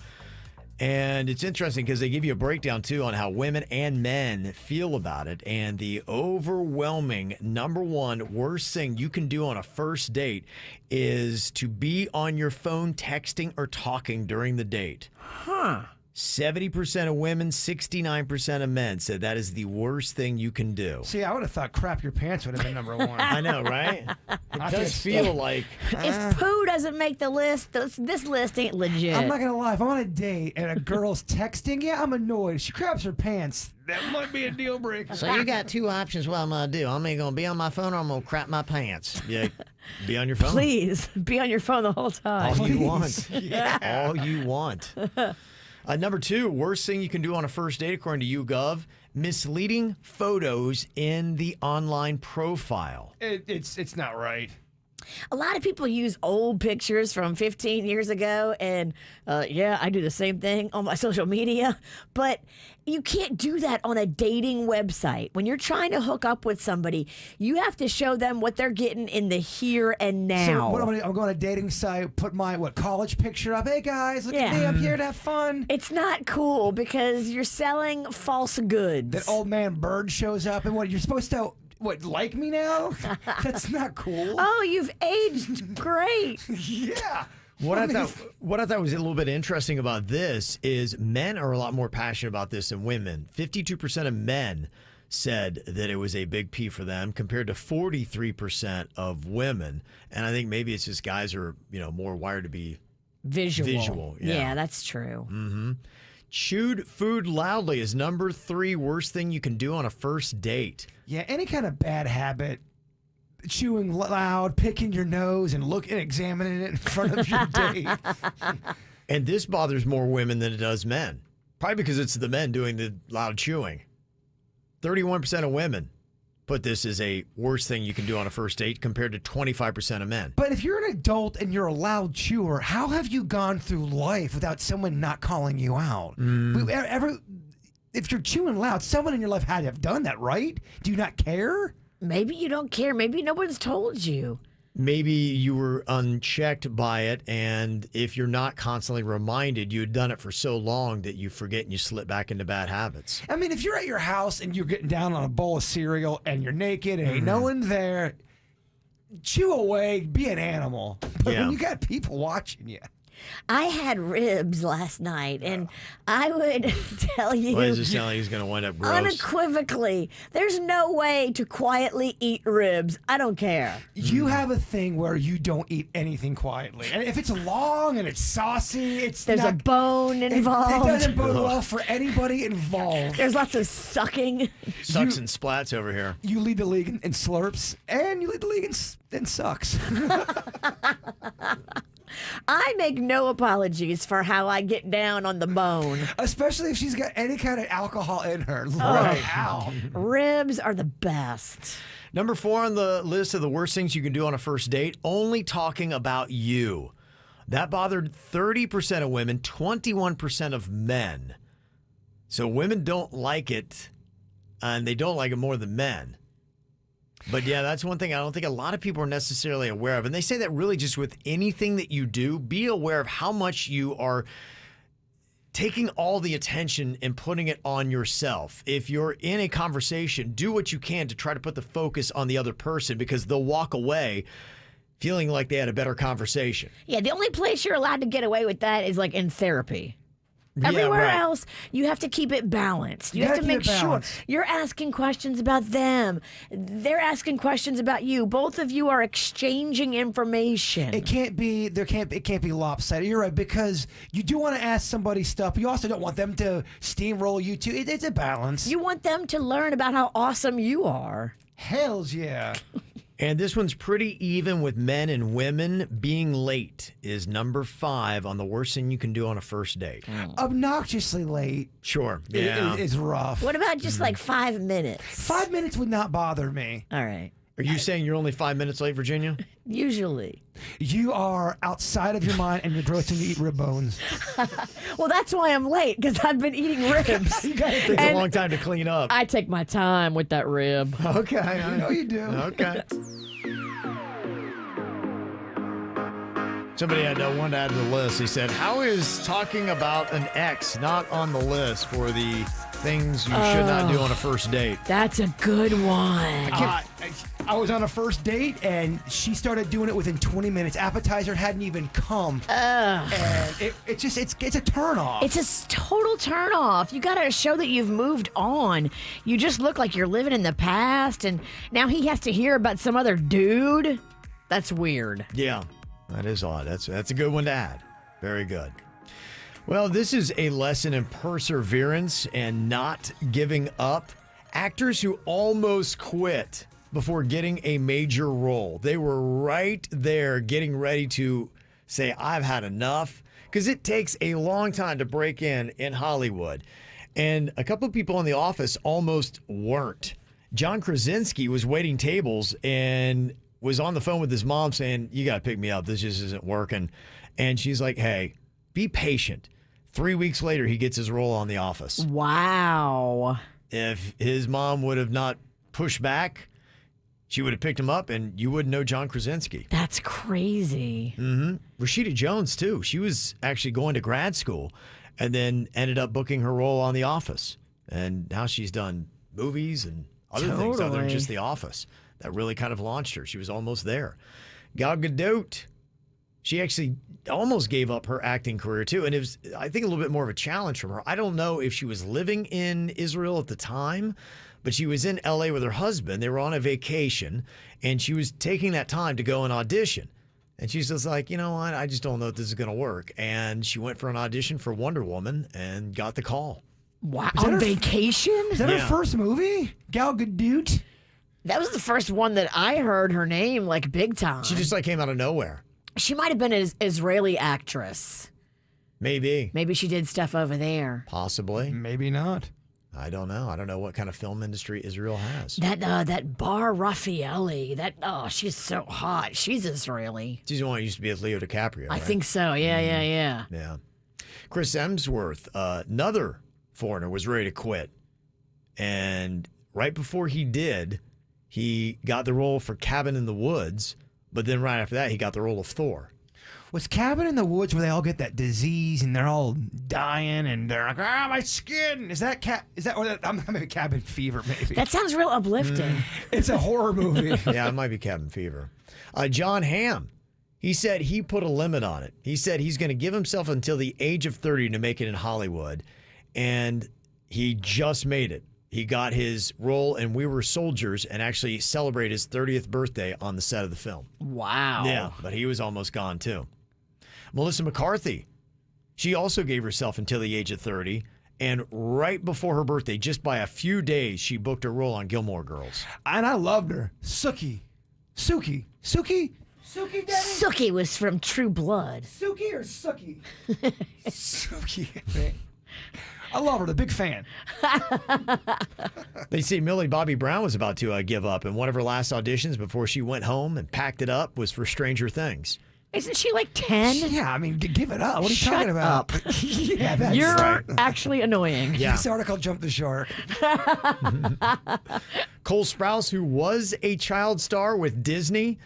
And it's interesting because they give you a breakdown, too, on how women and men feel about it. And the overwhelming number one worst thing you can do on a first date is to be on your phone texting or talking during the date. Huh. 70% of women, 69% of men said that is the worst thing you can do. See, I would have thought crap your pants would have been number one. I know, right? It does feel like... If poo doesn't make the list, this list ain't legit. I'm not going to lie. If I'm on a date and a girl's texting, yeah, I'm annoyed. If she craps her pants, that might be a deal breaker. So you got two options what I'm going to do. I'm either going to be on my phone or I'm going to crap my pants. Yeah, be on your phone. Please, be on your phone the whole time. All you want. Yeah. All you want. Number 2, worst thing you can do on a first date, according to YouGov, misleading photos in the online profile. It's not right. A lot of people use old pictures from 15 years ago, and yeah, I do the same thing on my social media, but you can't do that on a dating website. When you're trying to hook up with somebody, you have to show them what they're getting in the here and now. So what, I'm going to a dating site, put my college picture up. Hey guys, look at me, I'm here to have fun. It's not cool because you're selling false goods. That old man Bird shows up, and what, you're supposed to... What, like me now? That's not cool. Oh, you've aged great. Yeah. What I thought was a little bit interesting about this is men are a lot more passionate about this than women. 52% of men said that it was a big P for them compared to 43% of women. And I think maybe it's just guys are, more wired to be visual. Yeah, that's true. Mm-hmm. Chewed food loudly is number 3 worst thing you can do on a first date. Yeah, any kind of bad habit, chewing loud, picking your nose, and examining it in front of your date. And this bothers more women than it does men. Probably because it's the men doing the loud chewing. 31% of women put this as a worst thing you can do on a first date compared to 25% of men. But if you're an adult and you're a loud chewer, how have you gone through life without someone not calling you out? If you're chewing loud, someone in your life had to have done that, right? Do you not care? Maybe you don't care. Maybe no one's told you. Maybe you were unchecked by it, and if you're not constantly reminded, you had done it for so long that you forget and you slip back into bad habits. I mean, if you're at your house and you're getting down on a bowl of cereal and you're naked and ain't no one there, chew away, be an animal. But when you got people watching you. I had ribs last night, and I would tell you... Well, does it sound like he's going to wind up gross? Unequivocally, there's no way to quietly eat ribs. I don't care. You have a thing where you don't eat anything quietly. And if it's long and it's saucy, There's a bone involved. It doesn't bode well for anybody involved. There's lots of sucking. Sucks and splats over here. You lead the league in slurps, and you lead the league in sucks. I make no apologies for how I get down on the bone. Especially if she's got any kind of alcohol in her. Wow. Ribs are the best. Number 4 on the list of the worst things you can do on a first date, only talking about you. That bothered 30% of women, 21% of men. So women don't like it, and they don't like it more than men. But yeah, that's one thing I don't think a lot of people are necessarily aware of. And they say that really just with anything that you do, be aware of how much you are taking all the attention and putting it on yourself. If you're in a conversation, do what you can to try to put the focus on the other person because they'll walk away feeling like they had a better conversation. Yeah, the only place you're allowed to get away with that is like in therapy. Everywhere else, you have to keep it balanced. You have to make sure you're asking questions about them. They're asking questions about you. Both of you are exchanging information. It can't be lopsided. You're right, because you do want to ask somebody stuff, but you also don't want them to steamroll you too. It's a balance. You want them to learn about how awesome you are. Hells yeah. And this one's pretty even with men and women. Being late is number 5 on the worst thing you can do on a first date. Obnoxiously late. Sure. Yeah. Is rough. What about just like 5 minutes? 5 minutes would not bother me. All right. Are you saying you're only 5 minutes late, Virginia? Usually. You are outside of your mind and you're grossing to eat rib bones. Well, that's why I'm late, because I've been eating ribs. It takes a long time to clean up. I take my time with that rib. Okay, I know you do. Okay. Somebody had one to add to the list. He said, how is talking about an ex not on the list for the things you should not do on a first date? That's a good one. I was on a first date, and she started doing it within 20 minutes. Appetizer hadn't even come. And it's a turn-off. It's a total turn off. You got to show that you've moved on. You just look like you're living in the past, and now he has to hear about some other dude. That's weird. Yeah, that is odd. That's a good one to add. Very good. Well, this is a lesson in perseverance and not giving up. Actors who almost quit before getting a major role. They were right there getting ready to say, I've had enough, because it takes a long time to break in Hollywood. And a couple of people in the office almost weren't. John Krasinski was waiting tables and was on the phone with his mom saying, you got to pick me up. This just isn't working. And she's like, hey, be patient. 3 weeks later, he gets his role on The Office. Wow. If his mom would have not pushed back, she would have picked him up, and you wouldn't know John Krasinski. That's crazy. Rashida Jones, too. She was actually going to grad school and then ended up booking her role on The Office. And now she's done movies and other things other than just The Office. That really kind of launched her. She was almost there. Gal Gadot, she actually almost gave up her acting career, too. And it was, I think, a little bit more of a challenge from her. I don't know if she was living in Israel at the time, but she was in L.A. with her husband. They were on a vacation, and she was taking that time to go and audition. And she's just like, you know what? I just don't know if this is going to work. And she went for an audition for Wonder Woman and got the call. Wow. On vacation? Is that her first movie? Gal Gadot? That was the first one that I heard her name, like, big time. She just, like, came out of nowhere. She might have been an Israeli actress. Maybe. Maybe she did stuff over there. Possibly. Maybe not. I don't know. I don't know what kind of film industry Israel has. That Bar Raffaelli, she's so hot. She's Israeli. She's the one who used to be with Leo DiCaprio, I right? think so. Yeah. Yeah. Chris Hemsworth, another foreigner, was ready to quit. And right before he did, he got the role for Cabin in the Woods. But then right after that, he got the role of Thor. Was Cabin in the Woods where they all get that disease and they're all dying and they're like, my skin. Is that I'm having Cabin Fever, maybe. That sounds real uplifting. It's a horror movie. Yeah, it might be Cabin Fever. John Hamm, he said he put a limit on it. He said he's going to give himself until the age of 30 to make it in Hollywood. And he just made it. He got his role in We Were Soldiers and actually celebrated his 30th birthday on the set of the film. Wow. Yeah, but he was almost gone too. Melissa McCarthy, she also gave herself until the age of 30. And right before her birthday, just by a few days, she booked a role on Gilmore Girls. And I loved her. Suki, Dennys? Suki was from True Blood. Suki or Suki? Suki. I love her. The big fan. They say Millie Bobby Brown was about to give up, and one of her last auditions before she went home and packed it up was for Stranger Things. Isn't she like 10? Yeah, I mean, give it up. What are you Shut talking about? up. Yeah, that's You're right. actually annoying. Yeah. This article jumped the shark. Cole Sprouse, who was a child star with Disney,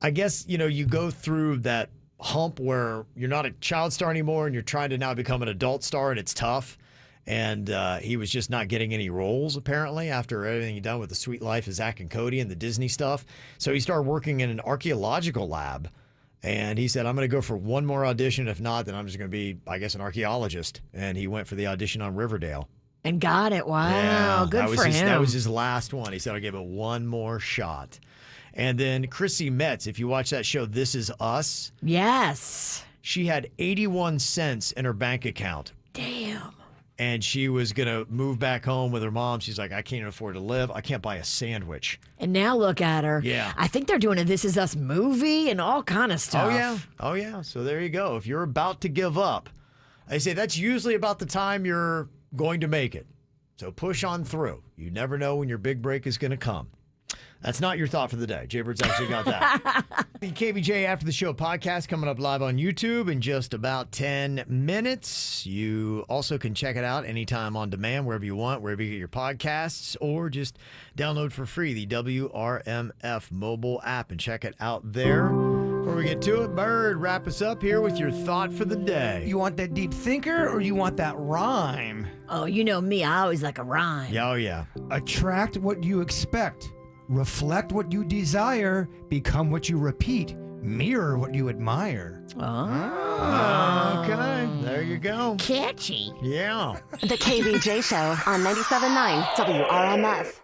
I guess, you go through that hump where you're not a child star anymore and you're trying to now become an adult star, and it's tough. And he was just not getting any roles, apparently, after everything he'd done with The Sweet Life of Zack and Cody and the Disney stuff. So he started working in an archaeological lab. And he said, I'm going to go for one more audition. If not, then I'm just going to be, I guess, an archaeologist. And he went for the audition on Riverdale. And got it. Wow. Yeah, Good for him. That was his last one. He said, I'll give it one more shot. And then Chrissy Metz, if you watch that show, This Is Us. Yes. She had 81 cents in her bank account. Damn. And she was going to move back home with her mom. She's like, I can't afford to live. I can't buy a sandwich. And now look at her. Yeah. I think they're doing a This Is Us movie and all kind of stuff. Oh, yeah. So there you go. If you're about to give up, I say that's usually about the time you're going to make it. So push on through. You never know when your big break is going to come. That's not your thought for the day. Jaybird's actually got that. The KVJ After the Show podcast coming up live on YouTube in just about 10 minutes. You also can check it out anytime on demand, wherever you want, wherever you get your podcasts, or just download for free the WRMF mobile app and check it out there. Before we get to it, Bird, wrap us up here with your thought for the day. You want that deep thinker or you want that rhyme? Oh, you know me. I always like a rhyme. Yeah, oh, yeah. Attract what you expect. Reflect what you desire, become what you repeat, mirror what you admire. Okay, there you go. Catchy. Yeah. The KVJ Show on 97.9 WRMF.